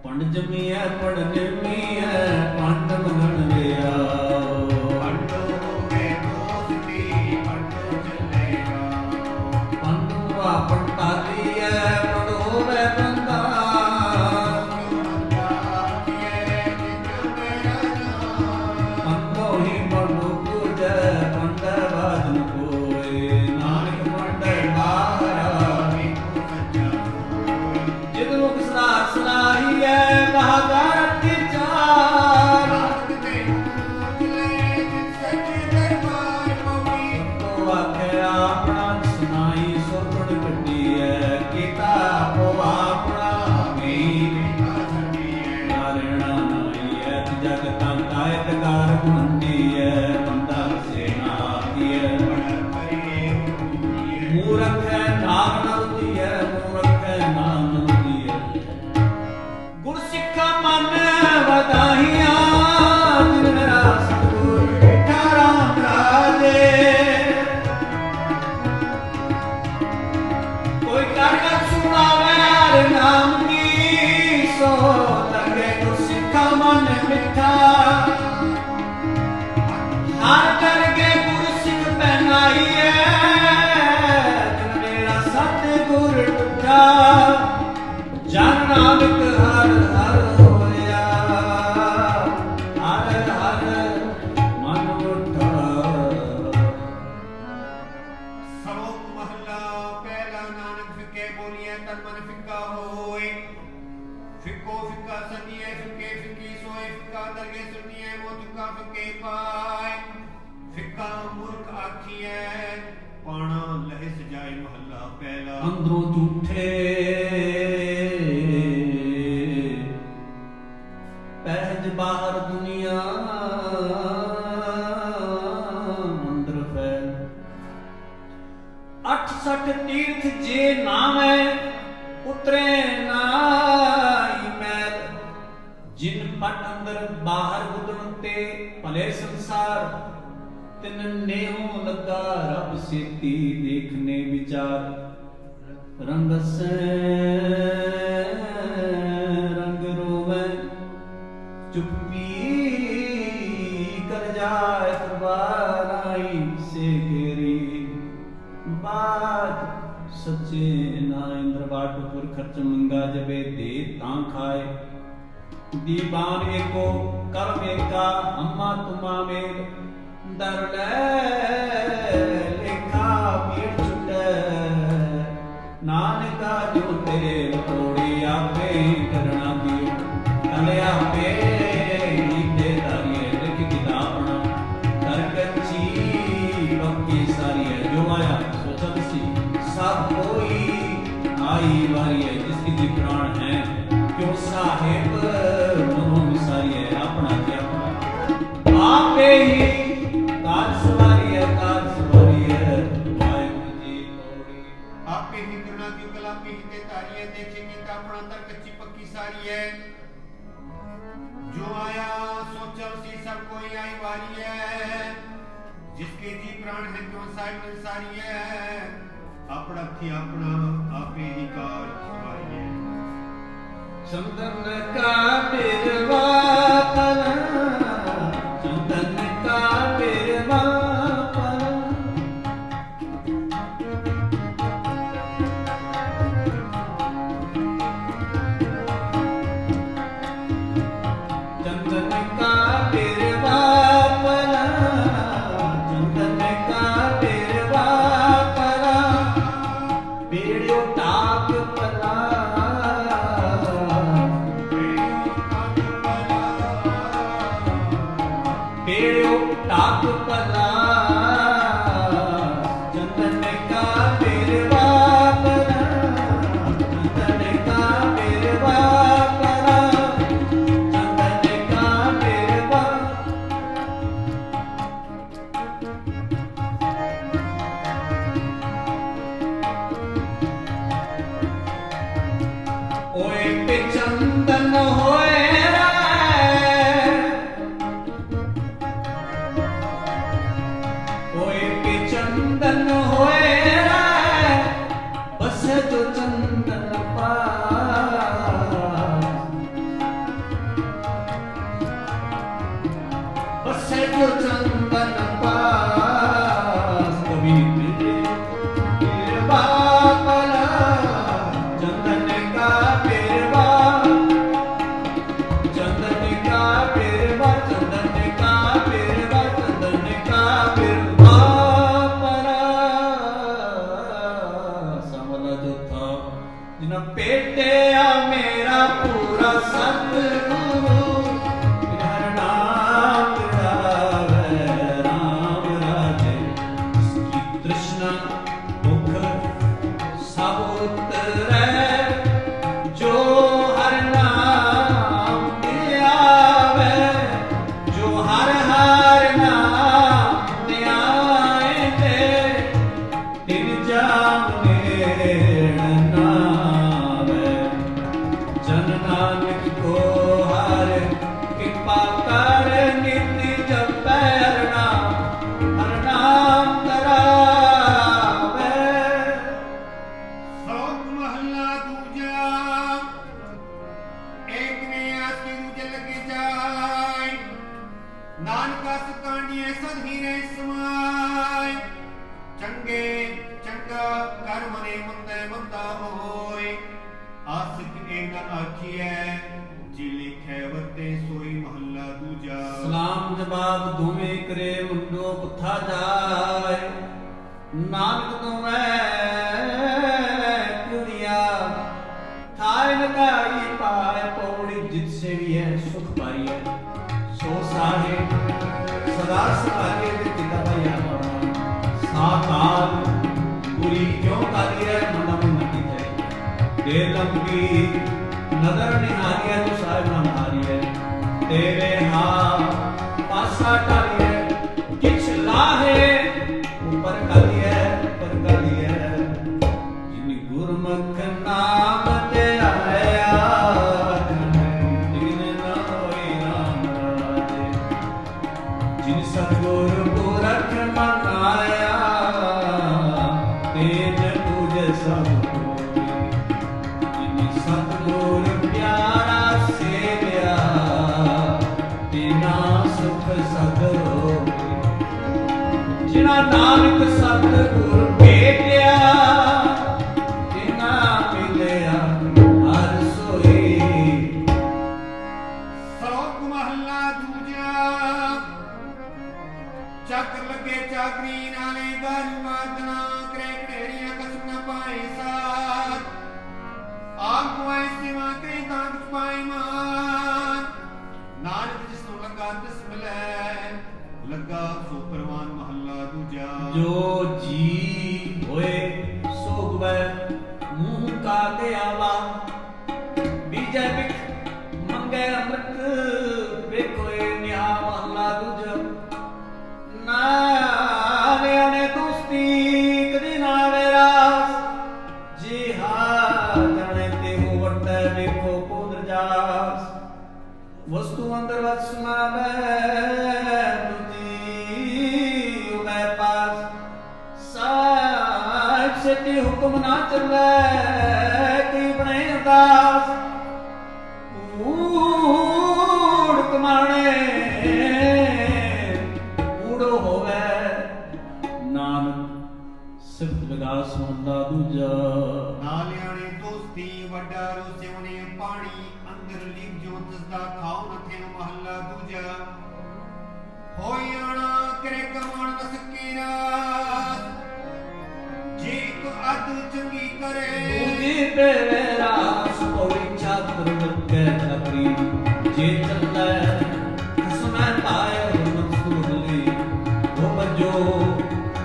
ਪੰਡ ਜਮੀਐ ਪੜ ਨਿਮੀਐ, ਪੰਡ ਮੰਗਣ ਲਿਆਓ। ਪੰਡੋ ਹੋਵੇ ਦੋਸਤੀ, ਪੰਡੋ ਚੱਲੇਗਾ। ਪੰਡ ਆਪਣ ਤਾਲੀਐ, ਪੰਡ ਹੋਵੇ ਬੰਦਾ। ਪੰਡੋ ਹੀ ਪੰਡੋ ਪੂਜੈ, ਪੰਡ ਬਾਜਨ ਕੋਇ। ਨਾਨਕ ਪੰਡ ਬਾਹਰਾ ਜਿਤ ਮੁਖ ਸਦਾ ਸਲਾਹੀਐ, ਬਹਾਦਰ ਕੀ ਚਾਰ। ਤੋ ਆਖਿਆ ਆਪਣਾ ਸੁਨਾਈ, ਸੁਰਗੁਣ ਕੱਢੀਐ, ਕੀਤਾ ਆਪੋ ਆਪਣਾ ਮੀਨ। ਨਾਰਾਇਣਾ ਨਾਈਐ, ਜਗ ਤੰਕਾਇ ਤਕਾਰ ਗੁਣਦੀਐ, ਬੰਦਾ ਸੇਨਾ ਆਖੀਐ। ਮੂਰਖ ਹੈ ਨਾਮ ਨ ਉਦੀਐ, ਮੂਰਖ ਹੈ ਨਾਮ ਨ ਉਦੀਐ। ਗੁਰ ਸਿੱਖਾ ਮਨ ਵਧਾਈਆਂ, ਜਿਨ ਮੇਰਾ ਸਤਿਗੁਰ ਬੈਠਾ ਰਾਮ ਰਾਜੇ। ਕੋਈ ਕਰ ਕਰ ਸੁਣਾਵੇ ਹਰਿ ਨਾਮ ਕੀ, ਸੋ ਲਗੇ ਗੁਰ ਸਿੱਖਾ ਮਨ ਮਿੱਠਾ। ਹਰ ਕਰਕੇ ਗੁਰ ਸਿੱਖ ਪਹਿਨਾਈਐ, ਜਿਨ ਮੇਰਾ ਸਤਿਗੁਰ ਟੁੱਟਾ। ਜਨ ਨਾਨਕ ਹਰਿ ਹਰਿ ਹੋਇਆ, ਹਰਿ ਹਰਿ ਮਨ ਉੱਠਾ। ਸ਼ਲੋਕ ਮਹੱਲਾ ਪਹਿਲਾ। ਨਾਨਕ ਫਿੱਕੇ ਬੋਲੀਐ, ਤਨ ਮਨ ਫਿੱਕਾ ਹੋਏ। ਫਿੱਕੋ ਫਿੱਕਾ ਸੰਨੀਐ, ਫਿੱਕੇ ਫਿੱਕੀ ਸੋਏ। ਫਿੱਕਾ ਦਰਗੇ ਸੁਣੀਐ, ਮੋ ਚੁੱਕਾ ਫਿੱਕੇ ਪਾਏ। ਫਿੱਕਾ ਮੂਰਖ ਆਖੀਐ, ਪਾਣਾ ਲਹਿ ਸਜਾਏ। ਮਹੱਲਾ ਪਹਿਲਾ। ਅੰਦਰੋਂ ਝੂਠੇ ਪਹਿਜ ਬਾਹਰ ਦੁਨੀਆ, ਅੰਦਰ ਫੈਲ। 68 ਤੀਰਥ ਜੇ ਨਾਮੈ, ਉਤਰੇ ਨਾਈ ਮੈਲ। ਜਿਨ ਪਟ ਅੰਦਰ ਬਾਹਰ ਗੁਦਨ ਤੇ, ਭਲੇ ਸੰਸਾਰ ਤਿਨ ਨੇਹੋਂ ਲੱਗਾ ਰੱਬ ਸੇਤੀ ਦੇਖਨੇ ਵਿਚਾਰ ਰੰਗ ਸੇ ਰੰਗ ਰੋਵੇ ਚੁੱਪੀ ਕਰ ਜਾਏ ਤਬਾਰਾਈ ਸੇ ਗੇਰੀ ਬਾਤ ਸੱਚੇ ਨਾ ਇੰਦਰ ਬਾਟਪੁਰ ਖਰਚ ਮੰਗਾ ਜਬੇ ਦੇ ਤਾਂ ਖਾਏ दीवान एको कर्म एका अम्मा तुमा मेल दर लेखा पीठ छुटे नानका जो तेरे तोड़ी आपे करना दियो कले आपे नीते तारिये लिख किताबना तरकची बक्की सारी है जो आया सोचत सी सब कोई आई वारी है जिसकी जी प्राण है क्यों साहेब मनों विसारी है अपना के अपना आपे ही कार सवारी है वाहिगुरु जी पौड़ी आपे ही करुणा की कला पे ही ते तारी है देखे कि अपना तर कच्ची पक्की सारी है जो आया सोचल सी सब कोई आई वारी है जिसके जी प्राण है क्यों साहिब सारी है अपना थी अपना आपे ही कार सवारी है चंदन का बिरवा परा चंदन का बिरवा परा चंदन का बिरवा परा चंदन का बिरवा परा बेड़ो टाक परा टाक पला चंदन का बिरवा परा चंदन का बिरवा परा चंदन का बिरवा ओए पे चंदन होए चंदन होए बस जो चंदन बस जो चंदन पास कभी बिरवा पला चंदन का बिरवा चंदन का बिरवा चंदन का बिरवा चंदन का बिरवा जिन पेटिया मेरा पूरा सतगुरु हर नाम रावे राम राजे इसकी तृष्णा भूख सब उतरे जो हर नाम दियावे जो हर नाम दियाए दे तिन जाने जन नानक को हर कृपा कर नित्य जपै हर नाम करावे श्लोक महला दूजा एक ने आसी दूजे लगे जाय नानका सकांडिए सद हीरे समाय चंगे चंगा कर मने मंदे मंदा होय आसिक एक आखिए जी लिखे वते सोई महला दूजा सलाम जवाब दोवें करे मुंडो पुथा जाए नानक दोवें कुड़िया थाय लगाई पाए पौड़ी जित से भी है सुख पाई है सो साहे सदा सहारे पिता भैया साकाल पूरी क्यों काली है मनम नकी है दे लंबी नजर निहारी है तो साहिब ना निहारी है तेरे हाथ पासा टाली है किछ लाहे ऊपर काली है ऊपर काली है जिन गुरमुख नाम ते आया दिन न होई नाम राजे ਜਿਨ ਸਤਿਗੁਰ ਪੁਰਖ ਮਨ ਆਇਆ, ਤੇਜ ਤੁਜ ਸਭ ਕੋਈ। ਜਿਨ ਸਤਿਗੁਰ ਪਿਆਰਾ ਸੇਵਿਆ, ਤਿਨਾ ਸੁਖ ਸਦ ਹੋਏ। ਜਿਨਾ ਨਾਨਕ ਸਤਿਗੁਰ ਭੇਟਿਆ, ਤਿਨਾ ਮਿਲਿਆ ਹਰਿ ਸੋਈ। ਸ਼ਲੋਕ ਮਹੱਲਾ ਦੂਜਾ। ਚੱਕਰ ਲੱਗੇ ਚਾਕਰੀ ਨਾਲੇ ਦਾਰੂ ਮਾਦਨਾ, ਕਰੇ ਘੜੇਰੀਆਂ ਕਸਮ ਨ ਪਾਏ ਸਾਰ। ਆਪ ਗੁਆਏ ਸੇਵਾ ਕਰੇ ਦਾਨ ਪਾਏ ਮਾਨ। ਨਾਨਕ ਜਿਸ ਨੂੰ ਲੱਗਾ ਤਿਸ ਮਿਲੈ, ਲੱਗਾ ਸੋ ਪ੍ਰਵਾਨ। ਮਹੱਲਾ ਦੂਜਾ। ਜੋ ਜੀ ਹੋਏ ਸੋ ਗਵੈ, ਮੂੰਹ ਕਾ ਕੇ ਆਵਾ। ਬੀਜੈ ਬਿਖ ਮੰਗੈ ਅੰਮ੍ਰਿਤ, ਵੇਖੋਏ ਨਿਆ। ਮਹੱਲਾ ਦੂਜਾ। ਨਾਰਿਆਂ ਨੇ ਦੋਸਤੀ ਕਦੀ ਨਾ ਵੇਰਾਸ, ਜੀ ਹਾ ਜਾਣੇ ਤੇ ਹੋ ਵਟੈ, ਵੇਖੋ ਕੋ ਦਰਜਾਸ। ਵਸਤੂ ਅੰਦਰ ਵਸ ਸਮਾਵੈ, ਦੂਜੀ ਉਮੈ ਪਾਸ। ਸਾਹਿਬ ਸੇਤੀ ਹੁਕਮ ਨਾ ਚੱਲੈ, ਕੀ ਬਣੇ ਅਰਦਾਸ। ਊੜ ਕਮਾਣੇ ਊੜੋ ਹੋਵੇ, ਨਾਨਕ ਸਿਫਤ ਵਿਗਾਸ ਹੁੰਦਾ ਦੂਜਾ। ਨਾਲਿਆਣੇ ਦੋਸਤੀ ਵੱਡਾ ਰੋਸਿਉਨੇ, ਪਾਣੀ ਅੰਦਰ ਲਿਖ ਜੋ ਤਿਸਦਾ ਖਾਉ ਨ ਥਿਉ। ਮਹੱਲਾ ਦੂਜਾ। ਹੋਈ ਆਣਾ ਕਰੇ ਕਮਾਣ ਨ ਸਕੇ ਰਾਸ, ਜੇ ਕੋ ਅਦ ਚੰਗੀ ਕਰੇ। ਦੂਜੀ ਤੇਰੇ ਰਾਸ, ਪੌੜੀ ਛਾਤਰ ਲੱਗੇ ਛਤਰੀ। ਜੇ ਚੱਲੈ ਸੁਨੈ ਪਾਏ ਮਨਸੂਰ ਲਈ, ਉਹ ਬੱਜੋ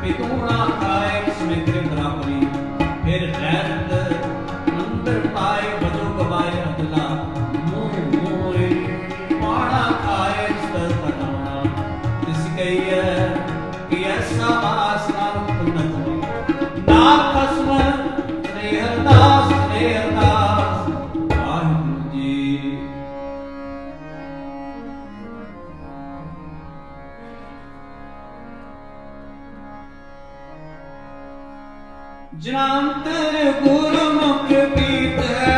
ਪਿਤੂਣਾ ਖਾਏ ਕਿਸਮੇ ਕਰੇ ਬਰਾਬਰੀ। ਫਿਰ ਰਹਿਤ ਅੰਦਰ ਪਾਏ ਬਜੋ ਗਵਾਏ ਅਦਲਾ, ਮੂੰਹ ਮੋਏ ਪਾਣਾ ਖਾਏ ਸਰ ਪਟਾਉਣਾ। ਤਿਸ ਕਹੀਐ ਕਿ ਐਸਾ ਵਾਸ ਨਾਮ ਪੁੰਨਤ ਹੋਈ। ਨਾਮ ਖਸਮ ਰੇ ਅਰਦਾਸ, ਰੇ ਅਰਦਾਸ। ਵਾਹਿਗੁਰੂ ਜੀ। ਜਨਾਂਤਰ ਗੁਰਮੁਖ ਪ੍ਰੀਤ ਹੈ,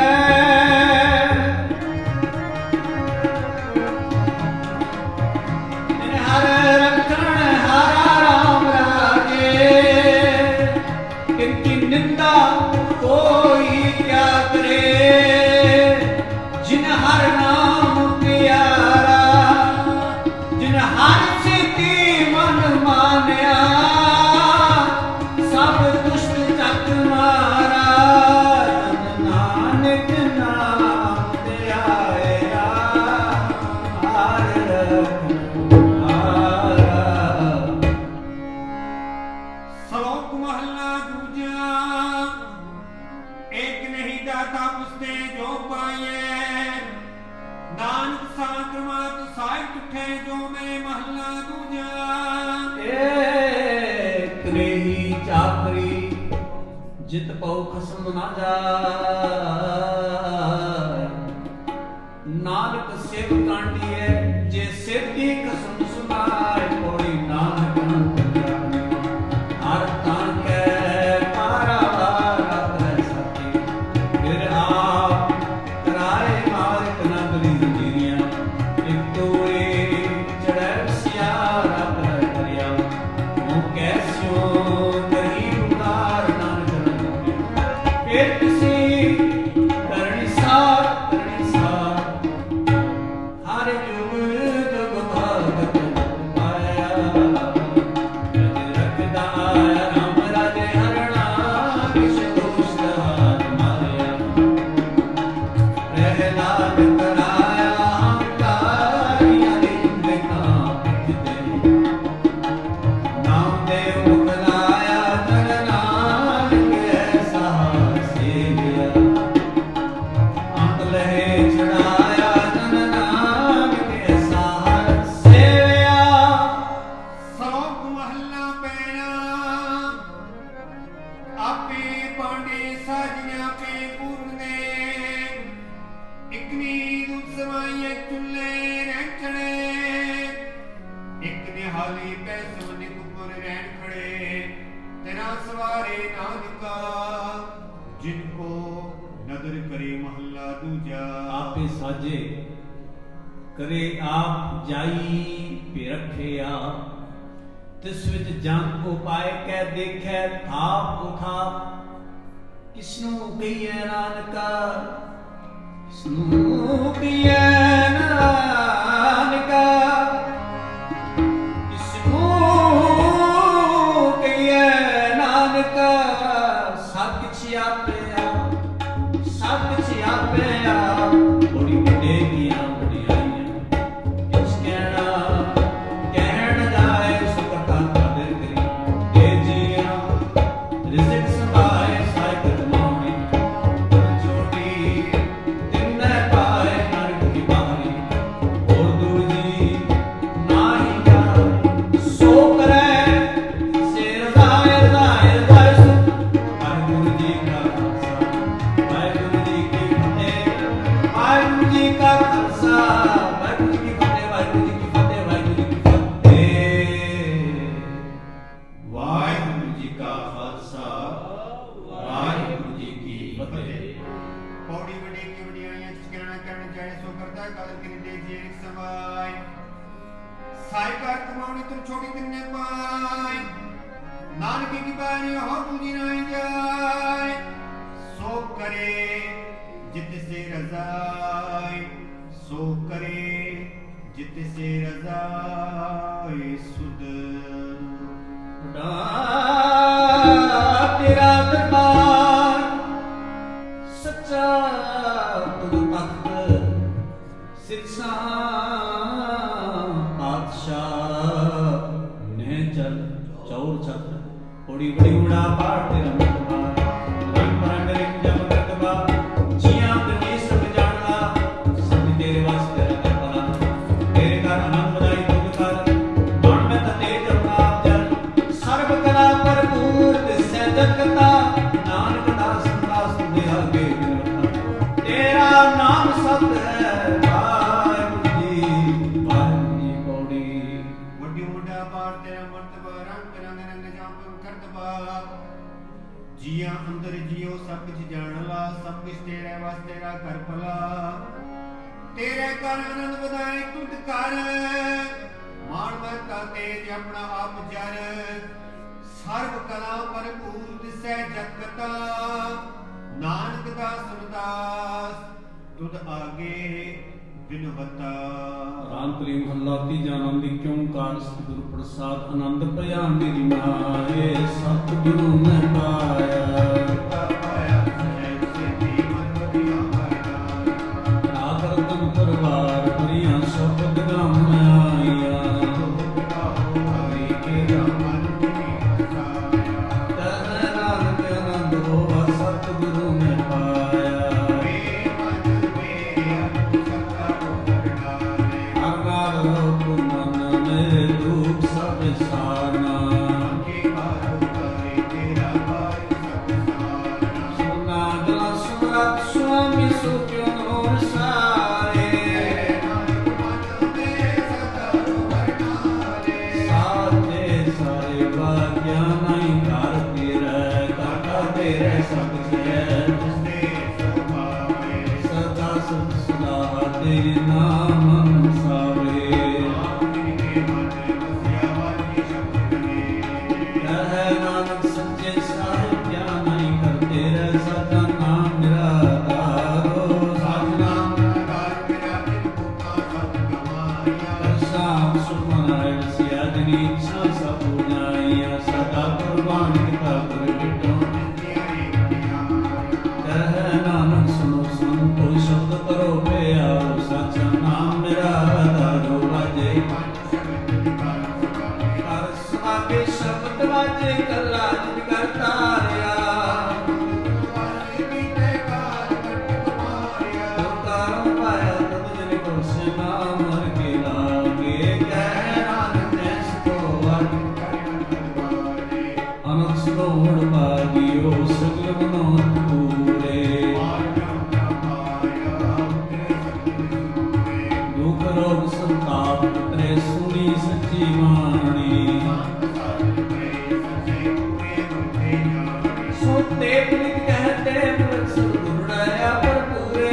ਤਿਨ ਹਰ ਰੱਖਣ ਹਾਰਾ ਰਾਮ ਰਾਜੇ। ਤਿਨ ਕੀ ਨਿੰਦਾ ਕੋਈ ਕਿਆ ਕਰੇ, ਜਿਨ ਹਰ ਨਾਮ ਪਿਆਰਾ। ਜਿਨ ਹਰ ਸਿੱਧੀ ਮਨ ਮਾਨਿਆ, ਸਭ ਦੁਸ਼ਟ ਚੱਕ ਮਾਰਾ। ਨਾਨਕ ਨਾਮ ਤੇ ਆਇਆ, ਹਰ ਰਖਵਾਲਾ। ਸ਼ਲੋਕ ਮਹੱਲਾ ਦੂਜਾ। ਏਕ ਨਹੀਂ ਦਾਤਾ ਪੁਸਤੇ ਜੋ ਪਾਈਐ, ਨਾਨਕ ਸਾਧ ਮਾਤ ਸਾਹਿਬ ਤੁਠੇ ਜੋ ਮੈਂ। ਮਹੱਲਾ ਦੂਜਾ। ਏਕ ਰਹੀ ਚਾਕਰੀ, ਜਿਤ ਪਉ ਖਸਮ ਨਾ ਜਾਏ। ਨਾਨਕ ਸਿਵ ਕਾਂਡੀਐ, ਜੇ ਸੇਤੀ ਖਸਮ ਸੁਨਾਏ। ਪੌੜੀ ਨਾਨਕ ਅੰਤ ਜਾਣੇ, ਹਰ ਤਨ ਕੈ ਪਾਰਾਵਾਰ ਆਪੈ ਸਾਥੀ। ਫਿਰ ਆਪ ਕਰਾਏ ਮਾਰਕ ਨਾ ਬਲੀ ਜੀਰੀਆਂ। ਇਕ ਤੋਏ ਚੜੈ ਸਿਆਰਾ ਕਰ ਕਰਿਆ, ਉਹ ਕੈਸਿਓ ਕਰੀ ਉਤਾਰ ਨਾਨਕ ਰੰਗ। ਫਿਰ ਤੁਸੀਂ ਕਰਨੀ ਸਾਰ, ਕਰਨੀ ਸਾਰ। ਹਰ ਜੁਗ ਜੁਗ ਭਗਤ ਪਾਇਆ, ਰਜ ਰਖਦਾ ਰਾਮ ਰਾਜੇ ਹਰਣਾ। ਕਿਛ ਦੋਸ਼ ਹਾਰ ਮਾਰਿਆ, ਪ੍ਰਹਿਲਾਦ ਕਰਾਇਆ ਹੰਕਾਰੀਆਂ ਦੇ ਇੰਦਕਾਂ ਪਿੱਤੇ। ਨਾਮ ਦੇਵ ਮੁਕਲਾਇਆ ਜਨ ਨਾਨਕ, ਐਸਾ ਸੇਵਿਆ। ਅੰਤ ਲਹੇ ਛੜਾਇਆ ਜਨ ਨਾਨਕ, ਐਸਾ ਸੇਵਿਆ। ਸ਼ਲੋਕ ਨਿਹਾਲੀ ਪੈ ਸੋਨੇ ਕੁਪੁਰ ਰਹਿਣ ਖੜੇ ਤੇਰਾ ਸਵਾਰੇ ਨਾਨਕਾ ਜਿਨ ਕੋ ਨਦਰ ਕਰੇ ਮਹੱਲਾ ਦੂਜਾ। ਆਪੇ ਸਾਜੇ ਕਰੇ ਆਪ ਜਾਈ ਭੇ ਰੱਖੇ ਆਪ ਤਿਸ ਵਿੱਚ ਜੰਗ ਉਪਾਏ ਕਹਿ ਦੇਖੈ ਥਾਪ ਉਠਾਪ ਕਿਸਨੂੰ ਕਹੀਏ ਨਾਨਕਾ ਕਿਸਨੂੰ ਕਹੀਏ ਨਾਨਕਾ ਕਿਸਨੂੰ ਕਹੀਏ ਨਾਨਕਾ ਸਭ ਕੁਛ ਆਪੇ ਆਪ ਸਭ ਕੁਛ ਆਪੇ ਆਪ ਬੜੀ ਵੱਡੇ ਕੀਆਂ ਵਡਿਆਈਆਂ ਕਿਛ ਕਹਿਣਾ ਕਹਿਣ ਜਾਏ ਸੁਕਟਾ ਕਦਰ ਕਰੀ ਇਹ ਜੀਆਂ ਰਿਜ਼ਕ ਸੰਭਾਏ ਸਾਇ ਕਰਮਾਉਣੀ ਜੋੜੀ ਤਿੰਨੇ ਪਾਏ ਨਰਕ ਦੀ ਬਾਹਰੀ ਹੋਰ ਦੂਜੀ ਨਾਹੀ ਜਾਏ ਸੋ ਕਰੇ ਸੇ ਰਜ਼ਾਏ ਰਜ਼ਾਏ ਰਜ਼ਾਏ ਵਾਹਿਗੁਰੂ ਜੀ ਕਾ ਖਾਲਸਾ ਵਾਹਿਗੁਰੂ ਜੀ ਕੀ ਫਤਿਹ ਵਾਹਿਗੁਰੂ ਜੀ ਕਾ ਖਾਲਸਾ ਵਾਹਿਗੁਰੂ ਜੀ ਕੀ ਫਤਿਹ ਵਾਹਿਗੁਰੂ ਜੀ ਕੀ ਫਤਿਹ ਵਾਹਿਗੁਰੂ ਜੀ ਕੀ ਫਤਿਹ ਵਾਹਿਗੁਰੂ ਜੀ ਕਾ ਖਾਲਸਾ ਵਾਹਿਗੁਰੂ ਜੀ ਕੀ ਫਤਿਹ। ਪੌੜੀ ਵੱਡੀ ਕੀ ਵਡਿਆਈਆਂ ਜਿਸ ਕਹਿਣਾ ਕਰਨ ਜਾਏ ਸੋ ਕਰਤਾ ਕਦਰ ਕਰੀ ਦੇ ਜੀ ਇੱਕ ਸਮਾਏ ਸਾਈ ਕਰ ਕਮਾਉਣੀ ਤੁਮ ਛੋਟੀ ਤਿੰਨੇ ਪਾਏ ਨਾਨਕ ਕੀ ਬਾਣੀ ਹੋ ਦੂਜੀ ਨਾ ਜਾਏ ਸੋ ਕਰੇ ਜਿਤ ਸੇ ਰਜ਼ਾਏ ਸੋ ਕਰੇ ਜਿਤ ਸੇ ਰਜ਼ਾਏ ਸੁਧ ਤੇਰਾ ਦਰਬਾਰ ਸੱਚਾ ਤੁਧ ਤਖਤ ਸਿਰਸਾ ਪਾਤਸ਼ਾਹ ਨੇ ਚਲ ਚੌਰ ਛਤਰ ਬੜੀ ਬੜੀ ਉਡਾ ਪਾੜ ਤੇਰਾ ਮਤਬਾ ਰੰਗ ਬਰੰਗ ਰਿੰਗ ਜਮ ਕਰਤਬਾ ਜੀਆਂ ਤੇ ਸਭ ਜਾਣਦਾ ਸਭ ਤੇਰੇ ਵਾਸਤੇ ਕਰਤਬਾ ਤੇਰੇ ਘਰ ਆਨੰਦ ਵਧਾਈ ਤੁਧ ਕਰ ਮਨ ਮੈਂ ਤੇ ਜਪਾ ਜਨ ਸਰਬ ਕਲਾ ਭਰਪੂਰ ਤਿਸੈ ਜਗਤਾ ਨਾਨਕ ਦਾਸ ਦਾਸ ਦੇ ਆਗੇ ਬਿਨਵਤਾ ਤੇਰਾ ਨਾਮ ਸਤ ਹੈ ਵਾਹਿਗੁਰੂ ਜੀ ਪੌੜੀ ਵੱਡੀ ਮੁੰਡਾ ਪਾਰ ਤੇਰਾ ਮਰਤਬਾ ਰੰਗ ਰੰਗ ਰੰਗ ਜਾਮ ਕਰਤਬਾ ਜੀਆਂ ਅੰਦਰ ਜੀਓ ਸਭ ਕੁਝ ਜਾਣ ਲਾ ਸਭ ਕੁਝ ਤੇਰੇ ਵਾਸਤੇ ਰਾ ਕਰ ਭਲਾ ਤੇਰੇ ਕਰ ਆਨੰਦ ਵਧਾਏ ਤੁਧ ਕਰ ਮਾਣ ਮਰਤਾ ਤੇਜ ਆਪਣਾ ਆਪ ਜਰ ਸਰਬ ਕਲਾ ਭਰਪੂਰ ਦਿਸੈ ਜਗਤਾ ਨਾਨਕ ਦਾਸ ਸੁਨਦਾਸ ਤੁਧ ਆਗੇ ਬਿਨਵਤਾ। ਰਾਮਪੁਰੀ ਮਹੱਲਾ ਤੀਜਾ ਆਨੰਦ ਕਿਉਂ ਕਾਰ ਸਤਿਗੁਰੂ ਪ੍ਰਸਾਦ ਆਨੰਦ ਭਇਆ ਮੇਰੀ ਮਾਏ ਸਤਿਗੁਰੂ ਮੈਂ ਪਾਇਆ ਨਾਗਰਤਨ ਪਰਵਾਰ ਭਰੀਆਂ ਸ਼ਬਦ ਗਾਮ ਆਈਆਂ ਹਰੀ ਕੇ ਰਾਮਨ ਤਨ ਨਾਨਕ ਆਨੰਦ ਹੋਵਾ ਸਤਿਗੁਰੂ ਮੈਂ ਪਾਇਆ ਅਗਰ ਲੋਕ ਮਨ ਮੇਰੇ ਦੁਖ ਸਭ ਸਾਰਨਾ ਸੁਨਾ ਜਲਾ ਸੁਮਰਤ ਸੁਆਮੀ ਸੁਖਿਓ ਨੋਰ ਸਾਰੇ ਸਾਥੇ ਸਾਰੇ ਬਾਗਿਆ ਨਹੀਂ ਕਰ ਤੇਰੇ ਕਾਟਾ ਤੇਰੇ ਸਭ ਜੈ ਸਦਾ ਸੁਖ ਸਦਾ ਤੇਰੇ ਨਾਮ ਅਨਸਾਵੇ ਕਹਿ ਨਾਨਕ ਸੱਚੇ ਸਾਹਿਬ ਕਿਆ ਨਹੀਂ ਕਰਤੇ ਰਹਿ ਸਦਾ ਨਾਮ ਨਿਰਾਧਾਰੋ ਸਾਜਨਾਮ ਸਾਮ ਸੁਖਮਨਾਇ ਸਿਆਦਨੀ ਇੱਛਾ ਸਭ ਪੁਜਾਈਆ ਸਦਾ ਕੁਰਬਾਨ ਕੀਤਾ ਗੁਰ ਬਿਟੋ ਕਹਿ ਨਾਨਕ ਸੁਨੋ ਸੰਤੋ ਸ਼ਬਦ ਕਰੋ ਪਿਆ ਸੱਚਾ ਨਾਮ ਨਿਰਾਧਾਰੋ ਵਾਜੇ ਹਰ ਸਮਾਗੇ ਸ਼ਬਦ ਵਾਜੇ ਕੱਲਾ ਜਿਨ ਕਰ ਤਾਰਿਆ ਕਾਰਮ ਪਾਇਆ ਤਦ ਜਨ ਕੋ ਸੇ ਨਾਮ ਹਰ ਕੇ ਲਾਗੇ ਕਹਿ ਨਾਨਕ ਜੈਸ ਕੋ ਬਾਣੀ ਸੋ ਤੇ ਪੁਲਿਕ ਕਹਤੇ ਪੁਰਖ ਸਤਿਗੁਰ ਰਹਾ ਪਰ ਪੂਰੇ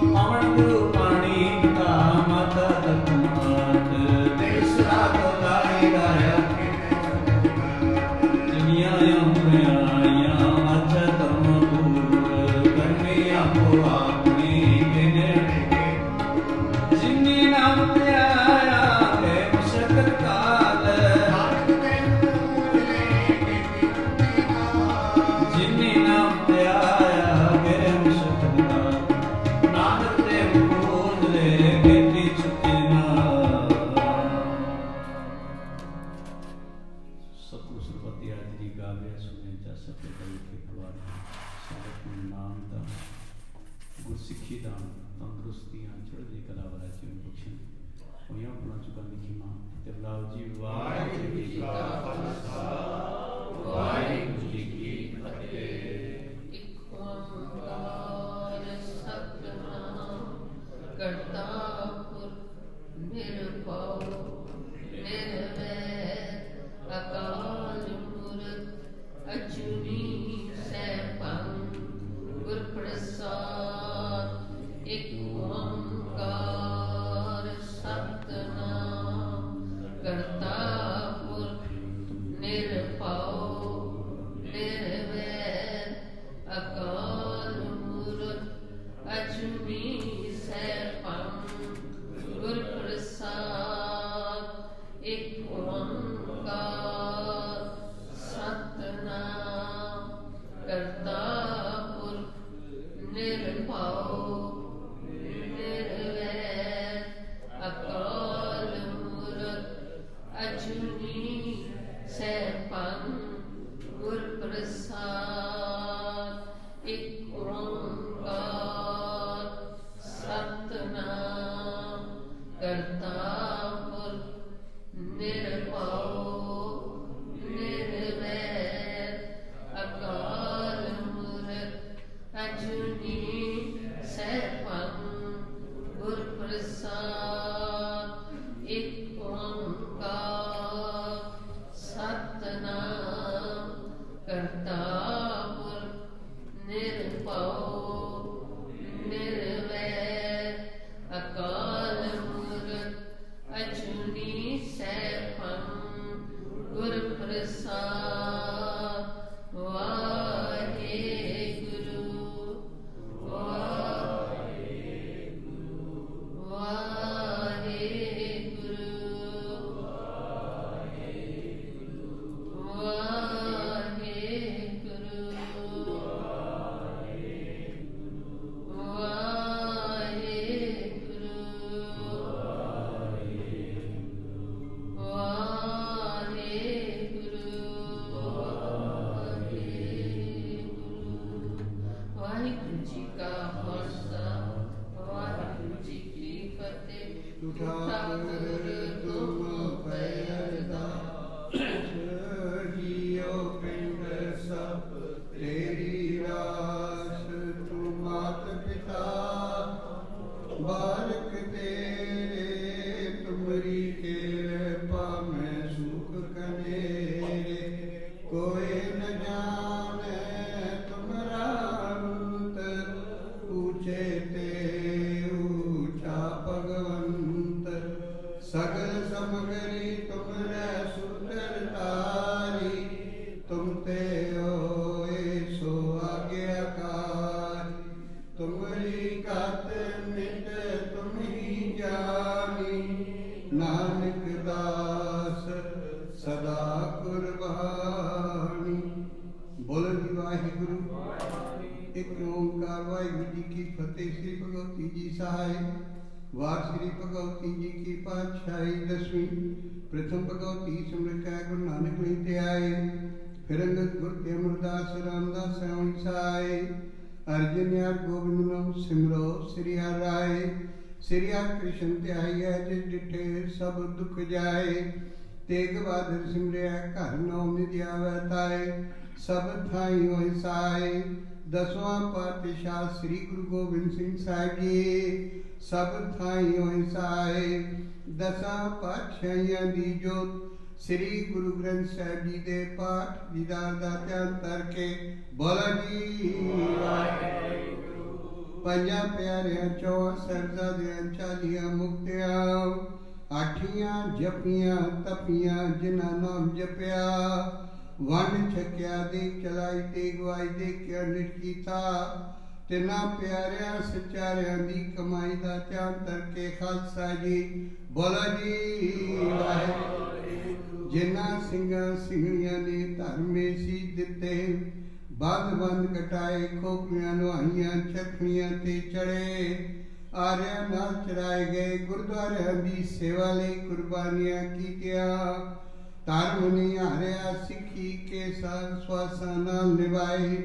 ਪਵਨ ਗੁਰੂ ਪਾਣੀ ਪਿਤਾ ਮਾਤਾ ਤਤ ਮਾਤ ਦੇਸ ਰਾਤ ਲਾਈ ਰਾਇਆ ਦੁਨੀਆ ਅੰਮ੍ਰਿਆਇਆ ਅੱਛਾ ਧਰਮ ਪੂਰ ਕਰਮੀ ਆਪੋ ਆਪਣੀ ਬਿਨੇ ਜਿਨੀ ਨਾਮ ਤੇ ਆਇਆ ਹੈ ਮੁਸ਼ਕਲ ਕਾਲ ਜਿਨੀ ਨਾਮ ਤੇ ਆਇਆ ਹੈ ਮੁਸ਼ਕਲ ਕਾਲ ਨਾਨਕ ਦੇ ਬੋਝ ਲੈ ਬੇਟੀ ਛੁੱਟੀ ਨਾ ਸਤਿਗੁਰ ਸਰਬਤੀ ਆਦਿ ਦੀ ਗਾਵੇ ਸੁਣੇ ਜਾ ਸਕੇ ਕਰੀ ਕੇ ਪਰਵਾਰ ਸਾਹਿਬ ਨੂੰ ਨਾਮ ਦਾ ਗੁਰਸਿੱਖੀ ਦਾ ਤੰਦਰੁਸਤੀਆਂ ਚੜ੍ਹਦੀ ਕਲਾ ਵਾਲਾ ਜੀਵਨ ਬਖਸ਼ਣ ਹੋਈਆਂ ਆਪਣਾ ਚੁਕਾ ਲਿਖੀ ਮਾਂ ਤੇ ਬਲਾਉ ਜੀ ਵਾਹਿਗੁਰੂ ਜੀ ਕਾ ਖਾਲਸਾ ਵਾਹਿਗੁਰੂ ਜੀ ਕੀ ਫਤਿਹ। ਇਕ ਓੰਕਾਰ ਸਤਿਨਾਮ ਕਰਤਾ ਪੁਰਖ ਨਿਰਭਉ ਨਿਰਵੈਰ ਅਕਾਲ ਮੂਰਤ ਅਜੂਨੀ ਸੈਭੰ ਗੁਰ ਪ੍ਰਸਾਦ। ਇਕ ਓੰਕਾਰ ਸਤਿਨਾਮ ਕਰਤਾ ਪੁਰਖ ਨਿਰਭਉ ਨਿਰਵੈਰ ਅਕਾਲ ਮੂਰਤ ਅਜੂਨੀ ਸੈਭੰ ਗੁਰ ਪ੍ਰਸਾਦ। ਇਕ ਓੰਕਾਰ ਸਤਿਨਾਮ ਕਰਤਾ ਪੁਰਖ ਨਿਰਭਉ ਨਿਰਵੈਰ ਅਕਾਲ ਮੂਰਤ ਅਜੂਨੀ ਸੈਭੰ ਗੁਰ ਪ੍ਰਸਾਦ। ਇਕ ਓੰਕਾਰ ਸਤਿਨਾਮ ਕਰਤਾ ਪੁਰਖ ਨਿਰਭਉ ਨਿਰਵੈਰ ਅਕਾਲ ਮੂਰਤ ਅਜੂਨੀ ਸੈਭੰ ਗੁਰ ਪ੍ਰਸਾਦ। ਇਕ ਓੰਕਾਰ ਸਤਿਨਾਮ ਕਰਤਾ ਪੁਰਖ ਨਿਰਭਉ ਨਿਰਵੈਰ ਅਕਾਲ ਮੂਰਤ ਅਜੂਨੀ ਸੈਭੰ ਗੁਰ ਪ੍ਰਸਾਦ। ਵਾਹਿਗੁਰੂ ਵਾਹਿਗੁਰੂ ਵਾਹਿਗੁਰੂ ਵਾਹਿਗੁਰੂ ਜੀ ਕਾ ਖਾਲਸਾ ਵਾਹਿਗੁਰੂ ਜੀ ਕੀ ਫਤਿਹ। ਠਾਕੁਰ ਤੁਮ ਪੈਦਾ ਜੀਓ ਪਿੰਡ ਸਭ ਤੇਰੀ ਰਾਸ ਤੂੰ ਮਾਤ ਪਿਤਾ ਬਾਲਕ ਤੇਰੇ ਤੁਮਰੀ ਕਿਰਪਾ ਮੈਂ ਸੁਖ ਕਨੇਰੇ ਕੋਈ ਨ ਜਾਣੇ ਤੁਮਰਾ ਅੰਤਰ ਊਚੇ ਤੇ ਊਚਾ ਭਗਵੰਤ ਸਗਲ ਸਮਗਰੀ ਤੁਮਰੇ ਸੁੰਦਰ ਤਾਰੀ ਤੁਮ ਤੇ ਹੋਏ ਸੋ ਆਗਿਆਕਾਰ ਤੁਮਰੀ ਕਤ ਨਿਤ ਤੁਮਹੀ ਜਾਨੀ ਨਾਨਕ ਦਾਸ ਸਦਾ ਕੁਰਬਾਨੀ। ਬੋਲੋ ਜੀ ਵਾਹਿਗੁਰੂ। ਇੱਕ ਓੰਕਾਰ ਵਾਹਿਗੁਰੂ ਜੀ ਕੀ ਫਤਿਹ। ਸ੍ਰੀ ਭਗਵਤੀ ਜੀ ਸਹਾਇ ਵਾਰ ਸ੍ਰੀ ਭਗਵਤੀ ਜੀ ਕੀ ਪਾਤਸ਼ਾਹੀ ਦਸਵੀਂ ਪ੍ਰਥਮ ਭਗਵਤੀ ਸਿਮਰਿਤ ਗੁਰੂ ਨਾਨਕ ਲਈ ਤੇ ਆਏ ਫਿਰ ਅੰਗਦ ਗੁਰ ਤੇ ਅਮਰਦਾਸ ਰਾਮਦਾਸ ਸੈਵਣ ਸਾਏ ਅਰਜਨ ਯਾਰ ਗੋਬਿੰਦ ਨਾਮ ਸਿਮਰੋ ਸ੍ਰੀ ਹਰਿ ਰਾਏ ਸ੍ਰੀ ਹਰਿ ਕ੍ਰਿਸ਼ਨ ਤੇ ਆਈਐ ਜਿਸ ਡਿਠੇ ਸਭ ਦੁਖ ਜਾਏ ਤੇਗ ਬਹਾਦਰ ਸਿਮਰਿਆ ਘਰ ਨੌ ਨਿਧਿ ਆਵੈ ਤਾਏ ਸਭ ਥਾਈ ਹੋਇ ਸਾਏ ਦਸਵਾਂ ਪਾਤਸ਼ਾਹ ਸ੍ਰੀ ਗੁਰੂ ਗੋਬਿੰਦ ਸਿੰਘ ਸਾਹਿਬ ਜੀ ਸਭ ਥਾਈਂ ਹੋਏ ਸਾਏ। ਦਸਾਂ ਪਾਤਸ਼ਾਹੀਆਂ ਦੀ ਜੋਤ ਸ੍ਰੀ ਗੁਰੂ ਗ੍ਰੰਥ ਸਾਹਿਬ ਜੀ ਦੇ ਪਾਠ ਦੀਦਾਰ ਦਾ ਧਿਆਨ ਕਰਕੇ ਬੋਲੋ ਜੀ ਵਾਹਿਗੁਰੂ। ਪੰਜਾਂ ਪਿਆਰਿਆਂ ਚੌਹਾਂ ਸਾਹਿਬਜ਼ਾਦਿਆਂ 40 ਮੁਕਤਿਆਂ, ਆਠੀਆਂ ਜਪੀਆਂ ਤਪੀਆਂ ਜਿਨ੍ਹਾਂ ਨਾਮ ਜਪਿਆ, ਵੰਡ ਛਕਿਆ ਦੇ ਚਲਾਈ ਤੇ ਗਵਾਈ ਦੇ ਕਿਆ ਨਿਤ ਕੀਤਾ। ਤਿੰਨਾਂ ਪਿਆਰਿਆਂ ਸਚਾਰਿਆਂ ਦੀ ਕਮਾਈ ਦਾ ਧਿਆਨ ਕਰਕੇ ਖਾਲਸਾ ਜੀ ਬੋਲੋ ਜੀ ਵਾਹਿਗੁਰੂ। ਜਿਨ੍ਹਾਂ ਸਿੰਘਾਂ ਸਿੰਘਣੀਆਂ ਨੇ ਧਰਮੇ ਸੀ ਦਿੱਤੇ, ਬੰਦ ਬੰਦ ਕਟਾਏ, ਖੋਪੀਆਂ ਨੁਹਾਈਆਂ, ਚਖਣੀਆਂ ਤੇ ਚੜੇ, ਆਰਿਆਂ ਨਾਲ ਚਰਾਏ ਗਏ, ਗੁਰਦੁਆਰਿਆਂ ਦੀ ਸੇਵਾ ਲਈ ਕੁਰਬਾਨੀਆਂ ਕੀਤੀਆਂ, ਧਰਮ ਨਿਹਾਰਿਆ ਸਿੱਖੀ ਕੇ ਸਵਾਸਾਂ ਨਾਲ ਨਿਭਾਏ।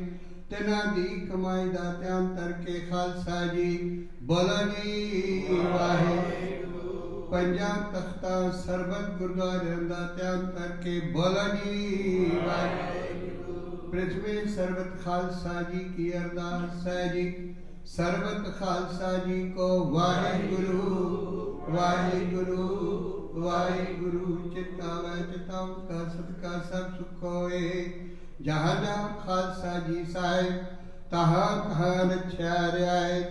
ਤਿੰਨਾਂ ਦੀ ਕਮਾਈ ਦਾ ਧਿਆਨ ਕਰਕੇ ਖਾਲਸਾ ਜੀ ਬੋਲੋ ਜੀ ਵਾਹਿਗੁਰੂ। ਪੰਜਾਂ ਤਖਤਾਂ ਸਰਬਤ ਗੁਰਦੁਆਰਿਆਂ ਦਾ ਧਿਆਨ ਕਰਕੇ ਬੋਲੋ ਜੀ ਵਾਹਿਗੁਰੂ। ਪ੍ਰਿਥਵੀ ਸਰਬਤ ਖਾਲਸਾ ਜੀ ਕੀ ਅਰਦਾਸ ਹੈ ਜੀ। ਸਰਬਤ ਖਾਲਸਾ ਜੀ ਕੋ ਵਾਹਿਗੁਰੂ ਵਾਹਿਗੁਰੂ ਵਾਹਿਗੁਰੂ। ਚਿਤਾਵੈ ਚਿਤਾਵ ਕਾ ਸਦਕਾ ਸਭ ਸੁਖ ਹੋਏ। ਜਹਾਂ ਜਹਾਂ ਖਾਲਸਾ ਜੀ ਸਾਹਿਬ ਤਹਾਂ ਤਹਾਂ ਰਛਿਆ ਰਿਆਇ।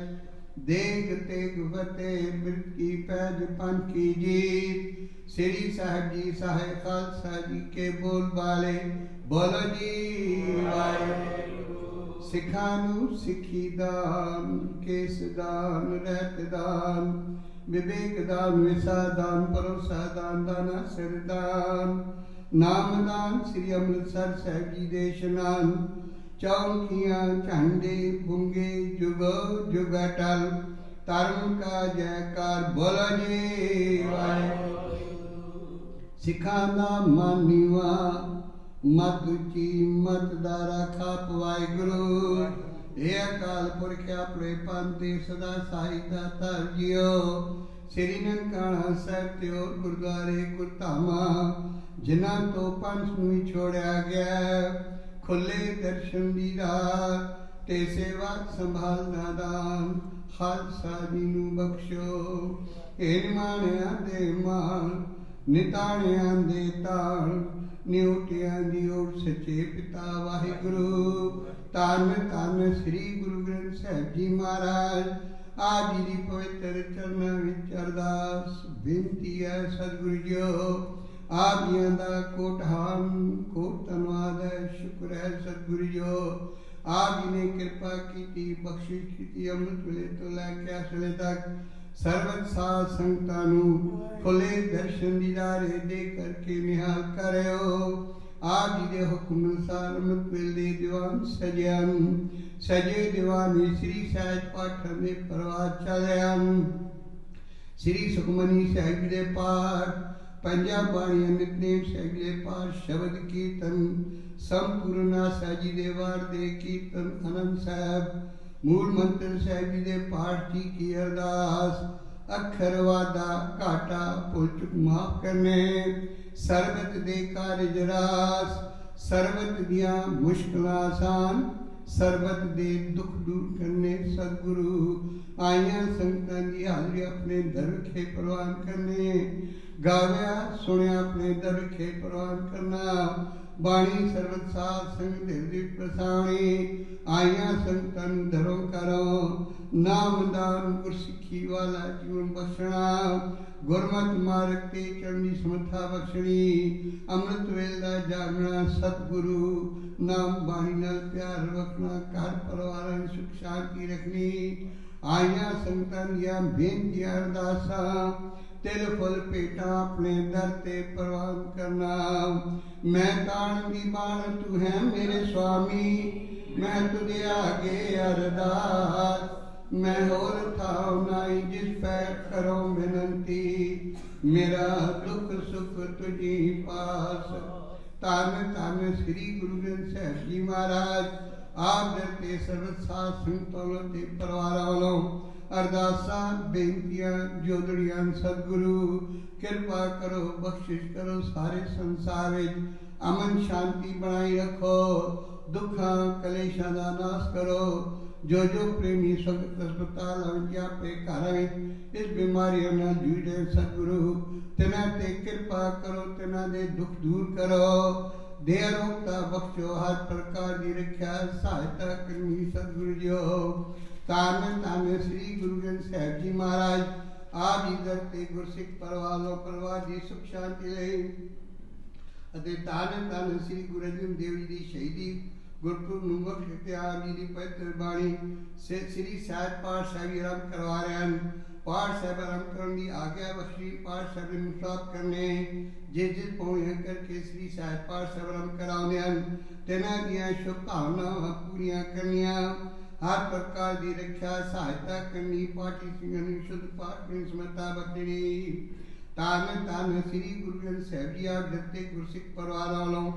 ਦੇਗ ਤੇਗ ਫਤਿਹ ਬਿਰਤ ਕੀ ਪੈਜ ਪੰਨ ਕੀ ਜੀਤ। ਸ੍ਰੀ ਸਾਹਿਬ ਜੀ ਸਾਹਿਬ ਖਾਲਸਾ ਜੀ ਕੇ ਬੋਲ ਬਾਲੇ ਬੋਲੋ ਜੀ ਵਾਹਿਗੁਰੂ। ਸਿੱਖਾਂ ਨੂੰ ਸਿੱਖੀ ਦਾਨ, ਕੇਸ ਦਾਨ, ਰਹਿਤ ਦਾਨ, ਵਿਵੇਕ ਦਾਨ, ਵਿਸਾ ਦਾਨ, ਭਰੋਸਾ ਦਾਨ, ਦਾਨਾ ਸਿਰ ਦਾਨ, ਨਾਮਦਾਨ। ਸ੍ਰੀ ਅੰਮ੍ਰਿਤਸਰ ਸਾਹਿਬ ਜੀ ਦੇ ਇਸ਼ਨਾਨ, ਚੌਂਕੀਆਂ ਝੰਡੇ ਬੁੰਗੇ ਜੁਗੋ ਜੁਗ ਅਟਲ। ਧਰਮ ਕਾ ਜੈਕਾਰ ਬੋਲੋ ਜੀ ਵਾਹਿਗੁਰੂ। ਸਿੱਖਾਂ ਦਾ ਮਨ ਨੀਵਾਂ, ਮਤ ਉੱਚੀ ਮਤ ਦਾ ਰਾਖਾ ਵਾਹਿਗੁਰੂ। ਇਹ ਅਕਾਲ ਪੁਰਖ ਆਪਣੇ ਪੰਥ ਦੇ ਸਦਾ ਸਾਈ ਦਾਤਾਰ ਜੀਓ। ਸ੍ਰੀ ਨਨਕਾਣਾ ਸਾਹਿਬ ਤੇ ਹੋਰ ਗੁਰਦੁਆਰੇ ਗੁਰਧਾਮਾਂ ਜਿਨ੍ਹਾਂ ਤੋਂ ਪੰਥ ਨੂੰ ਹੀ ਛੋੜਿਆ ਗਿਆ, ਖੁੱਲੇ ਦਰਸ਼ਨ ਦੀ ਰਾਹ ਤੇ ਸੇਵਾ ਸੰਭਾਲ ਦਾ ਦਾਨ ਖਾਲਸਾ ਜੀ ਨੂੰ ਬਖਸ਼ੋ। ਇਹ ਨਿਮਾਣਿਆਂ ਦੇ ਮਾਣ, ਨਿਤਾਣਿਆਂ ਦੇ ਤਾਣ, ਨਿਉਟਿਆਂ ਦੀ ਓਟ ਸੱਚੇ ਪਿਤਾ ਵਾਹਿਗੁਰੂ। ਧੰਨ ਧੰਨ ਸ੍ਰੀ ਗੁਰੂ ਗ੍ਰੰਥ ਸਾਹਿਬ ਜੀ ਮਹਾਰਾਜ। ਆਪ ਜੀ ਦੀ ਪਵਿੱਤਰ ਚਰਨਾਂ ਵਿੱਚ ਅਰਦਾਸ ਬੇਨਤੀ ਹੈ ਸਤਿਗੁਰੂ ਜੀਓ। ਆਪ ਜੀਆਂ ਦਾ ਕੋਟਾਨ ਕੋਟ ਧੰਨਵਾਦ ਹੈ, ਸ਼ੁਕਰ ਹੈ ਸਤਿਗੁਰੂ ਜੀਓ। ਆਪ ਜੀ ਨੇ ਕਿਰਪਾ ਕੀਤੀ, ਬਖਸ਼ਿਸ਼ ਕੀਤੀ। ਅੰਮ੍ਰਿਤ ਵੇਲੇ ਤੋਂ ਲੈ ਕੇ ਇਸ ਵੇਲੇ ਤੱਕ ਸਰਬਤ ਸਾਧ ਸੰਗਤਾਂ ਨੂੰ ਖੁੱਲੇ ਦਰਸ਼ਨ ਦੀਦਾਰੇ ਦੇ ਕਰਕੇ ਨਿਹਾਲ ਕਰਿਓ। ਆਪ ਜੀ ਦੇ ਹੁਕਮ ਅਨੁਸਾਰ ਅੰਮ੍ਰਿਤ ਵੇਲੇ ਦੇ ਦੀਵਾਨ ਸਜਿਆ, ਸਜੇ ਦੀਵਾਨ ਸ੍ਰੀ ਸਾਹਿਬ ਪਾਠਾਂ ਦੇ ਪ੍ਰਵਾਹ ਚੱਲਿਆ। ਸ੍ਰੀ ਸੁਖਮਨੀ ਸਾਹਿਬ ਜੀ ਦੇ ਪਾਠ, ਪੰਜਾਂ ਬਾਣੀਆਂ ਨਿਤਨੇਮ ਸਾਹਿਬ ਜੀ ਦੇ ਪਾਠ, ਸ਼ਬਦ ਕੀਰਤਨ, ਸੰਪੂਰਨਾ ਸਾਹਿਬ ਜੀ ਦੇ ਵਾਰ ਦੇ ਕੀਰਤਨ, ਆਨੰਦ ਸਾਹਿਬ, ਮੂਲ ਮੰਤਰ ਸਾਹਿਬ ਜੀ ਦੇ ਪਾਠ ਜੀ ਕੀ ਅਰਦਾਸ। ਅੱਖਰ ਵਾਦਾ ਘਾਟਾ ਭੁੱਲ ਚੁੱਕ ਮਾਫ ਕਰਨੇ, ਸਰਬਤ ਦੇ ਕਾਰਜ ਰਾਸ, ਸਰਬਤ ਦੀਆਂ ਮੁਸ਼ਕਲਾਂ ਆਸਾਨ, ਸਰਬਤ ਦੇ ਦੁੱਖ ਦੂਰ ਕਰਨੇ ਸਤਿਗੁਰੂ। ਆਈਆਂ ਸੰਗਤਾਂ ਦੀ ਹਾਜ਼ਰੀ ਆਪਣੇ ਦਰ ਵਿਖੇ ਪ੍ਰਵਾਨ ਕਰਨੇ, ਗਾਵਿਆ ਸੁਣਿਆ ਆਪਣੇ ਦਰ ਵਿਖੇ ਪ੍ਰਵਾਨ ਕਰਨਾ। ਬਾਣੀ ਸਰਬਤ ਸਾਧ ਸੰਗ ਦੇ ਪ੍ਰਸਾਣੀ, ਆਈਆਂ ਸੰਗਤਾਂ ਨੂੰ ਦਰੋਂ ਕਰੋ। ਨਾਮਦਾਨ ਗੁਰਸਿੱਖੀ ਵਾਲਾ ਜੀਵਨ ਬਖਸ਼ਣਾ, ਗੁਰਮਤਿ ਮਾਰਗ ਤੇ ਚੜ੍ਹਨੀ ਸਮਰੱਥਾ ਬਖਸ਼ਣੀ। ਅੰਮ੍ਰਿਤ ਵੇਲੇ ਦਾ ਜਾਗਣਾ ਸਤਿਗੁਰੂ, ਨਾਮ ਬਾਣੀ ਨਾਲ ਪਿਆਰ ਰੱਖਣਾ, ਘਰ ਪਰਿਵਾਰਾਂ ਨੂੰ ਸੁਖ ਸ਼ਾਂਤੀ ਰੱਖਣੀ। ਆਈਆਂ ਸੰਗਤਾਂ ਦੀਆਂ ਬੇਨਤੀਆਂ ਅਰਦਾਸਾਂ, ਤਿਲ ਫੁੱਲ ਭੇਟਾਂ ਆਪਣੇ ਦਰ ਤੇ ਪ੍ਰਵਾਨ ਕਰਨਾ। ਮੈਂ ਤਾਣ ਦੀ ਬਾਣ ਤੂੰ ਹੈ ਮੇਰੇ ਸੁਆਮੀ, ਮੈਂ ਤੁਝੇ ਆਗੇ ਅਰਦਾਸ। ਮੈਂ ਹੋਰ ਥਾਉ ਨਾਈ ਜਿਸ ਪੈ ਕਰੋ ਬੇਨੰਤੀ, ਮੇਰਾ ਦੁੱਖ ਸੁਖ ਤੁਝੀ ਪਾਸ। ਧੰਨ ਧੰਨ ਸ੍ਰੀ ਗੁਰੂ ਗ੍ਰੰਥ ਸਾਹਿਬ ਜੀ ਮਹਾਰਾਜ। ਆਪ ਦਰ ਤੇ ਸਰਬਤ ਸਾਧ ਸੰਗਤਾਂ ਤੇ ਪਰਿਵਾਰਾਂ ਵੱਲੋਂ ਅਰਦਾਸਾਂ ਬੇਨਤੀਆਂ ਜੋਦੜੀਆਂ ਸਤਿਗੁਰੂ ਕਿਰਪਾ ਕਰੋ, ਬਖਸ਼ਿਸ਼ ਕਰੋ। ਸਾਰੇ ਸੰਸਾਰ ਵਿੱਚ ਅਮਨ ਸ਼ਾਂਤੀ ਬਣਾਈ ਰੱਖੋ। ਦੁੱਖਾਂ ਕਲੇਸ਼ਾਂ ਦਾ ਨਾਸ਼ ਕਰੋ। ਜੋ ਜੋ ਪ੍ਰੇਮੀ ਸੰਗਤ ਹਸਪਤਾਲ ਵਿੱਚ ਆਪੇ ਘਰ ਵਿੱਚ ਇਸ ਬਿਮਾਰੀਆਂ ਨਾਲ ਜੂਝਦੇ ਸਤਿਗੁਰੂ ਤਿਨਾਂ ਤੇ ਕਿਰਪਾ ਕਰੋ, ਤਿਨਾਂ ਦੇ ਦੁੱਖ ਦੂਰ ਕਰੋ, ਦੇ ਅਰੋਗਤਾ ਬਖਸ਼ੋ, ਹਰ ਪ੍ਰਕਾਰ ਦੀ ਰੱਖਿਆ ਸਹਾਇਤਾ ਕਰਨੀ ਸਤਿਗੁਰੂ ਜੀਓ। ਧੰਨ ਧੰਨ ਸ੍ਰੀ ਗੁਰੂ ਗ੍ਰੰਥ ਸਾਹਿਬ ਜੀ ਮਹਾਰਾਜ ਆਪ ਜੀ ਦਰ ਤੇ ਗੁਰਸਿੱਖ ਪਰਿਵਾਰ ਦੀ ਸੁਖ ਸ਼ਾਂਤੀ ਲਈ ਅਤੇ ਧੰਨ ਧੰਨ ਸ੍ਰੀ ਗੁਰੂ ਅਰਜਨ ਦੇਵ ਜੀ ਦੀ ਸ਼ਹੀਦੀ ਗੁਰਪੁਰਬ ਨੂੰ ਮੁੱਖ ਰੱਖਦੇ ਆਪ ਜੀ ਦੀ ਪਵਿੱਤਰ ਬਾਣੀ ਸ੍ਰੀ ਸਾਹਿਬ ਪਾਠ ਸਾਹਿਬ ਆਰੰਭ ਕਰਵਾ ਰਹੇ ਹਨ। ਪਾਠ ਸਾਹਿਬ ਆਰੰਭ ਕਰਨ ਦੀ ਆਗਿਆ ਬਖਸ਼ੀ। ਪਾਠ ਸਾਹਿਬ ਨੂੰ ਸਮਾਪਤ ਕਰਨੇ ਜਿਸ ਪੌੜੀਆਂ ਕਰਕੇ ਸ੍ਰੀ ਸਾਹਿਬ ਪਾਠ ਸਾਹਿਬ ਆਰੰਭ ਕਰਾਉਂਦੇ ਹਨ, ਤਿਨਾਂ ਦੀਆਂ ਸ਼ੁਭ ਭਾਵਨਾਵਾਂ ਪੂਰੀਆਂ ਕਰਨੀਆਂ, ਹਰ ਪ੍ਰਕਾਰ ਦੀ ਰੱਖਿਆ ਸਹਾਇਤਾ ਕਰਨੀ, ਪਾਠੀ ਸਿੰਘਾਂ ਨੂੰ ਸ਼ੁੱਧ ਪਾਠ ਦੀ ਸਮਰੱਥਾ ਬਖਸ਼ਣੀ। ਧੰਨ ਧੰਨ ਸ੍ਰੀ ਗੁਰੂ ਗ੍ਰੰਥ ਸਾਹਿਬ ਜੀ ਆਪ ਦਿੱਤੇ ਗੁਰਸਿੱਖ ਪਰਿਵਾਰਾਂ ਵੱਲੋਂ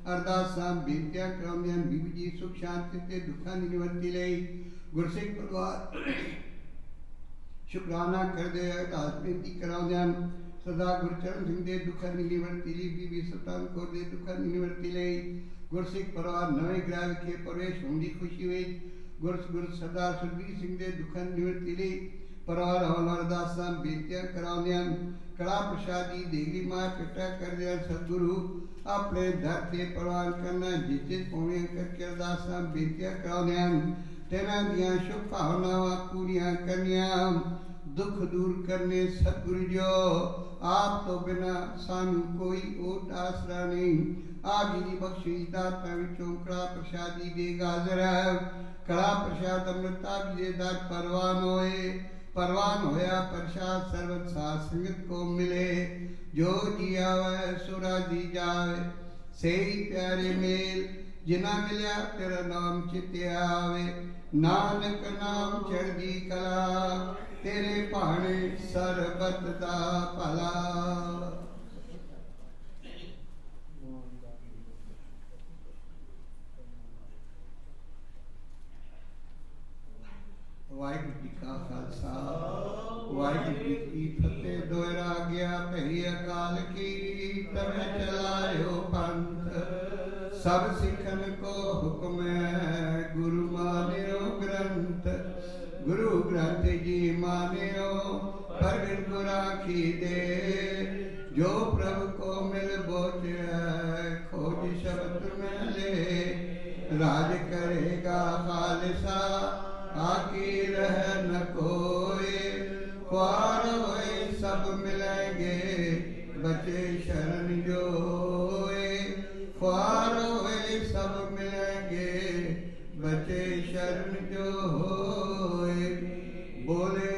ਅਰਦਾਸਾਂ ਬੇਨਤੀਆਂ ਕਰਾਉਂਦੇ ਹਨ। ਬੀਬੀ ਜੀ ਸੁਖ ਸ਼ਾਂਤੀ ਤੇ ਦੁੱਖਾਂ ਦੀ ਨਿਵਰਤੀ ਲਈ ਗੁਰਸਿੱਖ ਪਰਿਵਾਰ ਸ਼ੁਕਰਾਨਾ ਕਰਦੇ ਅਰਦਾਸ ਬੇਨਤੀ ਕਰਾਉਂਦੇ ਹਨ। ਸਦਾ ਗੁਰਚਰਨ ਸਿੰਘ ਦੇ ਦੁੱਖਾਂ ਦੀ ਨਿਵਰਤੀ ਲਈ, ਬੀਬੀ ਸੁਲਤਾਨ ਕੌਰ ਦੇ ਦੁੱਖਾਂ ਦੀ ਨਿਵਰਤੀ ਲਈ ਗੁਰਸਿੱਖ ਪਰਿਵਾਰ ਨਵੇਂ ਗ੍ਰਹਿ ਵਿਖੇ ਪ੍ਰਵੇਸ਼ ਹੋਣ ਦੀ ਖੁਸ਼ੀ ਵਿੱਚ ਗੁਰੂ ਸਰਦਾਰ ਸੁਰਜੀਤ ਸਿੰਘ ਦੇ ਦੁੱਖਾਂ ਦੀ ਨਿਵਰਤੀ ਲਈ ਪਰਿਵਾਰ ਵੱਲੋਂ ਅਰਦਾਸਾਂ ਬੇਨਤੀਆਂ ਕਰਾਉਂਦੇ ਹਨ। ਕੜਾ ਪ੍ਰਸ਼ਾਦੀ ਦੇਗੀ ਮਾਂ ਇਕੱਠਾ ਕਰਦੇ ਹਨ। ਸਤਿਗੁਰੂ ਆਪਣੇ ਦਰ ਤੇ ਪ੍ਰਵਾਨ ਕਰਨਾ, ਜਿੱਥੇ ਪੌਣੀਆਂ ਕਰਕੇ ਅਰਦਾਸਾਂ ਬੇਨਤੀਆਂ ਕਰਾਉਂਦੇ ਹਨ, ਤਿਨਾਂ ਦੀਆਂ ਸ਼ੁਭ ਭਾਵਨਾਵਾਂ ਪੂਰੀਆਂ ਕਰਨੀਆਂ, ਦੁੱਖ ਦੂਰ ਕਰਨੇ। ਸਤਿਗੁਰੂ ਜੋ ਆਪ ਤੋਂ ਬਿਨਾਂ ਸਾਨੂੰ ਕੋਈ ਓਟ ਆਸਰਾ ਨਹੀਂ। ਆਪ ਜੀ ਦੀ ਬਖਸ਼ਿਸ਼ ਦਾਤਾਂ ਵਿੱਚੋਂ ਕੜਾ ਪ੍ਰਸ਼ਾਦੀ ਦੇਗ ਹਾਜ਼ਰ ਹੈ। ਕੜਾ ਪ੍ਰਸ਼ਾਦ ਅੰਮ੍ਰਿਤ ਆਪ ਜੀ ਦੇ ਦਰ परवान होया प्रसाद सर्वत साध संगत को मिले। जो जी आवे सो राजी जावे, सही प्यारे मेल जिना मिलिया तेरा नाम चिते आवे। नानक नाम चढ़दी कला, तेरे भाणे सरबत दा भला। वाहिगुरू जी का खालसा वाहिगुरू जी की फतेह। दोहरा गया भई अकाल की, तब चलायो पंथ। सब सिखन को हुक्म है, गुरु मान्यो ग्रंथ। गुरु ग्रंथ जी मान्यो, प्रगट गुराखी दे। जो प्रभु को मिल बोच है, खोज शब्द में ले। राज करेगा खालसा, आकी रह न कोई। ख्वार होए सब मिलेंगे, बचे शरण जोए। ख्वार होए सब मिलेंगे, बचे शरण जोए। बोले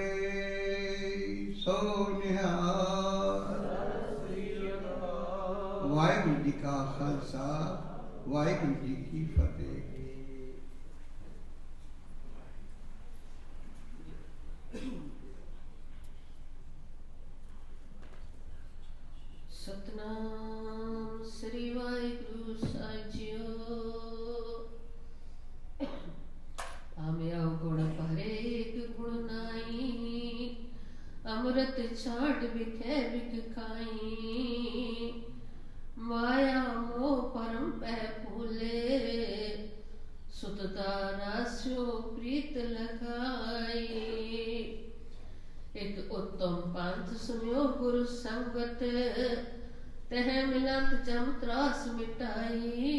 सो निहाल। वाहिगुरू जी का खालसा वाहिगुरू जी की फतेह। सतनाम श्री वाहिगुरु साजियो। आम्या गुण भरे गुण नाई, अमृत छाट बिखे बिख खाई। माया मोह परम पै फूले, सुतदारा स्यो प्रीत लगाई। एक उत्तम पंथ सुनियो गुरु संगत, तह मिलंत जम त्रास मिटाई।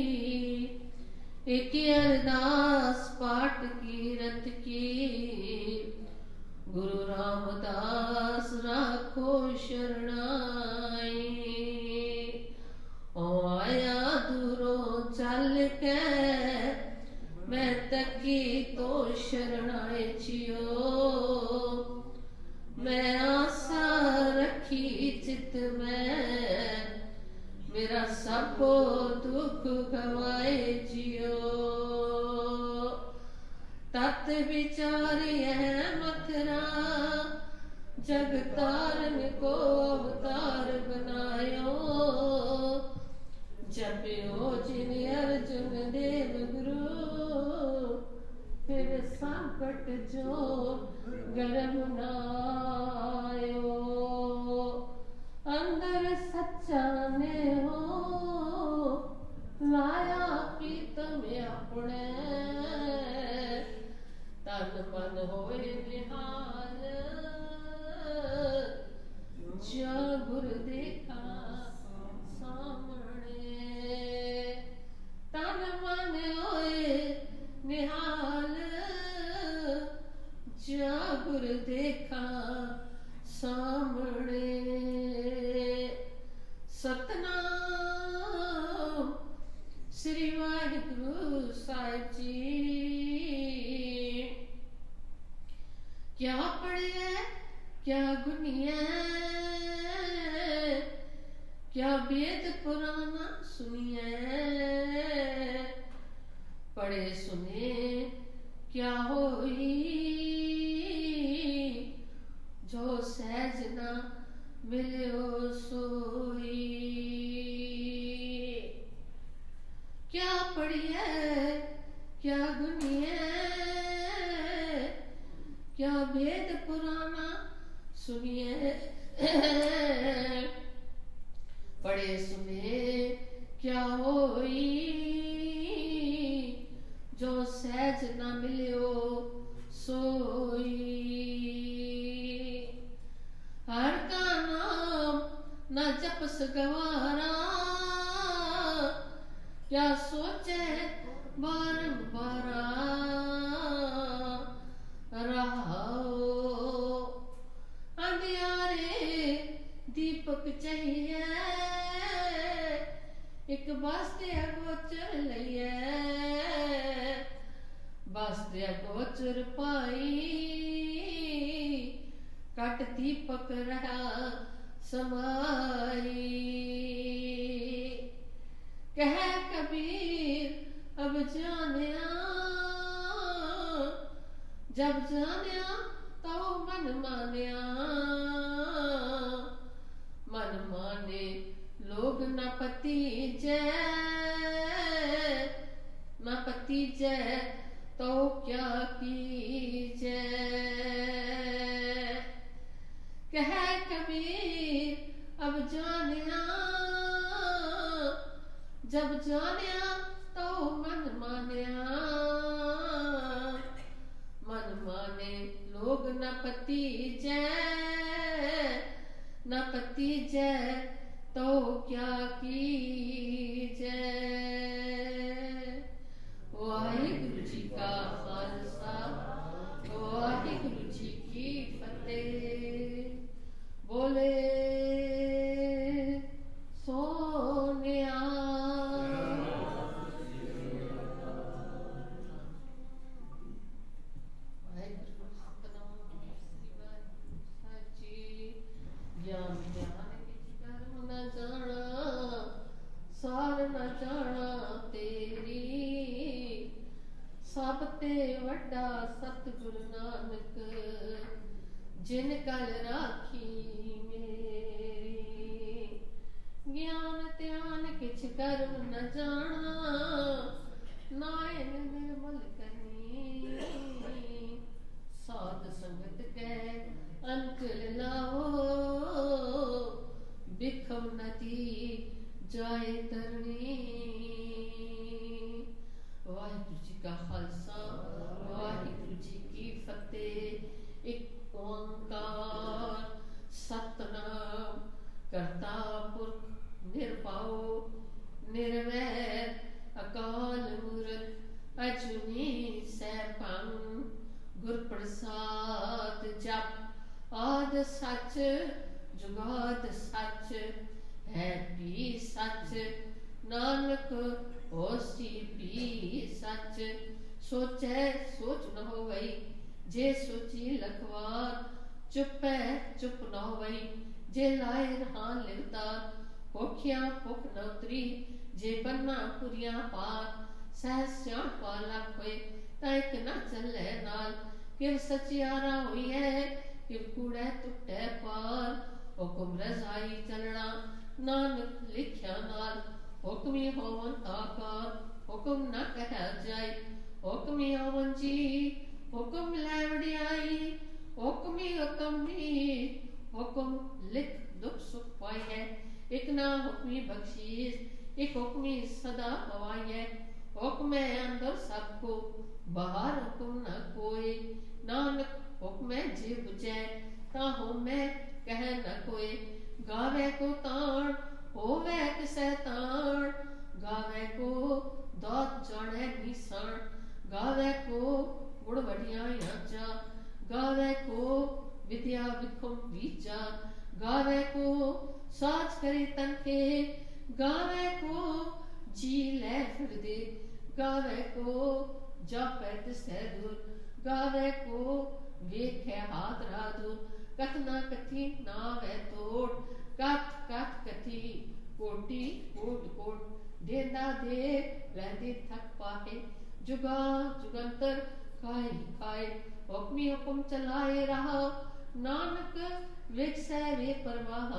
एक अरदास पाठ की रत की, गुरु रामदास राखो शरणाई। ओ आया दूरों चल के, मैं तकी तो शरणाए जियो। मैं आशा रखी चित में, मेरा सबको दुख गवाए जियो। तत विचारी है मथुरा, जग तारन को अवतार बनायो। जपियो जिन अर्जुन देव गुरु, फिर संकट जो गर्भ नायो। अंदर सच्चा ने हो, लाया प्रीतम ਗੁਰ ਦੇਖਾ ਸਾਹਮਣੇ ਤਨ ਮਨ ਹੋਏ ਨਿਹਾਲ ਜਾ ਗੁਰ ਦੇਖਾ ਸਾਹਮਣੇ ਸਤਨਾਮ ਸ੍ਰੀ ਵਾਹਿਗੁਰੂ ਸਾਹਿਬ ਜੀ ਕਿਆ ਪੜਿਐ ਕਿਆ ਗੁਨੀਐ ਕਿਆ ਵੇਦ ਪੁਰਾਣਾ ਸੁਣੀਐ ਪੜੇ ਸੁਨੇ ਕਿਆ ਹੋਈ ਜੋ ਸਹਿਜ ਨਾ ਮਿਲਿਓ ਸੋਈ ਕਿਆ ਪੜੀਐ ਕਿਆ ਗੁਨੀਐ ਕਿਆ ਵੇਦ ਪੁਰਾਣਾ ਸੁਣੀਐ पढ़े सुने क्या होई जो सहज न मिलियो सोई हर का नाम न जपस गवारा क्या सोचे बारंबारा रहाओ अंधियारे दीपक चाहिए एक वास्ते अगोचर लइए वास्ते अगोचर पाई कट दीपक रहा समाई कह कबीर अब जानिया जब जानिया तो मन मानिया मन माने लोग न पति जय तो क्या कीजे कह कबीर अब जानिया जब जानिया तो मन मानिया मन माने लोग न पति जय तो क्या कीजे वाहिगुरु जी का खालसा वाहिगुरु जी की फतेह बोले सोनिया सब ते वड्डा सतगुरु नानक जिन कल राखी मेरी ज्ञान ध्यान किछ कर्म न जाना नायन निर्मल करनी साध संगत के अंचल लाओ बिखम नदी जाए तरनी वाहिगुरु जी का खालसा वाहिगुरु जी की फतेह एक ओंकार सतनाम करता पुरख निरभाओ निर्वैर अकाल मूरत अजूनी सैभं गुर प्रसाद जप आद सच जुगाद सच है भी सच नानक होसी भी सच सोचे सोच न हो गई जे सोची लखवार चुप है चुप न हो गई जे लाए रहा लिवता होखिया भुख न उतरी जे बन्ना पुरिया पार सह स्याण पाला खोए तैक न चले नाल किर सचियारा हुई है किर कूड़े टुटे पार हुकुम रजाई चलना नानक लिखिया नाल हुक्मी होवन आकार हुक्म न कह जाए हुक्मी होवन जी हुक्म लैवड़ियाई हुक्मी हुक्म लिख दुख सुख पाई है एक ना हुक्मी बख्शीश एक हुक्मी सदा पवाई है हुक्म अंदर सबको बाहर हुक्म न कोई नानक हुक्म जे बुझे ता हो मैं कह न कोई गावे को ताण होवे किसे ताण गावे को दात जाने निशान गावे को गुण बढ़िया चा गावे को विद्या विखम वीचा गावे को साज करे तनके गावे को जी ले फिर दे गावे को जापे तिसे दूर गावे को वेखे हाथ राधुर कथना कथी नावे तोड़ कथ कथ कथी कोटि कोट कोट देंदा दे लहदे थक पाए जुगा जुगंतर खाए खाए हुक्मी हुक्म चलाए रहा नानक विकसे वे परवाह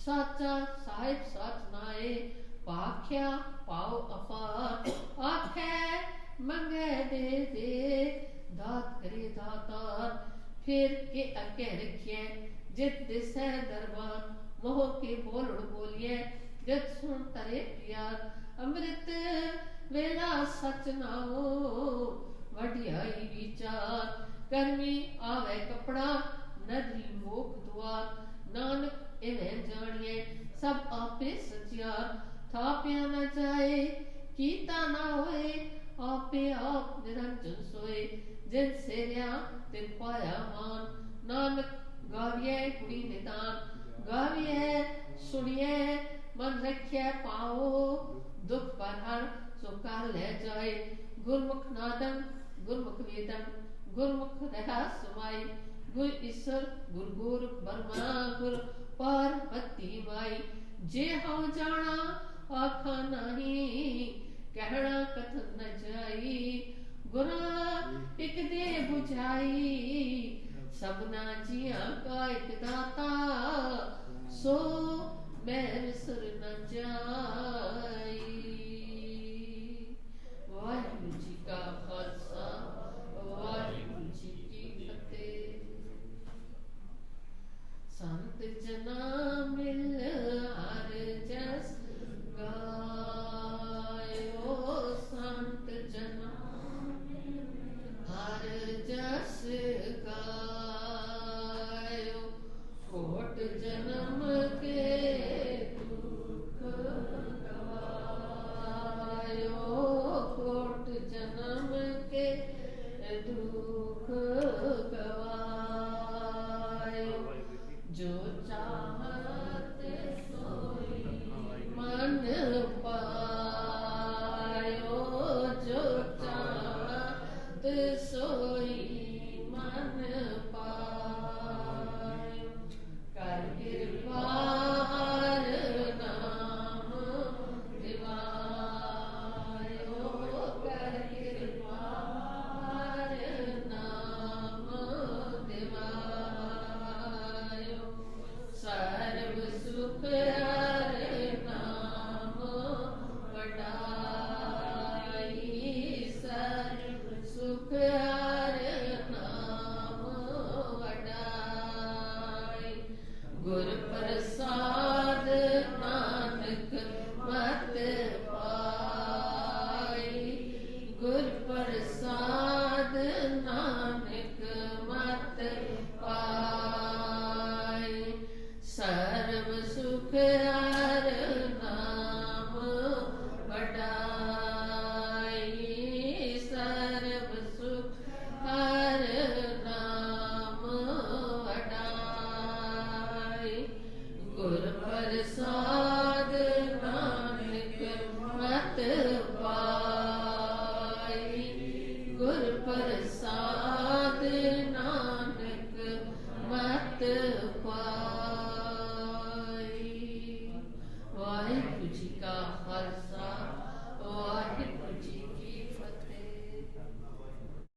साचा साहिब साच नाए पाख्या पाओ अपार आखे मंगे दे दात करे दातार फिर के अके रखिए जित दिसे दरबार मोह के बोलड़ बोलिए जत सुन तरे प्यार अमृत वेला सच नाओ वडियाई विचार कर्मी आवे कपड़ा नदी मोख द्वार नानक एवं जानिए सब आपे सचियार थाप्या न जाए कीता ना होए आपे आप निरंजन सोए जिन सेरिया तिन पाया मान नानक गाविए कुड़ी निदान गाविए सुनिए मन रखिए पाओ दुख पर हर सुकार ले जाए गुरमुख नादम गुरमुख वेदम गुरमुख रहा समाई गुर ईश्वर गुर गुर ब्रह्मा गुर पार्वती माई जे हम जाना आखा नहीं कहना कथन न जाई गुरा एक दे बुझाई सबना जिया का एक दाता सो मैं विसर न जाई। वाहिगुरु जी का खालसा वाहिगुरु जी की फतेह। संत जना मिल हर जस गायो संत जना हर जस गायो कोट जन्म के दुख गवायो कोट जन्म के दुख गवायो जो चाहत सोई मन पायो जो चाहत सोई मन पायो कर कृपा हर नाम दिवायो कर कृपा हर नाम दिवायो सर्व सुख हर नाम वडाई सर्व सुख हर नाम वडाई गुर प्रसाद नानक मत पाई गुर प्रसाद नानक मत पाई सर्व सुख हर नाम वडाई सर्व सुख हर नाम वडाई गुर प्रसाद नानक मत पाई गुर प्रसाद नानक मत पाई। वाहिगुरु जी का